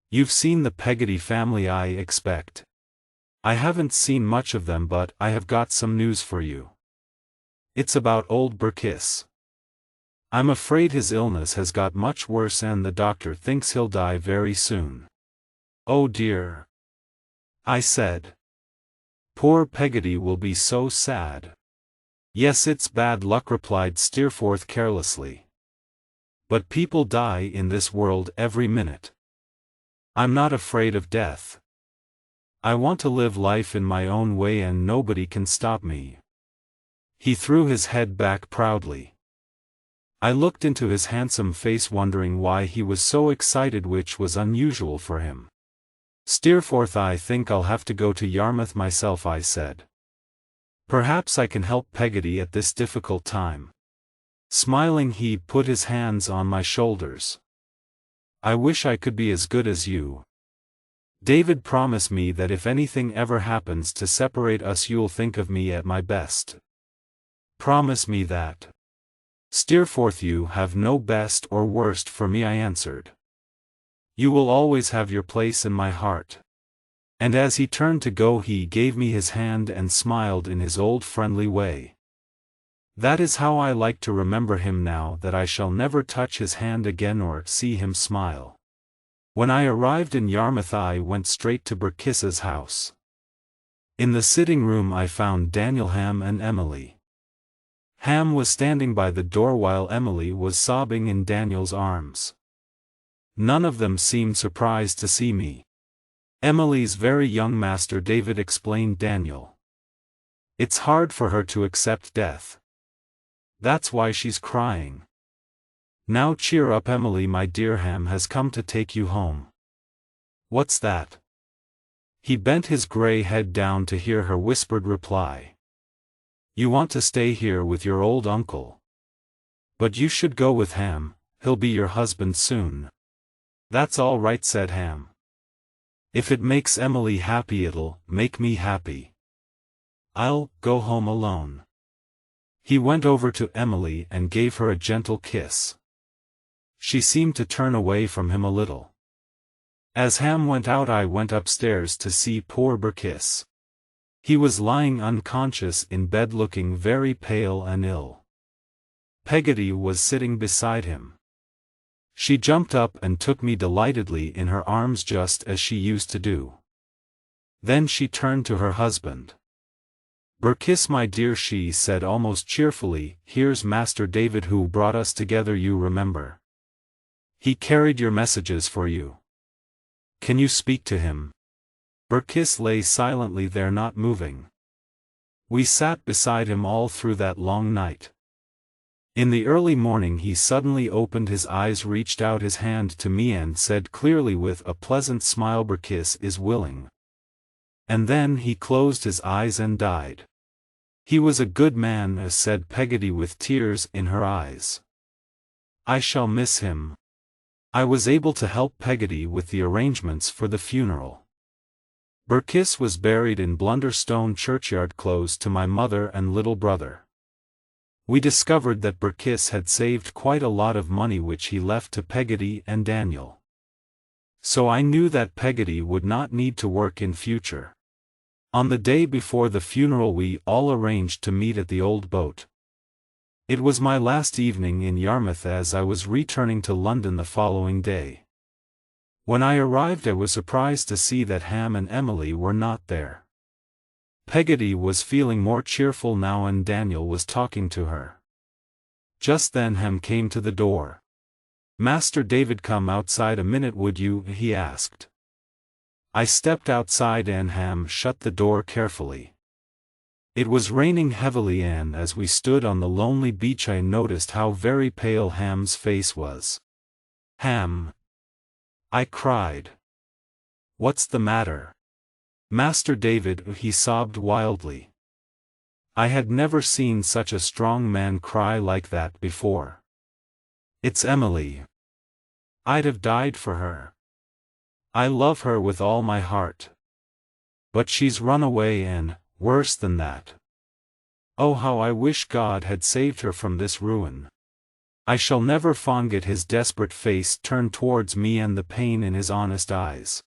"You've seen the Peggotty family, I expect." "I haven't seen much of them, but I have got some news for you. It's about old Burkiss. I'm afraid his illness has got much worse and the doctor thinks he'll die very soon." "Oh dear," I said. "Poor Peggotty will be so sad." "Yes, it's bad luck," replied Steerforth carelessly. "But people die in this world every minute. I'm not afraid of death. I want to live life in my own way and nobody can stop me." He threw his head back proudly. I looked into his handsome face, wondering why he was so excited, which was unusual for him. "Steerforth, I think I'll have to go to Yarmouth myself," I said. "Perhaps I can help Peggotty at this difficult time." Smiling, he put his hands on my shoulders. "I wish I could be as good as you. David, promise me that if anything ever happens to separate us you'll think of me at my best. Promise me that." "Steerforth, you have no best or worst for me," I answered. "You will always have your place in my heart." And as he turned to go he gave me his hand and smiled in his old friendly way. That is how I like to remember him now that I shall never touch his hand again or see him smile. When I arrived in Yarmouth I went straight to Burkiss's house. In the sitting room I found Daniel, Ham and Emily. Ham was standing by the door while Emily was sobbing in Daniel's arms. None of them seemed surprised to see me. "Emily's very young, Master David," explained Daniel. "It's hard for her to accept death. That's why she's crying. Now cheer up, Emily, my dear. Ham has come to take you home." "What's that?" He bent his gray head down to hear her whispered reply. "You want to stay here with your old uncle. But you should go with Ham, he'll be your husband soon." "That's all right," said Ham. "If it makes Emily happy it'll make me happy. I'll go home alone." He went over to Emily and gave her a gentle kiss. She seemed to turn away from him a little. As Ham went out I went upstairs to see poor Burkiss. He was lying unconscious in bed, looking very pale and ill. Peggotty was sitting beside him. She jumped up and took me delightedly in her arms just as she used to do. Then she turned to her husband. "Burkiss, my dear," she said almost cheerfully, "here's Master David who brought us together, you remember. He carried your messages for you. Can you speak to him? Berkis lay silently there, not moving. We sat beside him all through that long night. In the early morning he suddenly opened his eyes, reached out his hand to me and said clearly with a pleasant smile, "Berkis is willing." And then he closed his eyes and died. He was a good man, said Peggotty with tears in her eyes. I shall miss him. I was able to help Peggotty with the arrangements for the funeral. Berkis was buried in Blunderstone churchyard close to my mother and little brother. We discovered that Berkis had saved quite a lot of money which he left to Peggotty and Daniel. So I knew that Peggotty would not need to work in future. On the day before the funeral we all arranged to meet at the old boat. It was my last evening in Yarmouth as I was returning to London the following day. When I arrived I was surprised to see that Ham and Emily were not there. Peggotty was feeling more cheerful now and Daniel was talking to her. Just then Ham came to the door. "Master David, come outside a minute would you?" he asked. I stepped outside and Ham shut the door carefully. It was raining heavily and as we stood on the lonely beach I noticed how very pale Ham's face was. "Ham!" I cried. "What's the matter?" "Master David," he sobbed wildly. I had never seen such a strong man cry like that before. "It's Emily. I'd have died for her. I love her with all my heart. But she's run away and, worse than that. Oh, how I wish God had saved her from this ruin." I shall never forget his desperate face turned towards me and the pain in his honest eyes.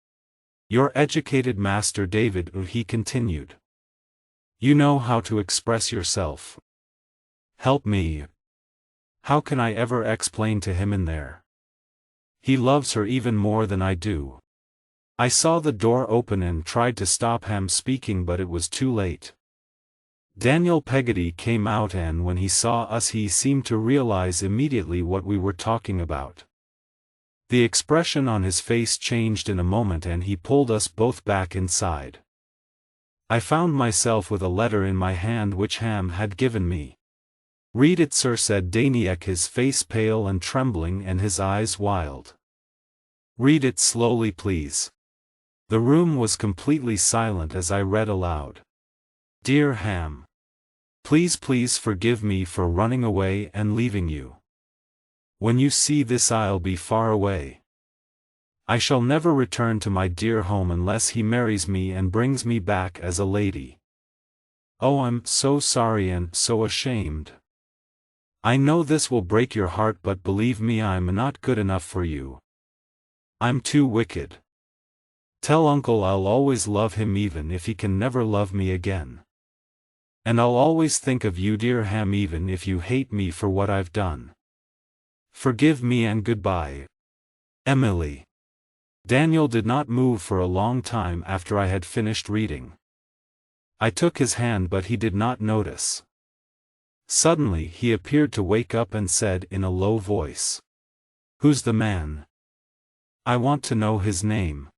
"You're educated, Master David," he continued. "You know how to express yourself. Help me. How can I ever explain to him in there? He loves her even more than I do." I saw the door open and tried to stop Ham speaking but it was too late. Daniel Peggotty came out and when he saw us he seemed to realize immediately what we were talking about. The expression on his face changed in a moment and he pulled us both back inside. I found myself with a letter in my hand which Ham had given me. "Read it, sir," said Daniel, his face pale and trembling and his eyes wild. "Read it slowly, please." The room was completely silent as I read aloud. "Dear Ham, please forgive me for running away and leaving you. When you see this I'll be far away. I shall never return to my dear home unless he marries me and brings me back as a lady. Oh, I'm so sorry and so ashamed. I know this will break your heart but believe me I'm not good enough for you. I'm too wicked. Tell Uncle I'll always love him even if he can never love me again. And I'll always think of you, dear Ham, even if you hate me for what I've done. Forgive me and goodbye. Emily." Daniel did not move for a long time after I had finished reading. I took his hand but he did not notice. Suddenly he appeared to wake up and said in a low voice, "Who's the man? I want to know his name."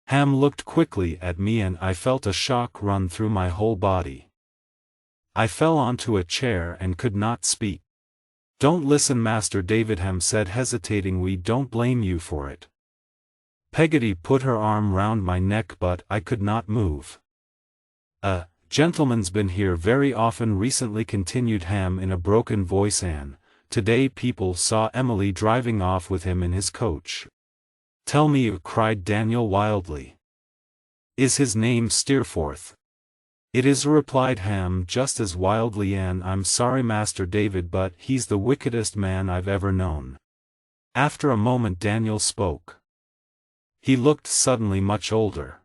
Ham looked quickly at me and I felt a shock run through my whole body. I fell onto a chair and could not speak. "Don't listen, Master David," Ham said hesitating. "We don't blame you for it." Peggotty put her arm round my neck but I could not move. "A gentleman's been here very often recently," continued Ham in a broken voice, "and today people saw Emily driving off with him in his coach." "Tell me," cried Daniel wildly. "Is his name Steerforth?" "It is," replied Ham just as wildly, "and I'm sorry, Master David, but he's the wickedest man I've ever known." After a moment Daniel spoke. He looked suddenly much older.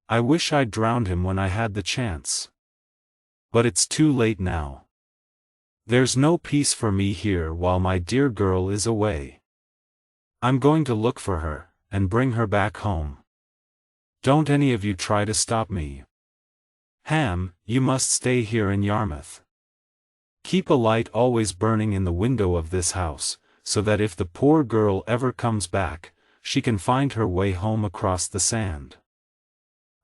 "I wish I'd drowned him when I had the chance. But it's too late now. There's no peace for me here while my dear girl is away. I'm going to look for her, and bring her back home. Don't any of you try to stop me. Ham, you must stay here in Yarmouth. Keep a light always burning in the window of this house, so that if the poor girl ever comes back, she can find her way home across the sand.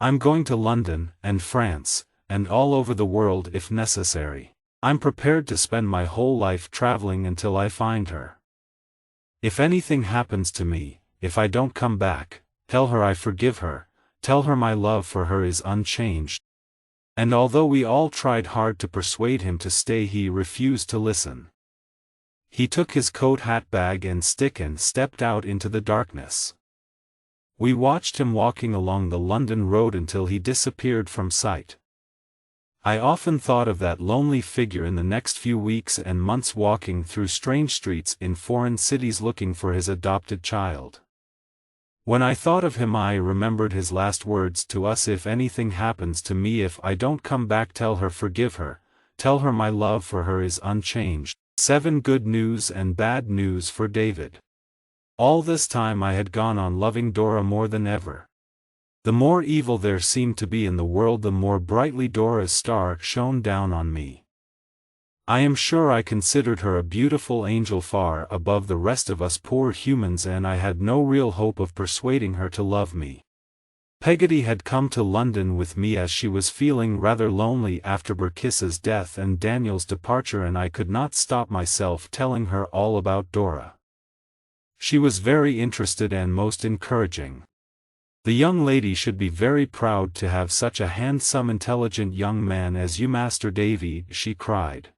I'm going to London, and France, and all over the world if necessary. I'm prepared to spend my whole life traveling until I find her. If anything happens to me, if I don't come back, tell her I forgive her, tell her my love for her is unchanged. And although we all tried hard to persuade him to stay, he refused to listen. He took his coat, hat, bag and stick and stepped out into the darkness. We watched him walking along the London road until he disappeared from sight. I often thought of that lonely figure in the next few weeks and months, walking through strange streets in foreign cities looking for his adopted child. When I thought of him, I remembered his last words to us: if anything happens to me, if I don't come back, tell her forgive her, tell her my love for her is unchanged. 7 Good news and bad news for David. All this time I had gone on loving Dora more than ever. The more evil there seemed to be in the world, the more brightly Dora's star shone down on me. I am sure I considered her a beautiful angel far above the rest of us poor humans, and I had no real hope of persuading her to love me. Peggotty had come to London with me as she was feeling rather lonely after Burkiss's death and Daniel's departure, and I could not stop myself telling her all about Dora. She was very interested and most encouraging. The young lady should be very proud to have such a handsome, intelligent young man as you, Master Davy, she cried.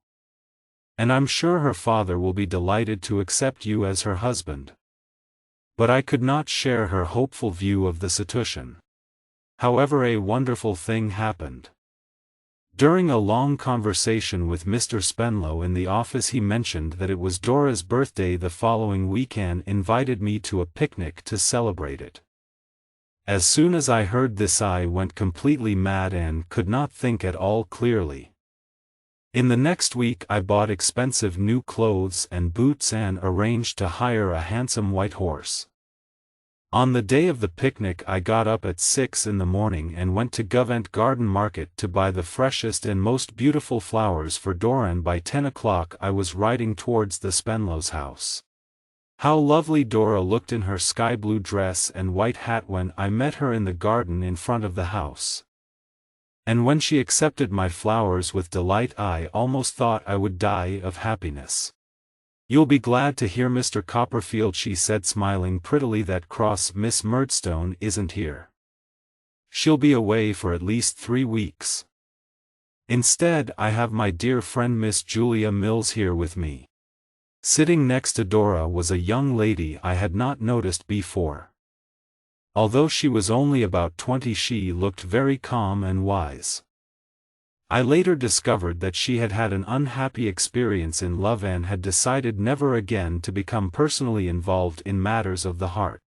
And I'm sure her father will be delighted to accept you as her husband. But I could not share her hopeful view of the situation. However, a wonderful thing happened. During a long conversation with Mr. Spenlow in the office, he mentioned that it was Dora's birthday the following week and invited me to a picnic to celebrate it. As soon as I heard this, I went completely mad and could not think at all clearly. In the next week I bought expensive new clothes and boots and arranged to hire a handsome white horse. On the day of the picnic I got up at 6 in the morning and went to Covent Garden Market to buy the freshest and most beautiful flowers for Dora, and by 10 o'clock I was riding towards the Spenlow's house. How lovely Dora looked in her sky blue dress and white hat when I met her in the garden in front of the house. And when she accepted my flowers with delight, I almost thought I would die of happiness. "You'll be glad to hear, Mr. Copperfield," she said, smiling prettily, "that cross Miss Murdstone isn't here. She'll be away for at least 3 weeks. Instead, I have my dear friend Miss Julia Mills here with me." Sitting next to Dora was a young lady I had not noticed before. Although she was only about 20, she looked very calm and wise. I later discovered that she had had an unhappy experience in love and had decided never again to become personally involved in matters of the heart.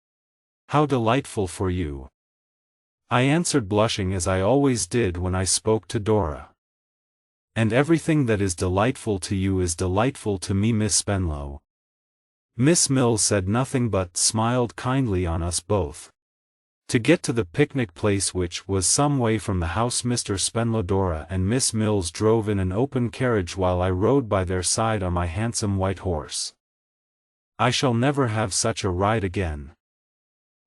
"How delightful for you," I answered, blushing as I always did when I spoke to Dora. "And everything that is delightful to you is delightful to me, Miss Spenlow." Miss Mills said nothing but smiled kindly on us both. To get to the picnic place, which was some way from the house, Mr. Spenlow, Dora and Miss Mills drove in an open carriage while I rode by their side on my handsome white horse. I shall never have such a ride again.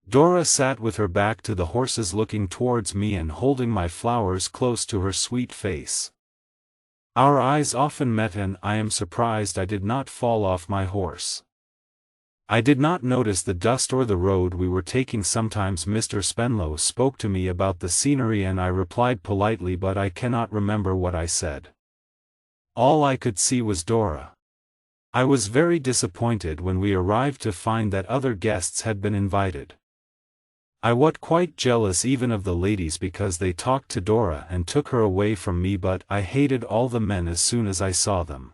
Dora sat with her back to the horses, looking towards me and holding my flowers close to her sweet face. Our eyes often met, and I am surprised I did not fall off my horse. I did not notice the dust or the road we were taking. Sometimes Mr. Spenlow spoke to me about the scenery and I replied politely, but I cannot remember what I said. All I could see was Dora. I was very disappointed when we arrived to find that other guests had been invited. I was quite jealous even of the ladies because they talked to Dora and took her away from me, but I hated all the men as soon as I saw them.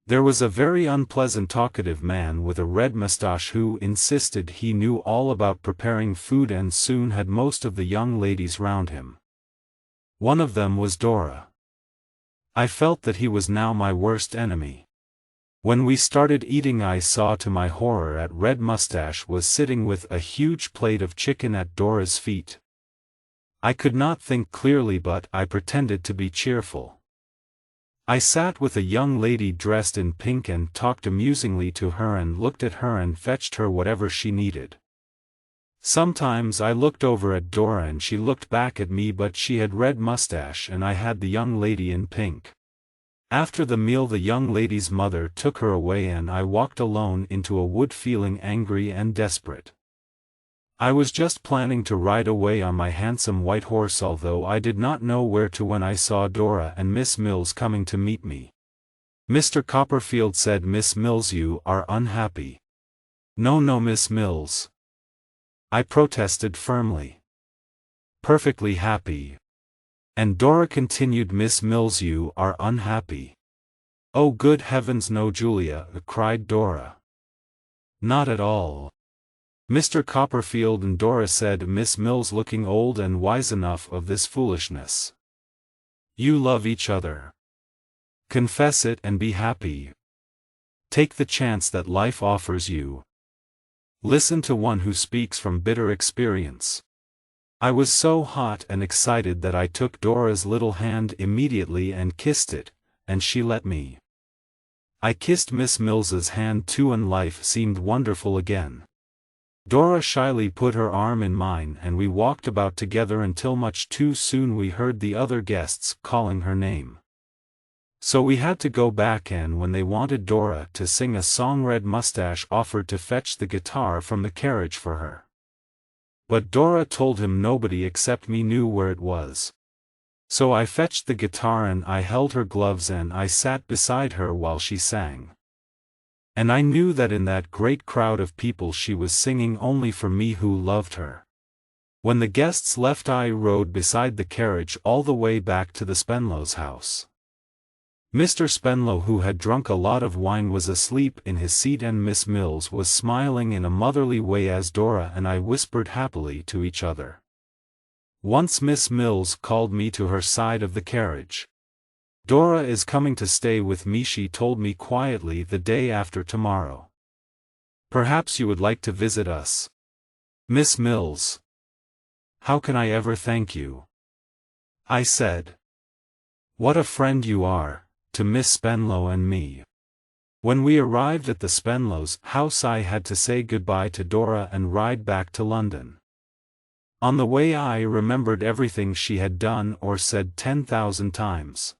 There was a very unpleasant talkative man with a red moustache who insisted he knew all about preparing food and soon had most of the young ladies round him. One of them was Dora. I felt that he was now my worst enemy. When we started eating, I saw to my horror that Red Moustache was sitting with a huge plate of chicken at Dora's feet. I could not think clearly, but I pretended to be cheerful. I sat with a young lady dressed in pink and talked amusingly to her and looked at her and fetched her whatever she needed. Sometimes I looked over at Dora and she looked back at me, but she had red mustache and I had the young lady in pink. After the meal the young lady's mother took her away and I walked alone into a wood feeling angry and desperate. I was just planning to ride away on my handsome white horse, although I did not know where to, when I saw Dora and Miss Mills coming to meet me. "Mr. Copperfield," said Miss Mills, "you are unhappy." "No, no, Miss Mills," I protested firmly. "Perfectly happy." "And Dora," continued Miss Mills, "you are unhappy." "Oh, good heavens, no, Julia," cried Dora. "Not at all, Mr. Copperfield and Dora," said Miss Mills, looking old and wise enough of this foolishness. "You love each other. Confess it and be happy. Take the chance that life offers you. Listen to one who speaks from bitter experience." I was so hot and excited that I took Dora's little hand immediately and kissed it, and she let me. I kissed Miss Mills's hand too, and life seemed wonderful again. Dora shyly put her arm in mine and we walked about together until much too soon we heard the other guests calling her name. So we had to go back, and when they wanted Dora to sing a song, Red Mustache offered to fetch the guitar from the carriage for her. But Dora told him nobody except me knew where it was. So I fetched the guitar and I held her gloves and I sat beside her while she sang. And I knew that in that great crowd of people she was singing only for me who loved her. When the guests left I rode beside the carriage all the way back to the Spenlow's house. Mr. Spenlow, who had drunk a lot of wine, was asleep in his seat and Miss Mills was smiling in a motherly way as Dora and I whispered happily to each other. Once Miss Mills called me to her side of the carriage. "Dora is coming to stay with me," she told me quietly, "the day after tomorrow. Perhaps you would like to visit us." "Miss Mills, how can I ever thank you?" I said. "What a friend you are to Miss Spenlow and me." When we arrived at the Spenlows' house I had to say goodbye to Dora and ride back to London. On the way I remembered everything she had done or said 10,000 times.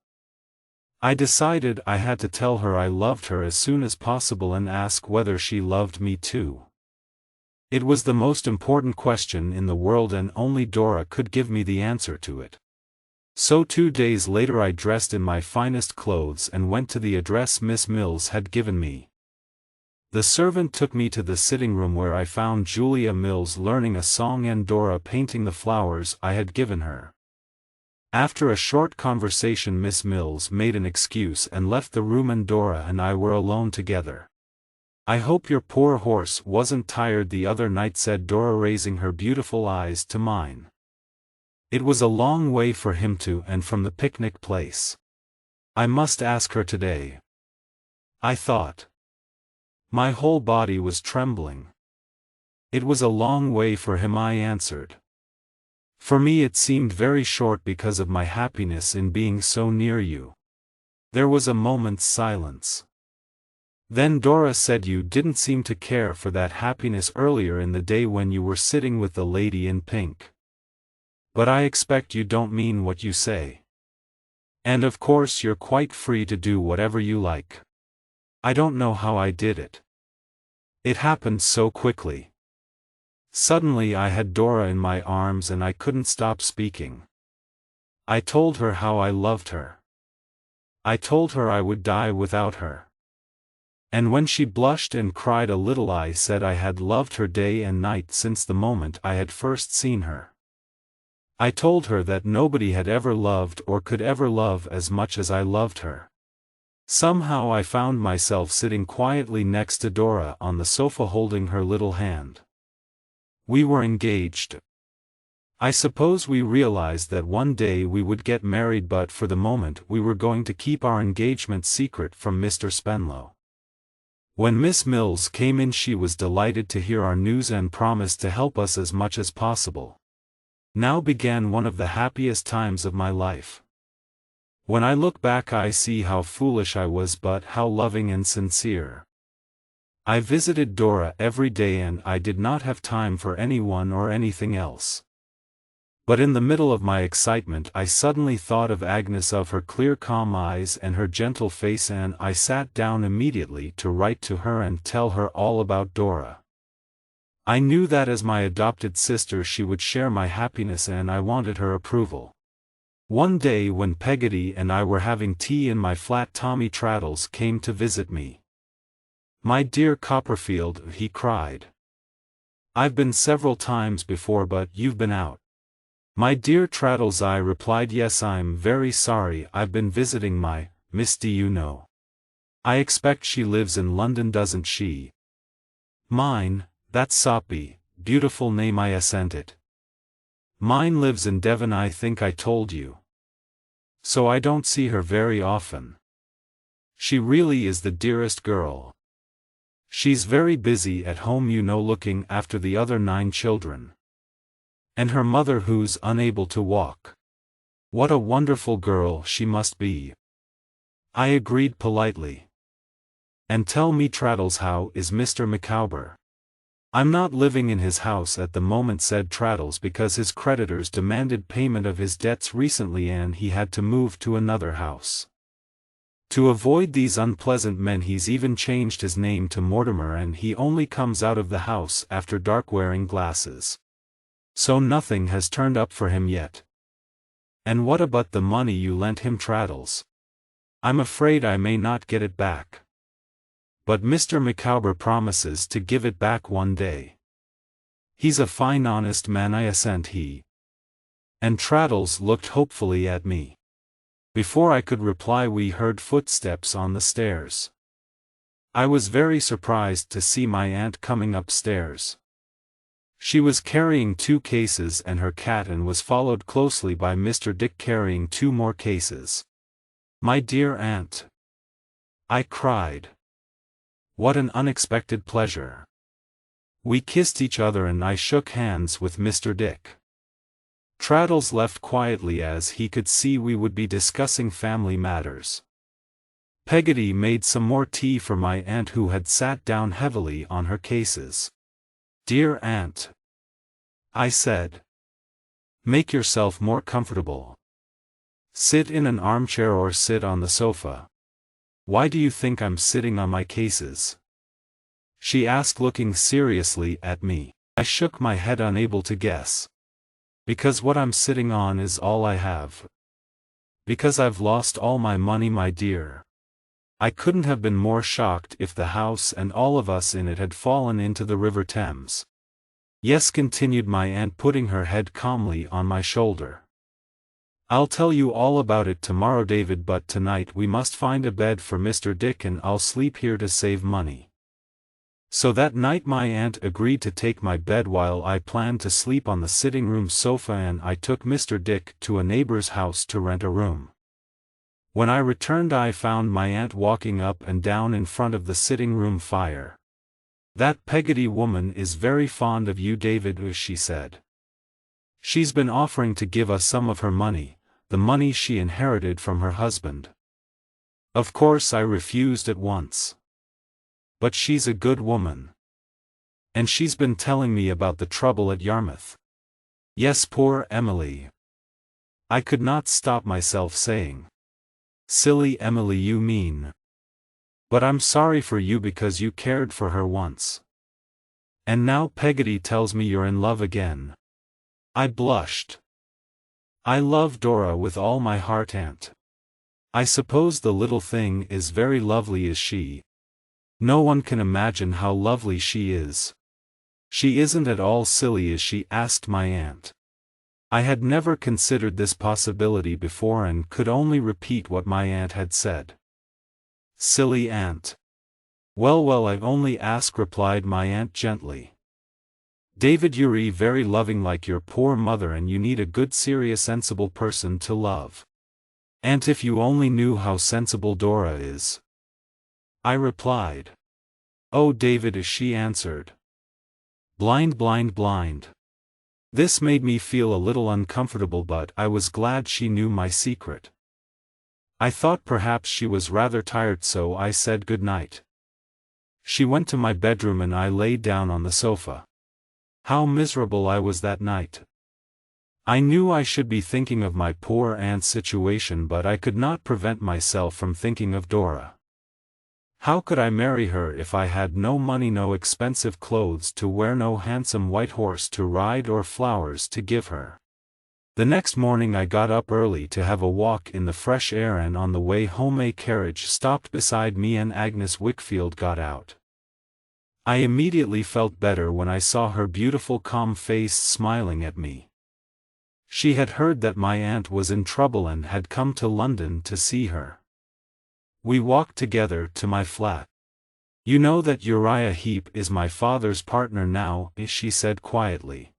I decided I had to tell her I loved her as soon as possible and ask whether she loved me too. It was the most important question in the world and only Dora could give me the answer to it. So 2 days later I dressed in my finest clothes and went to the address Miss Mills had given me. The servant took me to the sitting room where I found Julia Mills learning a song and Dora painting the flowers I had given her. After a short conversation Miss Mills made an excuse and left the room and Dora and I were alone together. "I hope your poor horse wasn't tired the other night," said Dora, raising her beautiful eyes to mine. "It was a long way for him to and from the picnic place. I must ask her today," I thought. My whole body was trembling. "It was a long way for him," I answered. "For me it seemed very short because of my happiness in being so near you." There was a moment's silence. Then Dora said, "You didn't seem to care for that happiness earlier in the day when you were sitting with the lady in pink. But I expect you don't mean what you say. And of course you're quite free to do whatever you like." I don't know how I did it. It happened so quickly. Suddenly I had Dora in my arms and I couldn't stop speaking. I told her how I loved her. I told her I would die without her. And when she blushed and cried a little I said I had loved her day and night since the moment I had first seen her. I told her that nobody had ever loved or could ever love as much as I loved her. Somehow I found myself sitting quietly next to Dora on the sofa holding her little hand. We were engaged. I suppose we realized that one day we would get married, but for the moment we were going to keep our engagement secret from Mr. Spenlow. When Miss Mills came in she was delighted to hear our news and promised to help us as much as possible. Now began one of the happiest times of my life. When I look back I see how foolish I was but how loving and sincere. I visited Dora every day and I did not have time for anyone or anything else. But in the middle of my excitement I suddenly thought of Agnes, of her clear calm eyes and her gentle face, and I sat down immediately to write to her and tell her all about Dora. I knew that as my adopted sister she would share my happiness and I wanted her approval. One day when Peggotty and I were having tea in my flat, Tommy Traddles came to visit me. "My dear Copperfield," he cried. "I've been several times before but you've been out." "My dear Traddles," I replied, "yes, I'm very sorry, I've been visiting my Miss D, you know. I expect she lives in London, doesn't she?" "Mine, that soppy, beautiful name," I assented. "Mine lives in Devon, I think I told you. So I don't see her very often. She really is the dearest girl. She's very busy at home, you know, looking after the other 9 children. And her mother who's unable to walk. What a wonderful girl she must be." I agreed politely. "And tell me, Traddles, how is Mr. Micawber?" "I'm not living in his house at the moment," said Traddles, "because his creditors demanded payment of his debts recently and he had to move to another house. To avoid these unpleasant men he's even changed his name to Mortimer, and he only comes out of the house after dark wearing glasses. So nothing has turned up for him yet." "And what about the money you lent him, Traddles?" "I'm afraid I may not get it back. But Mr. Micawber promises to give it back one day. He's a fine honest man," I assent he. And Traddles looked hopefully at me. Before I could reply we heard footsteps on the stairs. I was very surprised to see my aunt coming upstairs. She was carrying 2 cases and her cat, and was followed closely by Mr. Dick carrying 2 more cases. "My dear aunt!" I cried. "What an unexpected pleasure!" We kissed each other and I shook hands with Mr. Dick. Traddles left quietly as he could see we would be discussing family matters. Peggotty made some more tea for my aunt, who had sat down heavily on her cases. "Dear aunt," I said, "make yourself more comfortable. Sit in an armchair or sit on the sofa." "Why do you think I'm sitting on my cases?" she asked, looking seriously at me. I shook my head, unable to guess. "Because what I'm sitting on is all I have. Because I've lost all my money, my dear." I couldn't have been more shocked if the house and all of us in it had fallen into the River Thames. "Yes," continued my aunt, putting her head calmly on my shoulder. "I'll tell you all about it tomorrow, David, but tonight we must find a bed for Mr. Dick and I'll sleep here to save money." So that night my aunt agreed to take my bed while I planned to sleep on the sitting room sofa, and I took Mr. Dick to a neighbor's house to rent a room. When I returned I found my aunt walking up and down in front of the sitting room fire. "That Peggotty woman is very fond of you, David," she said. "She's been offering to give us some of her money, the money she inherited from her husband. Of course I refused at once. But she's a good woman. And she's been telling me about the trouble at Yarmouth." "Yes, poor Emily." I could not stop myself saying. "Silly Emily, you mean. But I'm sorry for you because you cared for her once. And now Peggotty tells me you're in love again." I blushed. "I love Dora with all my heart, aunt. I suppose the little thing is very lovely, is she?" "No one can imagine how lovely she is." "She isn't at all silly, is she?" asked my aunt. I had never considered this possibility before and could only repeat what my aunt had said. "Silly, aunt? Well, I only ask," replied my aunt gently. "David, you're very loving like your poor mother, and you need a good, serious, sensible person to love. Aunt, if you only knew how sensible Dora is," I replied. "Oh, David," she answered. "Blind, blind, blind." This made me feel a little uncomfortable, but I was glad she knew my secret. I thought perhaps she was rather tired, so I said good night. She went to my bedroom and I lay down on the sofa. How miserable I was that night. I knew I should be thinking of my poor aunt's situation, but I could not prevent myself from thinking of Dora. How could I marry her if I had no money, no expensive clothes to wear, no handsome white horse to ride, or flowers to give her? The next morning I got up early to have a walk in the fresh air, and on the way home a carriage stopped beside me and Agnes Wickfield got out. I immediately felt better when I saw her beautiful calm face smiling at me. She had heard that my aunt was in trouble and had come to London to see her. We walked together to my flat. "You know that Uriah Heep is my father's partner now," she said quietly.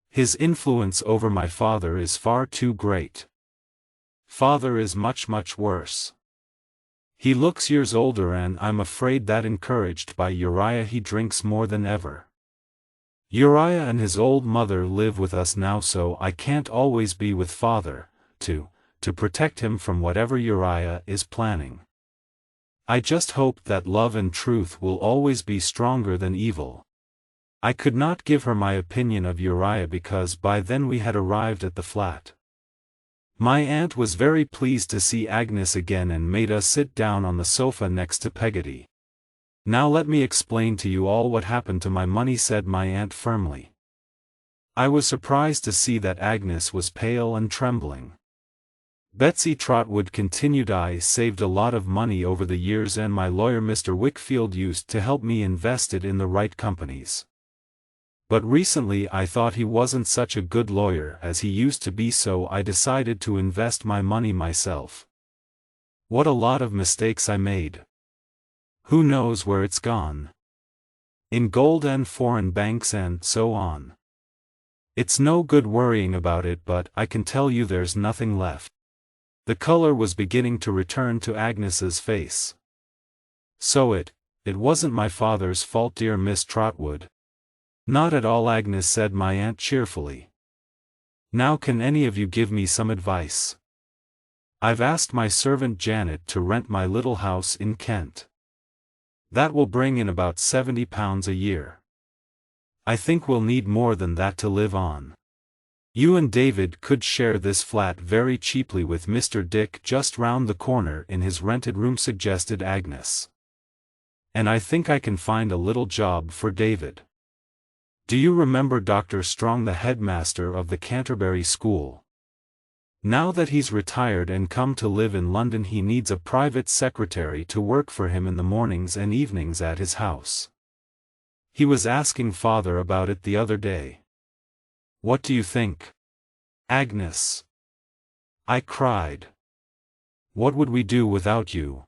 "His influence over my father is far too great. Father is much, much worse. He looks years older, and I'm afraid that, encouraged by Uriah, he drinks more than ever. Uriah and his old mother live with us now, so I can't always be with father, to protect him from whatever Uriah is planning. I just hope that love and truth will always be stronger than evil." I could not give her my opinion of Uriah because by then we had arrived at the flat. My aunt was very pleased to see Agnes again and made us sit down on the sofa next to Peggotty. "Now let me explain to you all what happened to my money," said my aunt firmly. I was surprised to see that Agnes was pale and trembling. "Betsy Trotwood," continued I, "saved a lot of money over the years, and my lawyer Mr. Wickfield used to help me invest it in the right companies. But recently I thought he wasn't such a good lawyer as he used to be, so I decided to invest my money myself. What a lot of mistakes I made. Who knows where it's gone? In gold and foreign banks and so on. It's no good worrying about it, but I can tell you there's nothing left." The color was beginning to return to Agnes's face. "So it wasn't my father's fault, dear Miss Trotwood." "Not at all, Agnes," said my aunt cheerfully. "Now can any of you give me some advice? I've asked my servant Janet to rent my little house in Kent. That will bring in about £70 a year. I think we'll need more than that to live on. You and David could share this flat very cheaply with Mr. Dick just round the corner in his rented room," suggested Agnes. "And I think I can find a little job for David. Do you remember Dr. Strong, the headmaster of the Canterbury School? Now that he's retired and come to live in London, he needs a private secretary to work for him in the mornings and evenings at his house. He was asking father about it the other day. What do you think, Agnes?" I cried. "What would we do without you?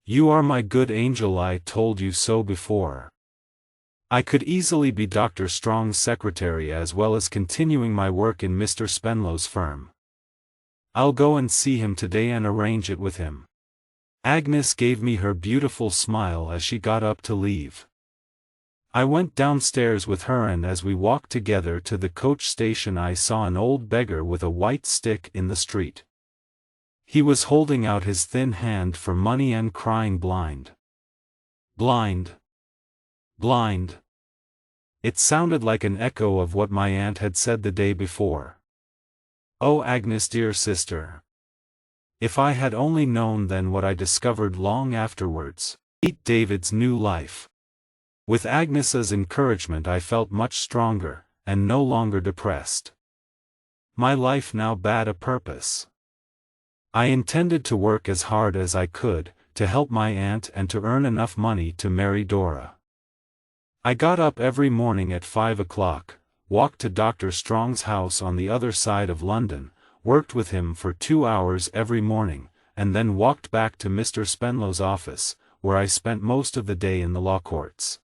You are my good angel, I told you so before. I could easily be Dr. Strong's secretary as well as continuing my work in Mr. Spenlow's firm. I'll go and see him today and arrange it with him." Agnes gave me her beautiful smile as she got up to leave. I went downstairs with her, and as we walked together to the coach station I saw an old beggar with a white stick in the street. He was holding out his thin hand for money and crying, "Blind! Blind! Blind!" It sounded like an echo of what my aunt had said the day before. Oh, Agnes, dear sister! If I had only known then what I discovered long afterwards. Meet David's new life. With Agnes's encouragement I felt much stronger, and no longer depressed. My life now bad a purpose. I intended to work as hard as I could, to help my aunt and to earn enough money to marry Dora. I got up every morning at 5 o'clock, walked to Dr. Strong's house on the other side of London, worked with him for 2 hours every morning, and then walked back to Mr. Spenlow's office, where I spent most of the day in the law courts.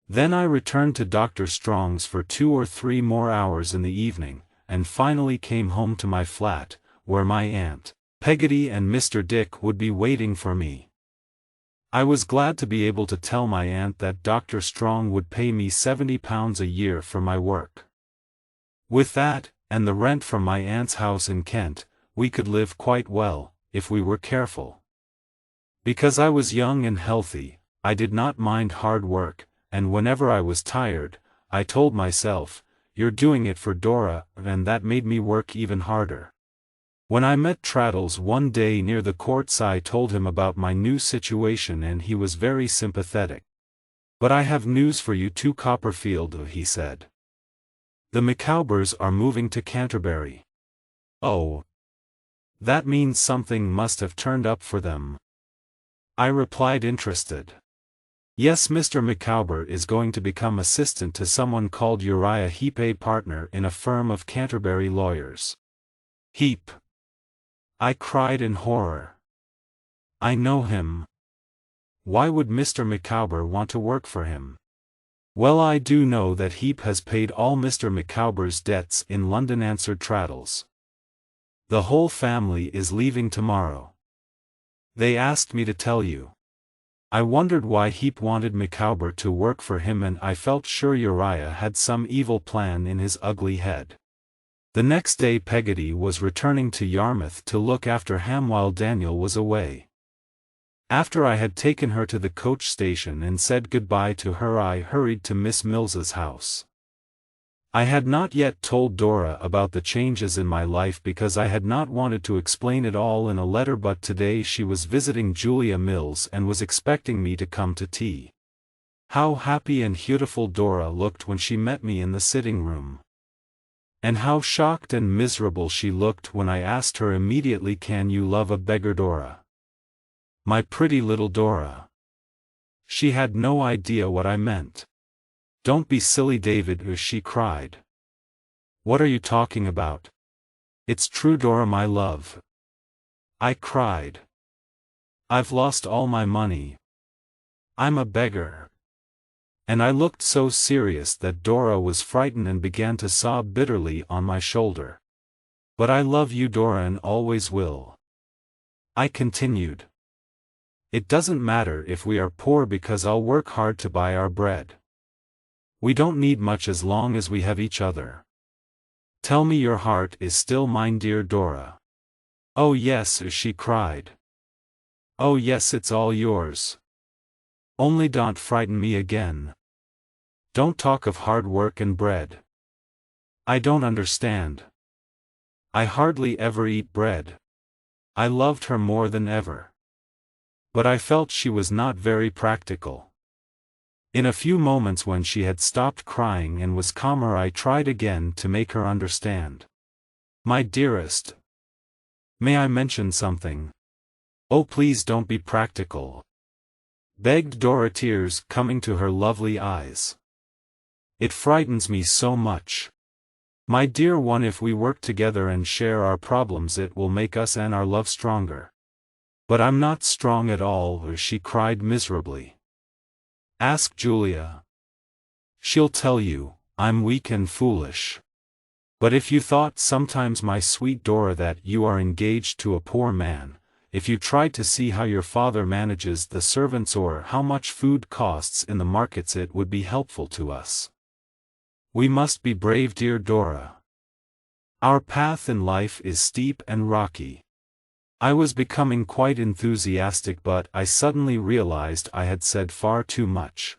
Then I returned to Dr. Strong's for 2 or 3 more hours in the evening, and finally came home to my flat, where my aunt, Peggotty, and Mr. Dick would be waiting for me. I was glad to be able to tell my aunt that Dr. Strong would pay me £70 a year for my work. With that, and the rent from my aunt's house in Kent, we could live quite well, if we were careful. Because I was young and healthy, I did not mind hard work, and whenever I was tired, I told myself, "You're doing it for Dora," and that made me work even harder. When I met Traddles one day near the courts, I told him about my new situation and he was very sympathetic. "But I have news for you too, Copperfield," he said. "The Micawbers are moving to Canterbury." "Oh. That means something must have turned up for them," I replied, interested. "Yes, Mr. Micawber is going to become assistant to someone called Uriah Heep, a partner in a firm of Canterbury lawyers." "Heep!" I cried in horror. "I know him. Why would Mr. Micawber want to work for him?" "Well, I do know that Heep has paid all Mr. Micawber's debts in London," answered Traddles. "The whole family is leaving tomorrow. They asked me to tell you." I wondered why Heep wanted Micawber to work for him, and I felt sure Uriah had some evil plan in his ugly head. The next day Peggotty was returning to Yarmouth to look after Ham while Daniel was away. After I had taken her to the coach station and said goodbye to her, I hurried to Miss Mills's house. I had not yet told Dora about the changes in my life because I had not wanted to explain it all in a letter, but today she was visiting Julia Mills and was expecting me to come to tea. How happy and beautiful Dora looked when she met me in the sitting room. And how shocked and miserable she looked when I asked her immediately, "Can you love a beggar, Dora? My pretty little Dora?" She had no idea what I meant. "Don't be silly, David," she cried. "What are you talking about? It's true, Dora, my love," I cried. "I've lost all my money. I'm a beggar." And I looked so serious that Dora was frightened and began to sob bitterly on my shoulder. "But I love you, Dora, and always will," I continued. "It doesn't matter if we are poor because I'll work hard to buy our bread. We don't need much as long as we have each other. Tell me your heart is still mine, dear Dora." "Oh yes," she cried. "Oh yes, it's all yours. Only don't frighten me again. Don't talk of hard work and bread. I don't understand. I hardly ever eat bread." I loved her more than ever. But I felt she was not very practical. In a few moments, when she had stopped crying and was calmer, I tried again to make her understand. "My dearest, may I mention something?" "Oh, please don't be practical," begged Dora, tears coming to her lovely eyes. "It frightens me so much. My dear one, if we work together and share our problems, it will make us and our love stronger." "But I'm not strong at all," she cried miserably. "Ask Julia. She'll tell you, I'm weak and foolish. But if you thought sometimes, my sweet Dora, that you are engaged to a poor man, if you tried to see how your father manages the servants or how much food costs in the markets, it would be helpful to us. We must be brave, dear Dora. Our path in life is steep and rocky." I was becoming quite enthusiastic, but I suddenly realized I had said far too much.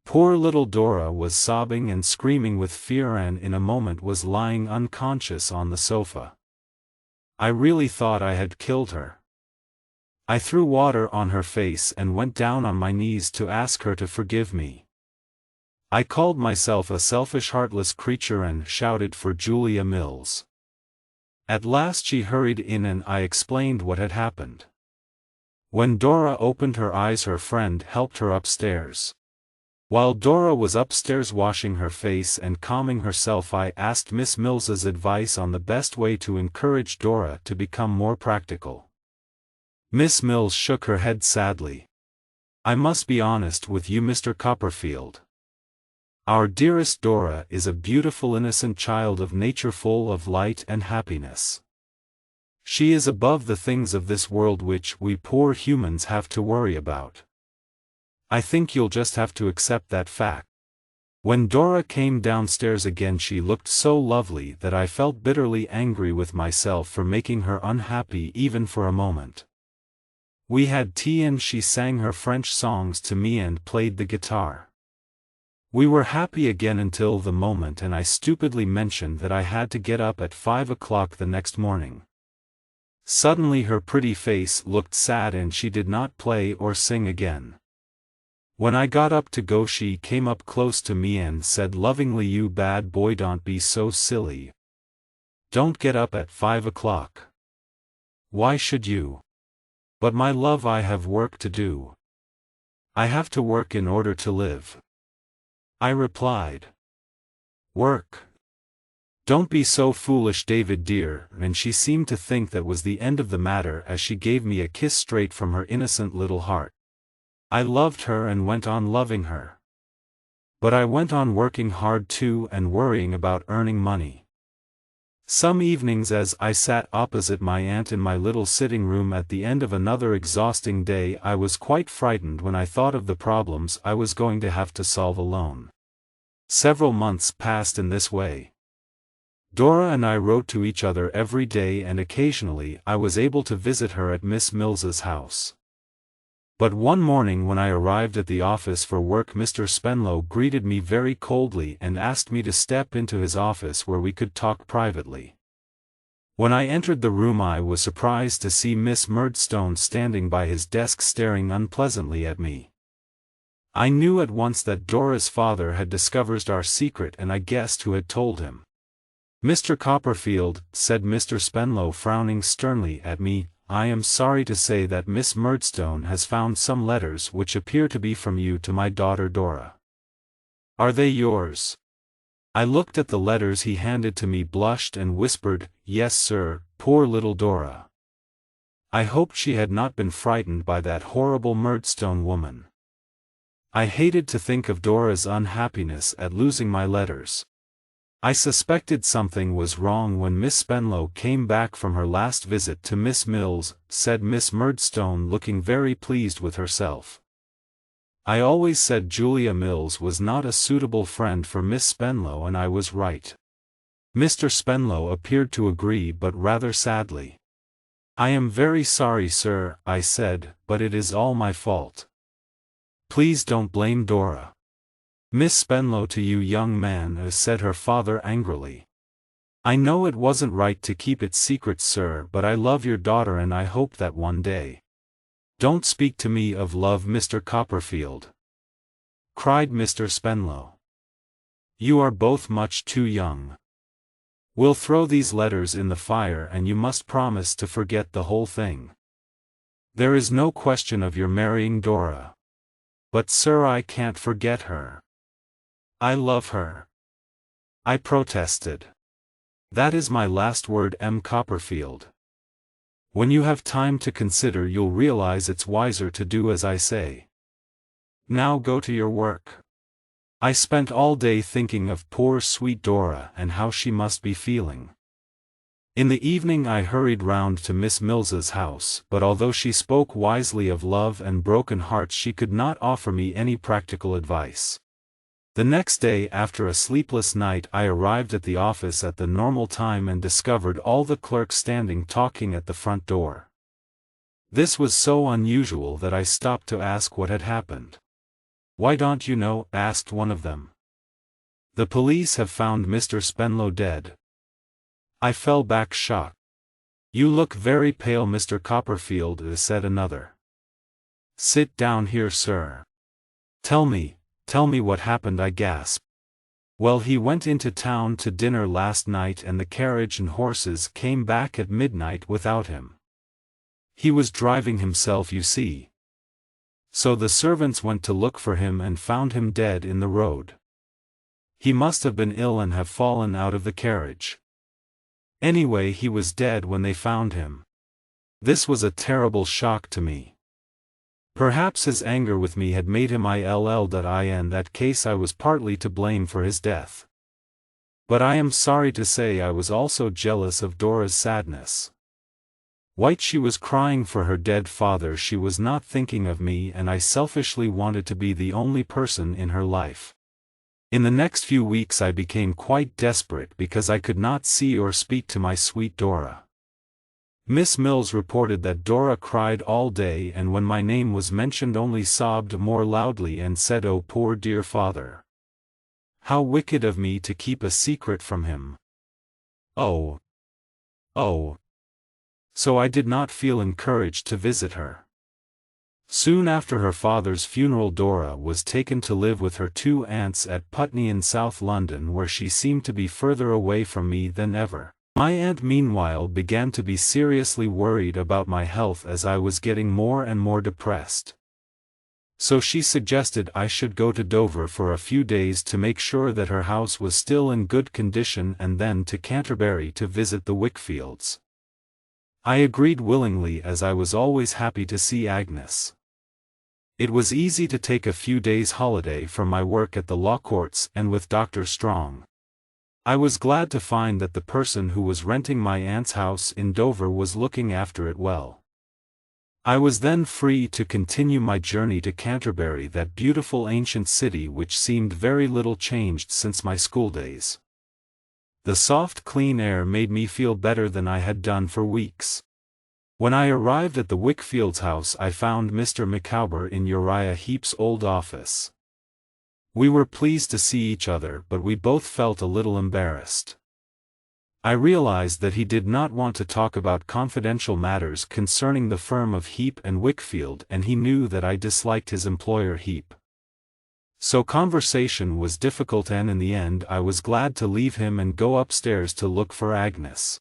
Poor little Dora was sobbing and screaming with fear, and in a moment was lying unconscious on the sofa. I really thought I had killed her. I threw water on her face and went down on my knees to ask her to forgive me. I called myself a selfish, heartless creature and shouted for Julia Mills. At last she hurried in and I explained what had happened. When Dora opened her eyes, her friend helped her upstairs. While Dora was upstairs washing her face and calming herself, I asked Miss Mills's advice on the best way to encourage Dora to become more practical. Miss Mills shook her head sadly. "I must be honest with you, Mr. Copperfield. Our dearest Dora is a beautiful, innocent child of nature, full of light and happiness. She is above the things of this world which we poor humans have to worry about. I think you'll just have to accept that fact." When Dora came downstairs again she looked so lovely that I felt bitterly angry with myself for making her unhappy even for a moment. We had tea and she sang her French songs to me and played the guitar. We were happy again until the moment and I stupidly mentioned that I had to get up at 5 o'clock the next morning. Suddenly her pretty face looked sad and she did not play or sing again. When I got up to go she came up close to me and said lovingly, "You bad boy, don't be so silly. Don't get up at 5 o'clock. Why should you?" "But my love, I have work to do. I have to work in order to live," I replied. "Work? Don't be so foolish, David dear," and she seemed to think that was the end of the matter as she gave me a kiss straight from her innocent little heart. I loved her and went on loving her. But I went on working hard too and worrying about earning money. Some evenings as I sat opposite my aunt in my little sitting room at the end of another exhausting day, I was quite frightened when I thought of the problems I was going to have to solve alone. Several months passed in this way. Dora and I wrote to each other every day and occasionally I was able to visit her at Miss Mills's house. But one morning when I arrived at the office for work, Mr. Spenlow greeted me very coldly and asked me to step into his office where we could talk privately. When I entered the room I was surprised to see Miss Murdstone standing by his desk staring unpleasantly at me. I knew at once that Dora's father had discovered our secret and I guessed who had told him. "Mr. Copperfield," said Mr. Spenlow, frowning sternly at me, "I am sorry to say that Miss Murdstone has found some letters which appear to be from you to my daughter Dora." "Are they yours?" I looked at the letters he handed to me, blushed and whispered, "Yes, sir, poor little Dora." I hoped she had not been frightened by that horrible Murdstone woman. I hated to think of Dora's unhappiness at losing my letters. I suspected something was wrong when Miss Spenlow came back from her last visit to Miss Mills, said Miss Murdstone, looking very pleased with herself. I always said Julia Mills was not a suitable friend for Miss Spenlow and I was right. Mr. Spenlow appeared to agree, but rather sadly. "I am very sorry, sir," I said, "but it is all my fault. Please don't blame Dora." "Miss Spenlow, to you, young man," said her father angrily. "I know it wasn't right to keep it secret, sir, but I love your daughter and I hope that one day—" "Don't speak to me of love, Mr. Copperfield," cried Mr. Spenlow. "You are both much too young. We'll throw these letters in the fire and you must promise to forget the whole thing. There is no question of your marrying Dora." "But sir, I can't forget her. I love her," I protested. "That is my last word, M. Copperfield. When you have time to consider you'll realize it's wiser to do as I say. Now go to your work." I spent all day thinking of poor sweet Dora and how she must be feeling. In the evening I hurried round to Miss Mills's house, but although she spoke wisely of love and broken hearts she could not offer me any practical advice. The next day, after a sleepless night, I arrived at the office at the normal time and discovered all the clerks standing talking at the front door. This was so unusual that I stopped to ask what had happened. "Why don't you know?" asked one of them. "The police have found Mr. Spenlow dead." I fell back shocked. "You look very pale, Mr. Copperfield," said another. "Sit down here, sir. Tell me what happened," I gasped. "Well, he went into town to dinner last night and the carriage and horses came back at midnight without him. He was driving himself, you see. So the servants went to look for him and found him dead in the road. He must have been ill and have fallen out of the carriage. Anyway, he was dead when they found him. This was a terrible shock to me. Perhaps his anger with me had made him ill, that in that case I was partly to blame for his death. But I am sorry to say I was also jealous of Dora's sadness. While she was crying for her dead father, she was not thinking of me, and I selfishly wanted to be the only person in her life. In the next few weeks I became quite desperate because I could not see or speak to my sweet Dora. Miss Mills reported that Dora cried all day and when my name was mentioned only sobbed more loudly and said, "Oh, poor dear father. How wicked of me to keep a secret from him. Oh. Oh." So I did not feel encouraged to visit her. Soon after her father's funeral Dora was taken to live with her 2 aunts at Putney in South London, where she seemed to be further away from me than ever. My aunt meanwhile began to be seriously worried about my health as I was getting more and more depressed. So she suggested I should go to Dover for a few days to make sure that her house was still in good condition and then to Canterbury to visit the Wickfields. I agreed willingly as I was always happy to see Agnes. It was easy to take a few days' holiday from my work at the law courts and with Dr. Strong. I was glad to find that the person who was renting my aunt's house in Dover was looking after it well. I was then free to continue my journey to Canterbury, that beautiful ancient city which seemed very little changed since my schooldays. The soft clean air made me feel better than I had done for weeks. When I arrived at the Wickfields' house I found Mr. Micawber in Uriah Heep's old office. We were pleased to see each other, but we both felt a little embarrassed. I realized that he did not want to talk about confidential matters concerning the firm of Heep and Wickfield, and he knew that I disliked his employer Heep. So conversation was difficult, and in the end I was glad to leave him and go upstairs to look for Agnes.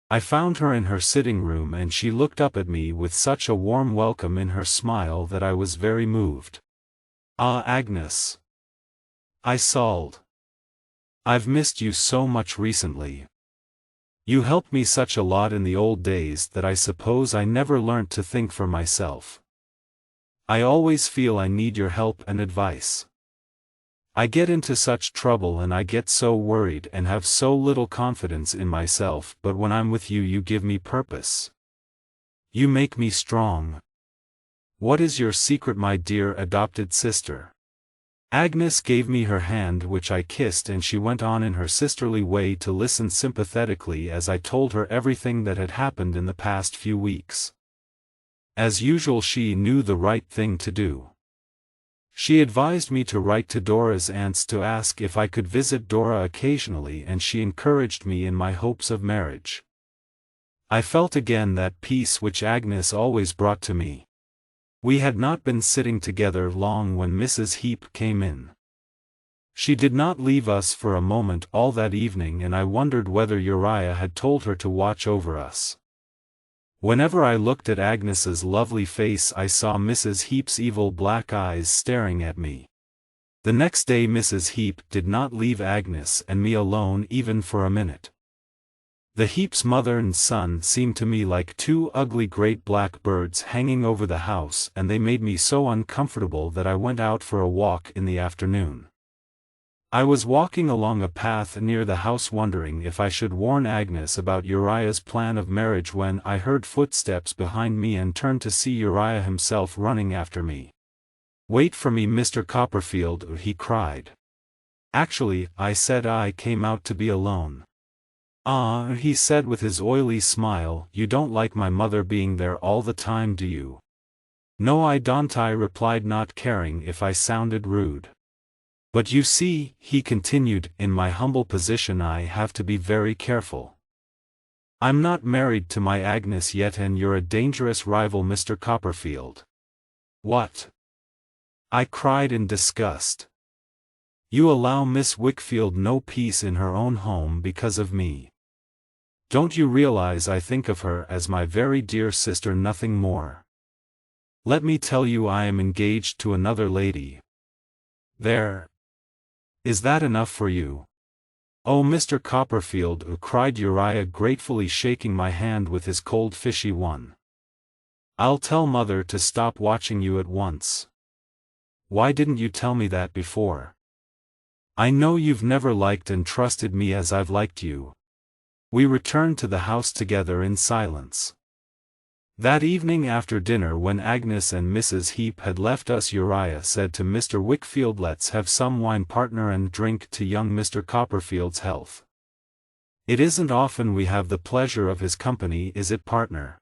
I found her in her sitting room and she looked up at me with such a warm welcome in her smile that I was very moved. "Ah, Agnes," I sobbed. "I've missed you so much recently. You helped me such a lot in the old days that I suppose I never learnt to think for myself. I always feel I need your help and advice. I get into such trouble and I get so worried and have so little confidence in myself, but when I'm with you you give me purpose. You make me strong. What is your secret, my dear adopted sister?" Agnes gave me her hand, which I kissed, and she went on in her sisterly way to listen sympathetically as I told her everything that had happened in the past few weeks. As usual, she knew the right thing to do. She advised me to write to Dora's aunts to ask if I could visit Dora occasionally, and she encouraged me in my hopes of marriage. I felt again that peace which Agnes always brought to me. We had not been sitting together long when Mrs. Heep came in. She did not leave us for a moment all that evening, and I wondered whether Uriah had told her to watch over us. Whenever I looked at Agnes's lovely face I saw Mrs. Heep's evil black eyes staring at me. The next day Mrs. Heep did not leave Agnes and me alone even for a minute. The Heeps' mother and son seemed to me like 2 ugly great black birds hanging over the house, and they made me so uncomfortable that I went out for a walk in the afternoon. I was walking along a path near the house wondering if I should warn Agnes about Uriah's plan of marriage when I heard footsteps behind me and turned to see Uriah himself running after me. "Wait for me, Mr. Copperfield," he cried. "Actually," I said, "I came out to be alone." "Ah," he said with his oily smile, "you don't like my mother being there all the time, do you?" "No, I don't," I replied, not caring if I sounded rude. "But you see," he continued, "in my humble position I have to be very careful. I'm not married to my Agnes yet, and you're a dangerous rival, Mr. Copperfield." "What?" I cried in disgust. "You allow Miss Wickfield no peace in her own home because of me. Don't you realize I think of her as my very dear sister, nothing more? Let me tell you I am engaged to another lady. There. Is that enough for you?" "Oh, Mr. Copperfield," cried Uriah, gratefully shaking my hand with his cold fishy one. "I'll tell Mother to stop watching you at once. Why didn't you tell me that before? I know you've never liked and trusted me as I've liked you." We returned to the house together in silence. That evening after dinner, when Agnes and Mrs. Heep had left us, Uriah said to Mr. Wickfield, "Let's have some wine, partner, and drink to young Mr. Copperfield's health. It isn't often we have the pleasure of his company, is it, partner?"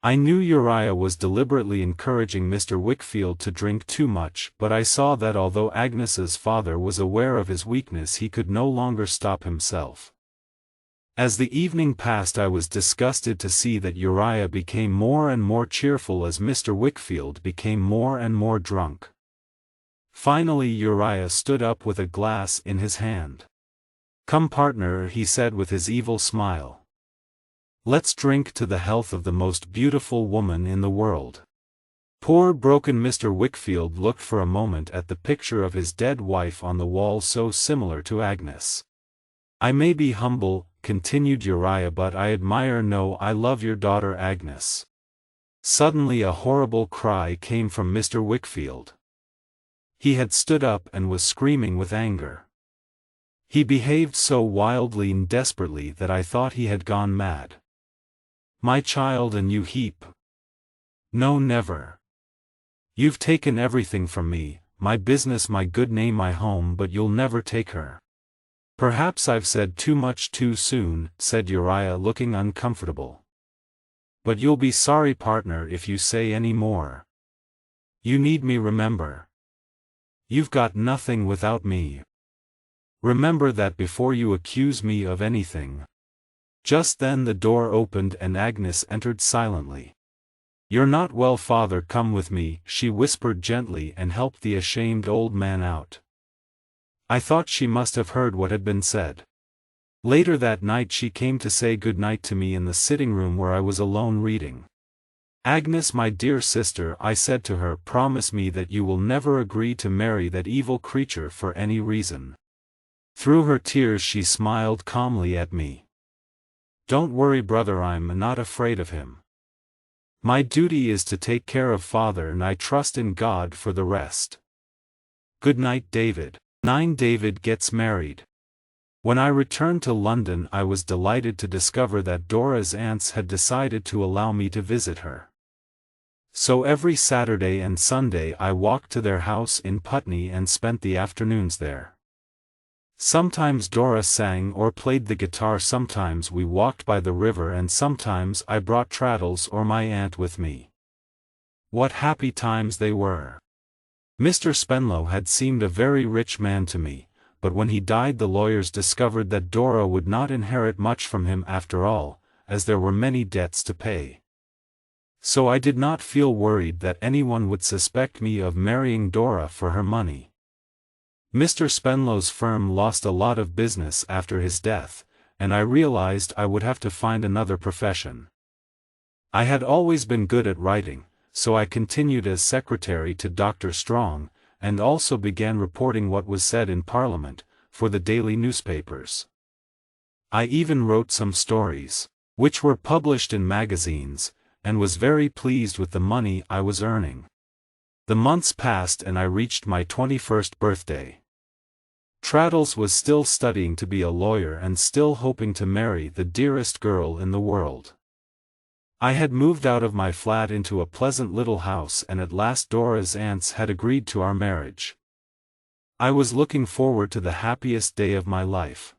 I knew Uriah was deliberately encouraging Mr. Wickfield to drink too much, but I saw that although Agnes's father was aware of his weakness, he could no longer stop himself. As the evening passed, I was disgusted to see that Uriah became more and more cheerful as Mr. Wickfield became more and more drunk. Finally Uriah stood up with a glass in his hand. "Come, partner," he said with his evil smile. "Let's drink to the health of the most beautiful woman in the world." Poor broken Mr. Wickfield looked for a moment at the picture of his dead wife on the wall, so similar to Agnes. "I may be humble," continued Uriah, "but I I love your daughter Agnes." Suddenly a horrible cry came from Mr. Wickfield. He had stood up and was screaming with anger. He behaved so wildly and desperately that I thought he had gone mad. "My child, and you, Heep? No, never. You've taken everything from me, my business, my good name, my home, but you'll never take her." "Perhaps I've said too much too soon," said Uriah, looking uncomfortable. "But you'll be sorry, partner, if you say any more. You need me, remember. You've got nothing without me. Remember that before you accuse me of anything." Just then the door opened and Agnes entered silently. "You're not well, father, come with me," she whispered gently, and helped the ashamed old man out. I thought she must have heard what had been said. Later that night she came to say good night to me in the sitting room where I was alone reading. "Agnes, my dear sister," I said to her, "promise me that you will never agree to marry that evil creature for any reason." Through her tears she smiled calmly at me. "Don't worry, brother, I'm not afraid of him. My duty is to take care of father, and I trust in God for the rest. Good night, David." 9. David gets married. When I returned to London, I was delighted to discover that Dora's aunts had decided to allow me to visit her. So every Saturday and Sunday I walked to their house in Putney and spent the afternoons there. Sometimes Dora sang or played the guitar, sometimes we walked by the river, and sometimes I brought Traddles or my aunt with me. What happy times they were! Mr. Spenlow had seemed a very rich man to me, but when he died the lawyers discovered that Dora would not inherit much from him after all, as there were many debts to pay. So I did not feel worried that anyone would suspect me of marrying Dora for her money. Mr. Spenlow's firm lost a lot of business after his death, and I realized I would have to find another profession. I had always been good at writing, so I continued as secretary to Dr. Strong, and also began reporting what was said in Parliament, for the daily newspapers. I even wrote some stories, which were published in magazines, and was very pleased with the money I was earning. The months passed and I reached my 21st birthday. Traddles was still studying to be a lawyer and still hoping to marry the dearest girl in the world. I had moved out of my flat into a pleasant little house, and at last Dora's aunts had agreed to our marriage. I was looking forward to the happiest day of my life.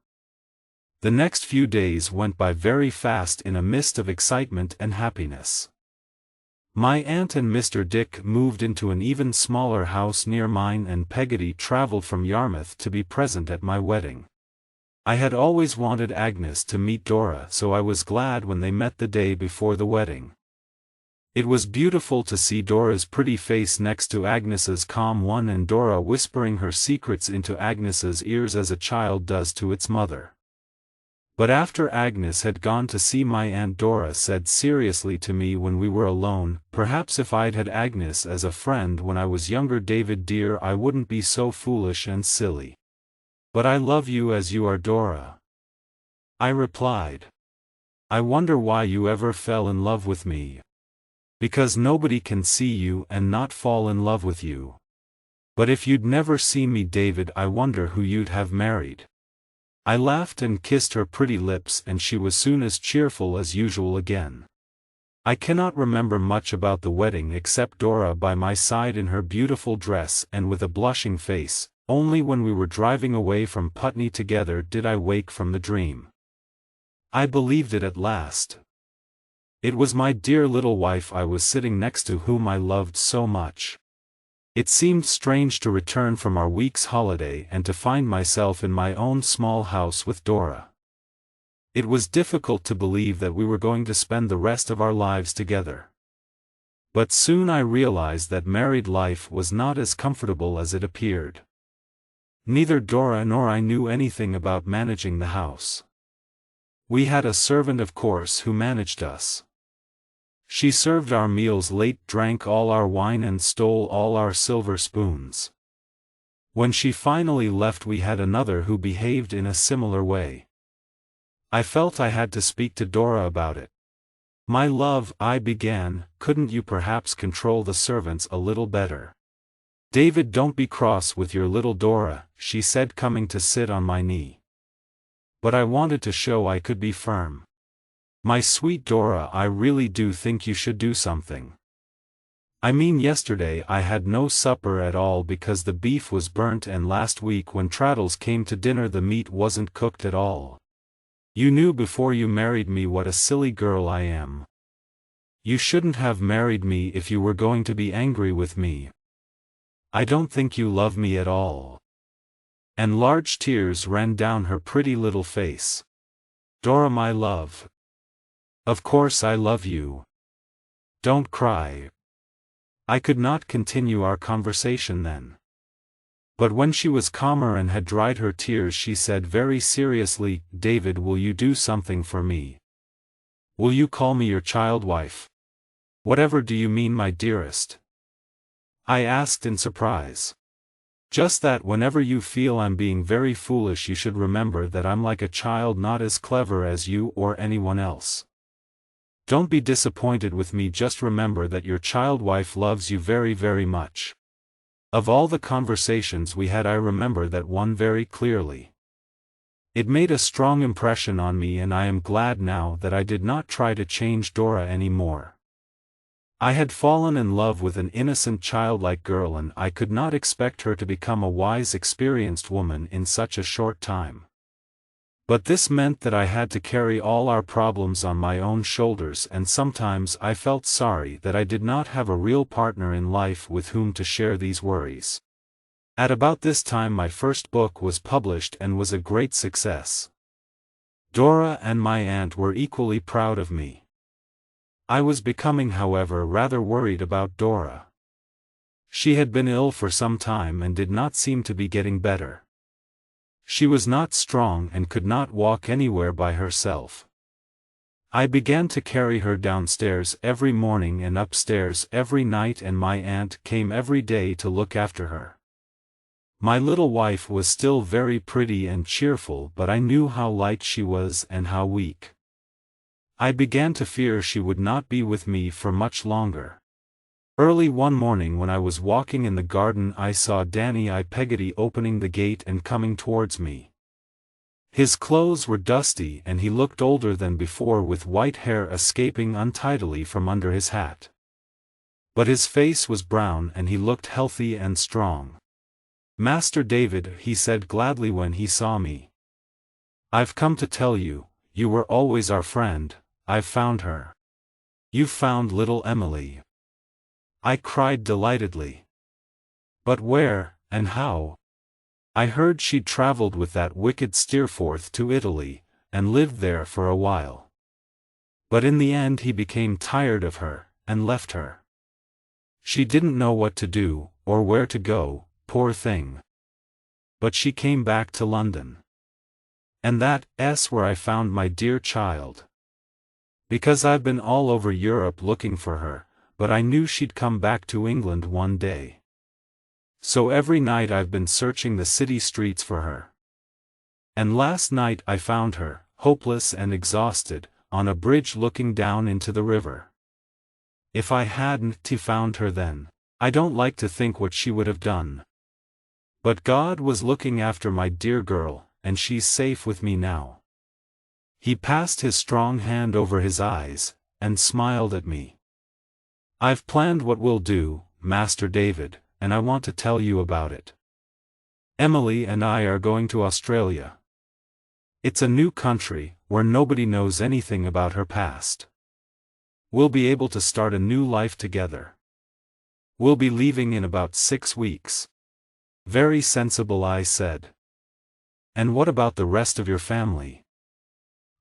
The next few days went by very fast in a mist of excitement and happiness. My aunt and Mr. Dick moved into an even smaller house near mine, and Peggotty travelled from Yarmouth to be present at my wedding. I had always wanted Agnes to meet Dora, so I was glad when they met the day before the wedding. It was beautiful to see Dora's pretty face next to Agnes's calm one, and Dora whispering her secrets into Agnes's ears as a child does to its mother. But after Agnes had gone to see my Aunt, Dora said seriously to me when we were alone, "Perhaps if I'd had Agnes as a friend when I was younger, David dear, I wouldn't be so foolish and silly. But I love you as you are, Dora." I replied, "I wonder why you ever fell in love with me. Because nobody can see you and not fall in love with you. But if you'd never seen me, David, I wonder who you'd have married." I laughed and kissed her pretty lips, and she was soon as cheerful as usual again. I cannot remember much about the wedding except Dora by my side in her beautiful dress and with a blushing face. Only when we were driving away from Putney together did I wake from the dream. I believed it at last. It was my dear little wife I was sitting next to, whom I loved so much. It seemed strange to return from our week's holiday and to find myself in my own small house with Dora. It was difficult to believe that we were going to spend the rest of our lives together. But soon I realized that married life was not as comfortable as it appeared. Neither Dora nor I knew anything about managing the house. We had a servant, of course, who managed us. She served our meals late, drank all our wine, and stole all our silver spoons. When she finally left, we had another who behaved in a similar way. I felt I had to speak to Dora about it. "My love," I began, "couldn't you perhaps control the servants a little better?" "David, don't be cross with your little Dora," she said, coming to sit on my knee. But I wanted to show I could be firm. "My sweet Dora, I really do think you should do something. I mean, yesterday I had no supper at all because the beef was burnt, and last week when Traddles came to dinner the meat wasn't cooked at all. You knew before you married me what a silly girl I am. You shouldn't have married me if you were going to be angry with me. I don't think you love me at all." And large tears ran down her pretty little face. "Dora, my love. Of course I love you. Don't cry." I could not continue our conversation then. But when she was calmer and had dried her tears, she said very seriously, "David, will you do something for me? Will you call me your child wife?" "Whatever do you mean, my dearest?" I asked in surprise. "Just that whenever you feel I'm being very foolish, you should remember that I'm like a child, not as clever as you or anyone else. Don't be disappointed with me, just remember that your child wife loves you very, very much." Of all the conversations we had, I remember that one very clearly. It made a strong impression on me, and I am glad now that I did not try to change Dora any more. I had fallen in love with an innocent, childlike girl, and I could not expect her to become a wise, experienced woman in such a short time. But this meant that I had to carry all our problems on my own shoulders, and sometimes I felt sorry that I did not have a real partner in life with whom to share these worries. At about this time my first book was published and was a great success. Dora and my aunt were equally proud of me. I was becoming, however, rather worried about Dora. She had been ill for some time and did not seem to be getting better. She was not strong and could not walk anywhere by herself. I began to carry her downstairs every morning and upstairs every night, and my aunt came every day to look after her. My little wife was still very pretty and cheerful, but I knew how light she was and how weak. I began to fear she would not be with me for much longer. Early one morning when I was walking in the garden, I saw Danny Peggotty opening the gate and coming towards me. His clothes were dusty and he looked older than before, with white hair escaping untidily from under his hat. But his face was brown and he looked healthy and strong. "Master David," he said gladly when he saw me. "I've come to tell you, you were always our friend. I've found her." "You've found little Emily?" I cried delightedly. "But where, and how?" "I heard she'd traveled with that wicked Steerforth to Italy, and lived there for a while. But in the end he became tired of her, and left her. She didn't know what to do, or where to go, poor thing. But she came back to London. And that's where I found my dear child. Because I've been all over Europe looking for her, but I knew she'd come back to England one day. So every night I've been searching the city streets for her. And last night I found her, hopeless and exhausted, on a bridge looking down into the river. If I hadn't found her then, I don't like to think what she would have done. But God was looking after my dear girl, and she's safe with me now." He passed his strong hand over his eyes, and smiled at me. "I've planned what we'll do, Master David, and I want to tell you about it. Emily and I are going to Australia. It's a new country, where nobody knows anything about her past. We'll be able to start a new life together. We'll be leaving in about 6 weeks. "Very sensible," I said. "And what about the rest of your family?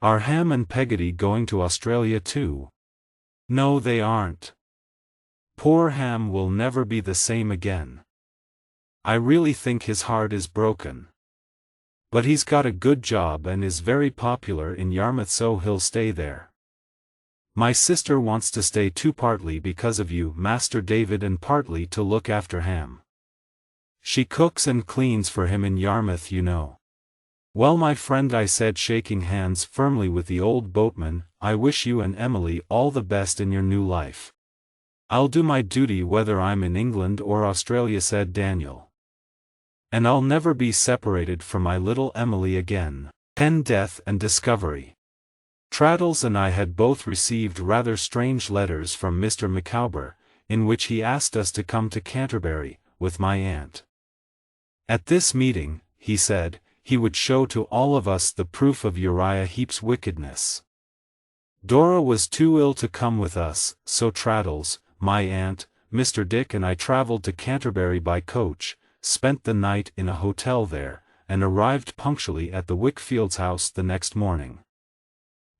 Are Ham and Peggotty going to Australia too?" "No, they aren't. Poor Ham will never be the same again. I really think his heart is broken. But he's got a good job and is very popular in Yarmouth, so he'll stay there. My sister wants to stay too, partly because of you, Master David, and partly to look after Ham. She cooks and cleans for him in Yarmouth, you know." "Well, my friend," I said, shaking hands firmly with the old boatman, "I wish you and Emily all the best in your new life." "I'll do my duty whether I'm in England or Australia," said Daniel. "And I'll never be separated from my little Emily again." 10. Death and Discovery. Traddles and I had both received rather strange letters from Mr. Micawber, in which he asked us to come to Canterbury, with my aunt. At this meeting, he said, he would show to all of us the proof of Uriah Heep's wickedness. Dora was too ill to come with us, so Traddles, my aunt, Mr. Dick and I travelled to Canterbury by coach, spent the night in a hotel there, and arrived punctually at the Wickfields' house the next morning.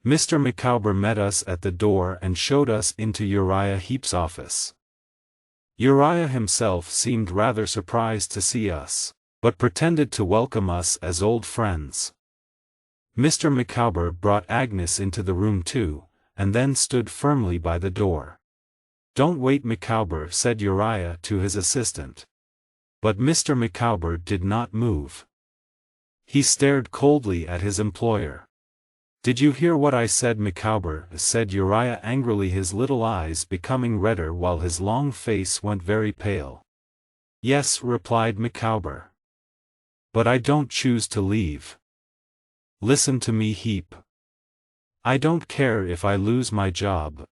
Mr. Micawber met us at the door and showed us into Uriah Heep's office. Uriah himself seemed rather surprised to see us, but pretended to welcome us as old friends. Mr. Micawber brought Agnes into the room too, and then stood firmly by the door. "Don't wait, Micawber," said Uriah to his assistant. But Mr. Micawber did not move. He stared coldly at his employer. "Did you hear what I said, Micawber?" said Uriah angrily, his little eyes becoming redder while his long face went very pale. "Yes," replied Micawber. "But I don't choose to leave. Listen to me, Heep. I don't care if I lose my job.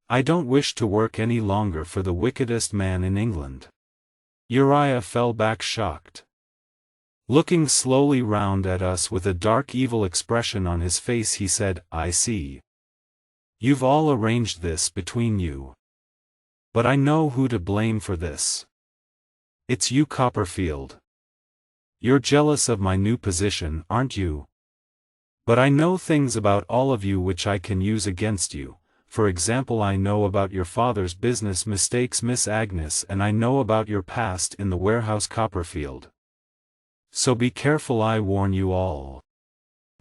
I don't wish to work any longer for the wickedest man in England." Uriah fell back shocked. Looking slowly round at us with a dark evil expression on his face, he said, "I see. You've all arranged this between you. But I know who to blame for this. It's you, Copperfield. You're jealous of my new position, aren't you? But I know things about all of you which I can use against you. For example, I know about your father's business mistakes, Miss Agnes, and I know about your past in the warehouse, Copperfield. So be careful, I warn you all."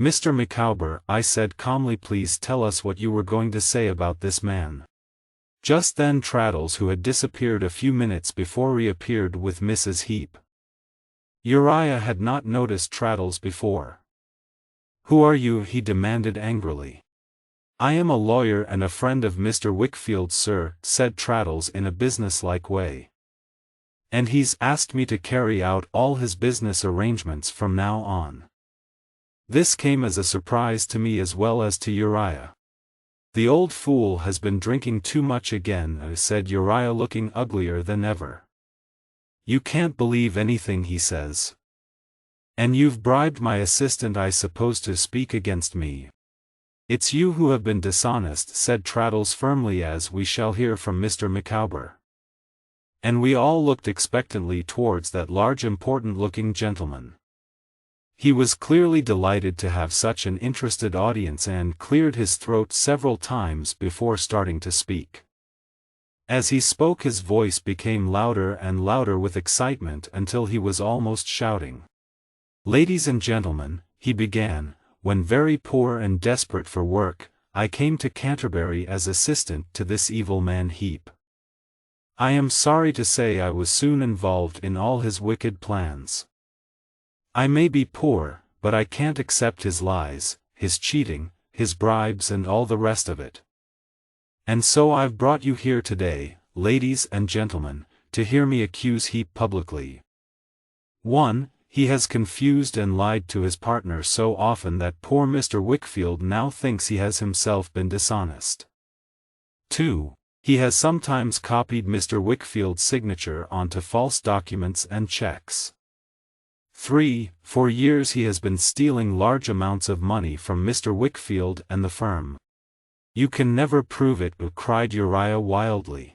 "Mr. Micawber," I said calmly, "please tell us what you were going to say about this man." Just then Traddles, who had disappeared a few minutes before, reappeared with Mrs. Heep. Uriah had not noticed Traddles before. "Who are you?" he demanded angrily. "I am a lawyer and a friend of Mr. Wickfield's, sir," said Traddles in a businesslike way. "And he's asked me to carry out all his business arrangements from now on." This came as a surprise to me as well as to Uriah. "The old fool has been drinking too much again," said Uriah, looking uglier than ever. "You can't believe anything he says. And you've bribed my assistant, I suppose, to speak against me." "It's you who have been dishonest," said Traddles firmly, "as we shall hear from Mr. Micawber." And we all looked expectantly towards that large, important-looking gentleman. He was clearly delighted to have such an interested audience, and cleared his throat several times before starting to speak. As he spoke, his voice became louder and louder with excitement until he was almost shouting. "Ladies and gentlemen," he began, "when very poor and desperate for work, I came to Canterbury as assistant to this evil man Heep. I am sorry to say I was soon involved in all his wicked plans. I may be poor, but I can't accept his lies, his cheating, his bribes, and all the rest of it. And so I've brought you here today, ladies and gentlemen, to hear me accuse Heep publicly. 1. He has confused and lied to his partner so often that poor Mr. Wickfield now thinks he has himself been dishonest. 2. He has sometimes copied Mr. Wickfield's signature onto false documents and checks. 3. For years he has been stealing large amounts of money from Mr. Wickfield and the firm. You can never prove it, cried Uriah wildly.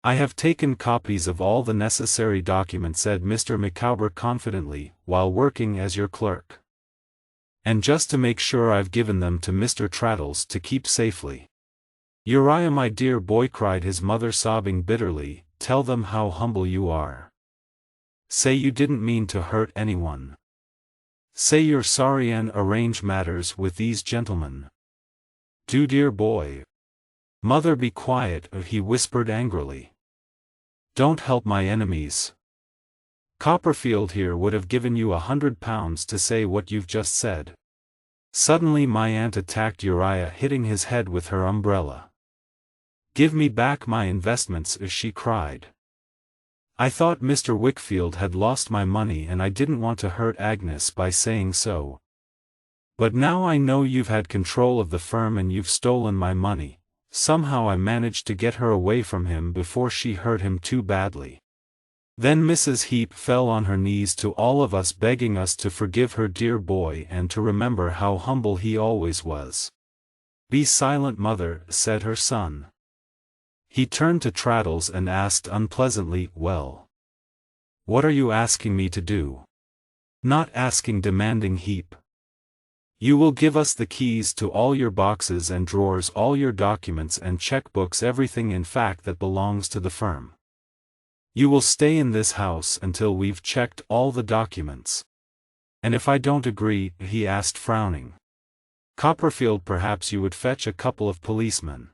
I have taken copies of all the necessary documents, said Mr. Micawber confidently, while working as your clerk. And just to make sure I've given them to Mr. Traddles to keep safely. Uriah, my dear boy, cried his mother, sobbing bitterly, tell them how humble you are. Say you didn't mean to hurt anyone. Say you're sorry and arrange matters with these gentlemen. Do, dear boy. Mother, be quiet, he whispered angrily. Don't help my enemies. Copperfield here would have given you £100 to say what you've just said. Suddenly my aunt attacked Uriah, hitting his head with her umbrella. Give me back my investments, she cried. I thought Mr. Wickfield had lost my money and I didn't want to hurt Agnes by saying so. But now I know you've had control of the firm and you've stolen my money. Somehow I managed to get her away from him before she hurt him too badly. Then Mrs. Heep fell on her knees to all of us, begging us to forgive her dear boy and to remember how humble he always was. Be silent, mother, said her son. He turned to Traddles and asked unpleasantly, well, what are you asking me to do? Not asking, demanding Heep. You will give us the keys to all your boxes and drawers, all your documents and checkbooks, everything in fact that belongs to the firm. You will stay in this house until we've checked all the documents. And if I don't agree, he asked, frowning. Copperfield, perhaps you would fetch a couple of policemen.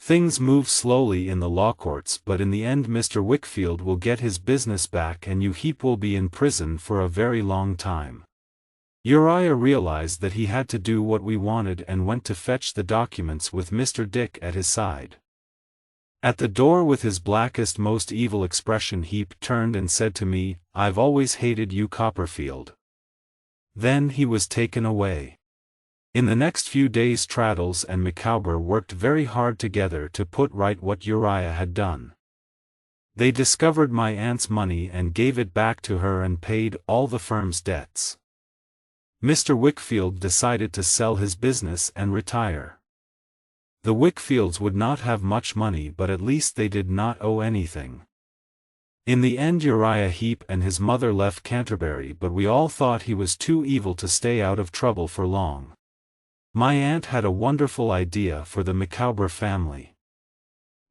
Things move slowly in the law courts, but in the end Mr. Wickfield will get his business back and you Heep will be in prison for a very long time. Uriah realized that he had to do what we wanted and went to fetch the documents with Mr. Dick at his side. At the door, with his blackest, most evil expression, Heep turned and said to me, I've always hated you, Copperfield. Then he was taken away. In the next few days Traddles and Micawber worked very hard together to put right what Uriah had done. They discovered my aunt's money and gave it back to her and paid all the firm's debts. Mr. Wickfield decided to sell his business and retire. The Wickfields would not have much money, but at least they did not owe anything. In the end Uriah Heep and his mother left Canterbury, but we all thought he was too evil to stay out of trouble for long. My aunt had a wonderful idea for the Micawber family.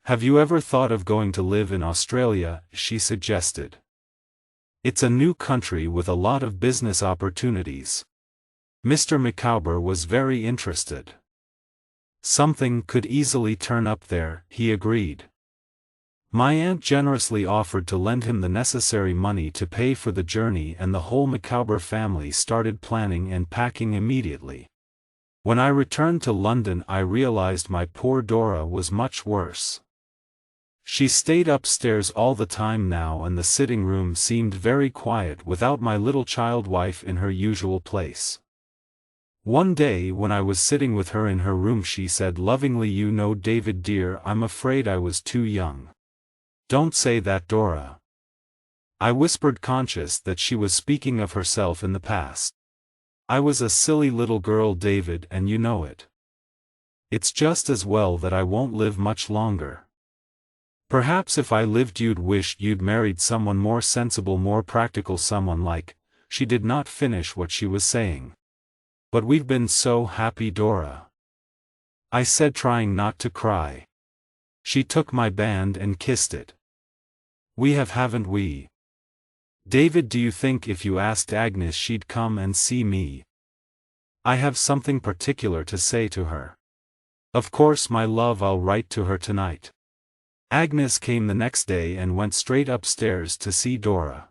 Have you ever thought of going to live in Australia? She suggested. It's a new country with a lot of business opportunities. Mr. Micawber was very interested. Something could easily turn up there, he agreed. My aunt generously offered to lend him the necessary money to pay for the journey, and the whole Micawber family started planning and packing immediately. When I returned to London I realized my poor Dora was much worse. She stayed upstairs all the time now, and the sitting room seemed very quiet without my little child wife in her usual place. One day when I was sitting with her in her room she said lovingly, you know, David dear, I'm afraid I was too young. Don't say that, Dora. I whispered, conscious that she was speaking of herself in the past. I was a silly little girl, David, and you know it. It's just as well that I won't live much longer. Perhaps if I lived you'd wish you'd married someone more sensible, more practical, someone like. She did not finish what she was saying. But we've been so happy, Dora, I said, trying not to cry. She took my band and kissed it. We have, haven't we? David, do you think if you asked Agnes she'd come and see me? I have something particular to say to her. Of course, my love, I'll write to her tonight. Agnes came the next day and went straight upstairs to see Dora.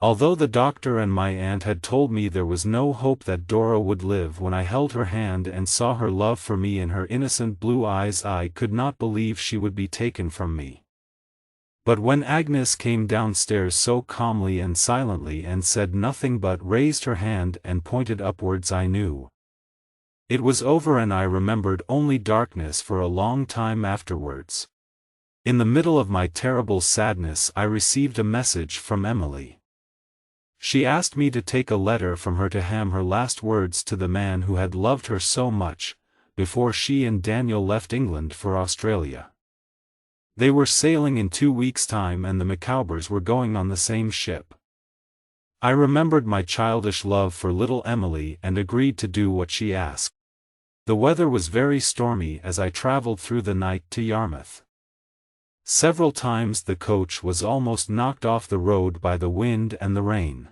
Although the doctor and my aunt had told me there was no hope that Dora would live, when I held her hand and saw her love for me in her innocent blue eyes, I could not believe she would be taken from me. But when Agnes came downstairs so calmly and silently and said nothing but raised her hand and pointed upwards, I knew. It was over and I remembered only darkness for a long time afterwards. In the middle of my terrible sadness I received a message from Emily. She asked me to take a letter from her to ham her last words to the man who had loved her so much, before she and Daniel left England for Australia. They were sailing in 2 weeks' time and the Micawbers were going on the same ship. I remembered my childish love for little Emily and agreed to do what she asked. The weather was very stormy as I travelled through the night to Yarmouth. Several times the coach was almost knocked off the road by the wind and the rain.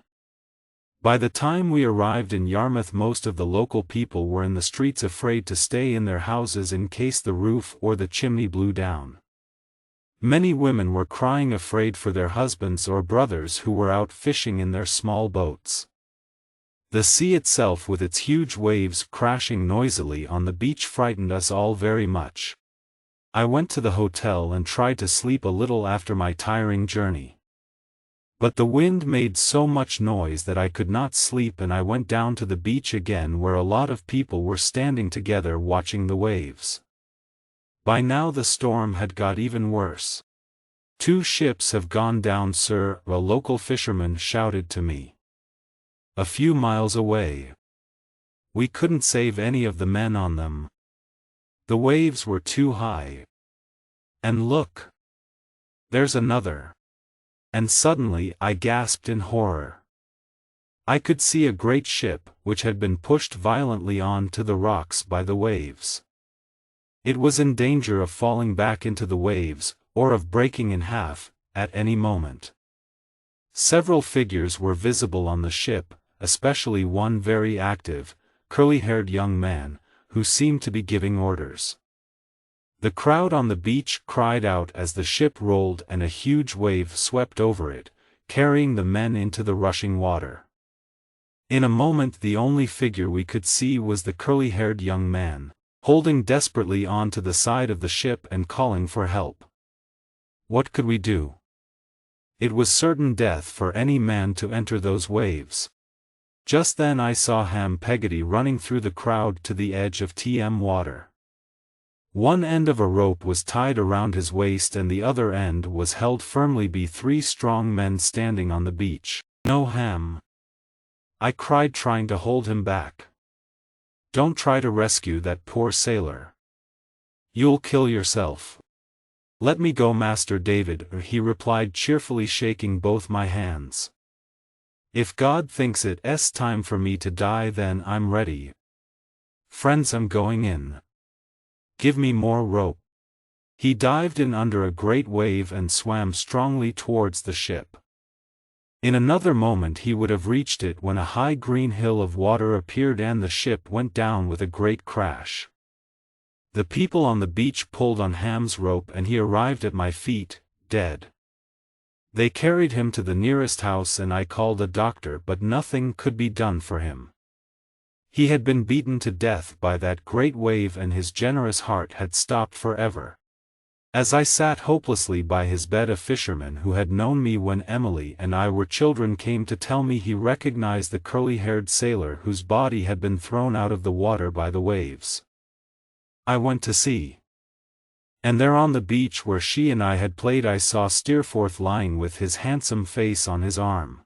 By the time we arrived in Yarmouth most of the local people were in the streets afraid to stay in their houses in case the roof or the chimney blew down. Many women were crying afraid for their husbands or brothers who were out fishing in their small boats. The sea itself with its huge waves crashing noisily on the beach frightened us all very much. I went to the hotel and tried to sleep a little after my tiring journey. But the wind made so much noise that I could not sleep and I went down to the beach again where a lot of people were standing together watching the waves. By now the storm had got even worse. "2 ships have gone down, sir," a local fisherman shouted to me. A few miles away. We couldn't save any of the men on them. The waves were too high. And look! There's another. And suddenly I gasped in horror. I could see a great ship, which had been pushed violently on to the rocks by the waves. It was in danger of falling back into the waves, or of breaking in half, at any moment. Several figures were visible on the ship, especially one very active, curly-haired young man, who seemed to be giving orders. The crowd on the beach cried out as the ship rolled and a huge wave swept over it, carrying the men into the rushing water. In a moment the only figure we could see was the curly-haired young man, holding desperately on to the side of the ship and calling for help. What could we do? It was certain death for any man to enter those waves. Just then I saw Ham Peggotty running through the crowd to the edge of TM water. One end of a rope was tied around his waist and the other end was held firmly by 3 strong men standing on the beach. "No, Ham!" I cried, trying to hold him back. "Don't try to rescue that poor sailor. You'll kill yourself." "Let me go, Master David," he replied cheerfully, shaking both my hands. "If God thinks it's time for me to die, then I'm ready. Friends, I'm going in. Give me more rope." He dived in under a great wave and swam strongly towards the ship. In another moment he would have reached it when a high green hill of water appeared and the ship went down with a great crash. The people on the beach pulled on Ham's rope and he arrived at my feet, dead. They carried him to the nearest house and I called a doctor, but nothing could be done for him. He had been beaten to death by that great wave and his generous heart had stopped forever. As I sat hopelessly by his bed, a fisherman who had known me when Emily and I were children came to tell me he recognized the curly-haired sailor whose body had been thrown out of the water by the waves. I went to see. And there on the beach where she and I had played I saw Steerforth lying with his handsome face on his arm.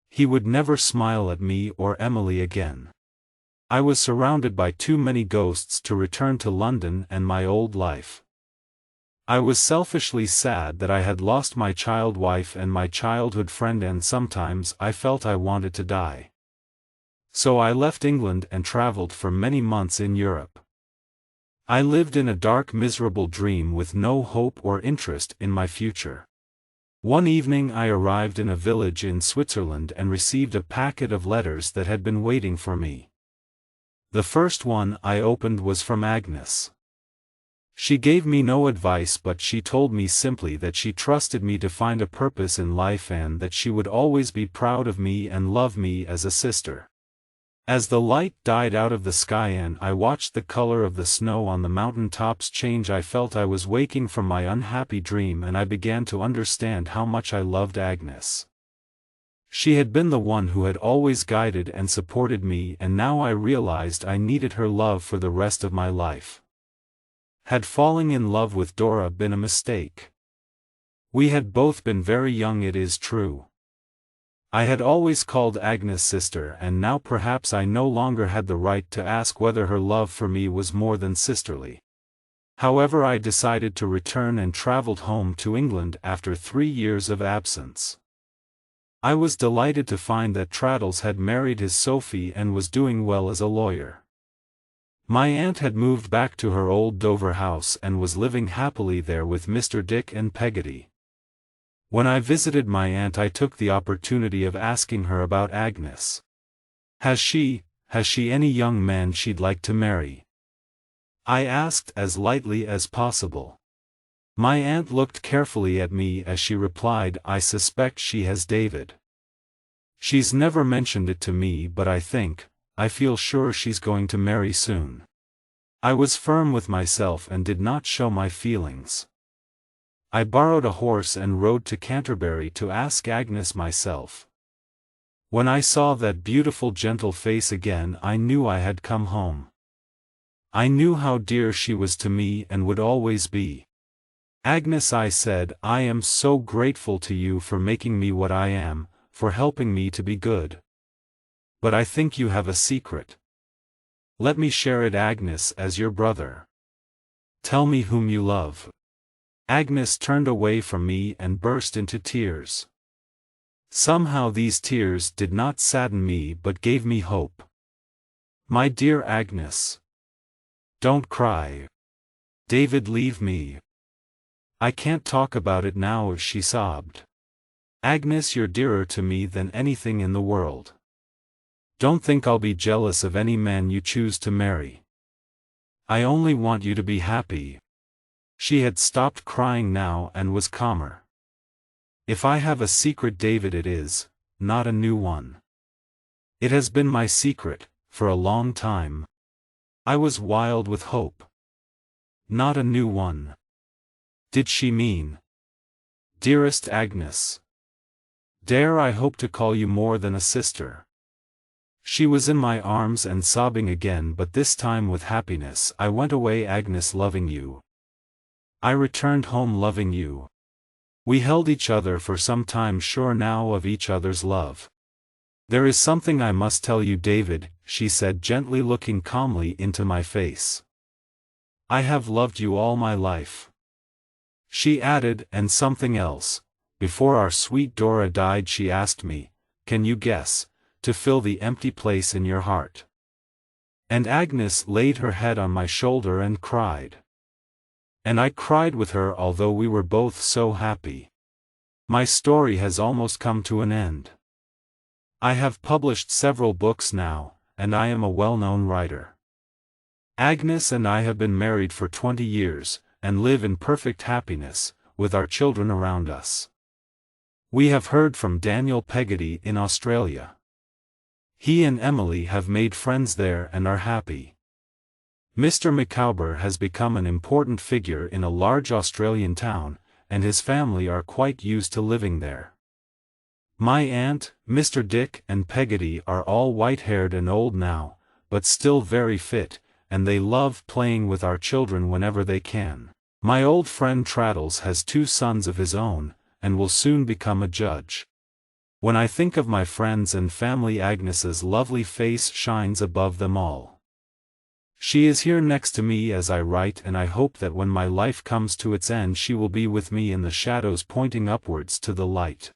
He would never smile at me or Emily again. I was surrounded by too many ghosts to return to London and my old life. I was selfishly sad that I had lost my child wife and my childhood friend, and sometimes I felt I wanted to die. So I left England and travelled for many months in Europe. I lived in a dark, miserable dream with no hope or interest in my future. One evening I arrived in a village in Switzerland and received a packet of letters that had been waiting for me. The first one I opened was from Agnes. She gave me no advice, but she told me simply that she trusted me to find a purpose in life and that she would always be proud of me and love me as a sister. As the light died out of the sky and I watched the color of the snow on the mountain tops change, I felt I was waking from my unhappy dream and I began to understand how much I loved Agnes. She had been the one who had always guided and supported me, and now I realized I needed her love for the rest of my life. Had falling in love with Dora been a mistake? We had both been very young, it is true. I had always called Agnes sister, and now perhaps I no longer had the right to ask whether her love for me was more than sisterly. However, I decided to return and traveled home to England after 3 years of absence. I was delighted to find that Traddles had married his Sophie and was doing well as a lawyer. My aunt had moved back to her old Dover house and was living happily there with Mr. Dick and Peggotty. When I visited my aunt, I took the opportunity of asking her about Agnes. Has she any young man she'd like to marry?" I asked as lightly as possible. My aunt looked carefully at me as she replied, "I suspect she has David. She's never mentioned it to me, but I feel sure she's going to marry soon." I was firm with myself and did not show my feelings. I borrowed a horse and rode to Canterbury to ask Agnes myself. When I saw that beautiful gentle face again, I knew I had come home. I knew how dear she was to me and would always be. "Agnes," I said, "I am so grateful to you for making me what I am, for helping me to be good. But I think you have a secret. Let me share it, Agnes, as your brother. Tell me whom you love." Agnes turned away from me and burst into tears. Somehow these tears did not sadden me but gave me hope. "My dear Agnes, don't cry. David, leave me. I can't talk about it now," she sobbed. "Agnes, you're dearer to me than anything in the world. Don't think I'll be jealous of any man you choose to marry. I only want you to be happy." She had stopped crying now and was calmer. "If I have a secret, David, it is not a new one. It has been my secret for a long time." I was wild with hope. Not a new one. Did she mean? "Dearest Agnes, dare I hope to call you more than a sister?" She was in my arms and sobbing again, but this time with happiness. "I went away, Agnes, loving you. I returned home loving you. We held each other for some time, sure now of each other's love. There is something I must tell you, David," she said gently, looking calmly into my face. "I have loved you all my life." She added, "and something else. Before our sweet Dora died, she asked me, can you guess, to fill the empty place in your heart." And Agnes laid her head on my shoulder and cried. And I cried with her, although we were both so happy. My story has almost come to an end. I have published several books now, and I am a well-known writer. Agnes and I have been married for 20 years, and live in perfect happiness, with our children around us. We have heard from Daniel Peggotty in Australia. He and Emily have made friends there and are happy. Mr. Micawber has become an important figure in a large Australian town, and his family are quite used to living there. My aunt, Mr. Dick and Peggotty are all white-haired and old now, but still very fit, and they love playing with our children whenever they can. My old friend Traddles has 2 sons of his own, and will soon become a judge. When I think of my friends and family, Agnes's lovely face shines above them all. She is here next to me as I write, and I hope that when my life comes to its end she will be with me in the shadows, pointing upwards to the light.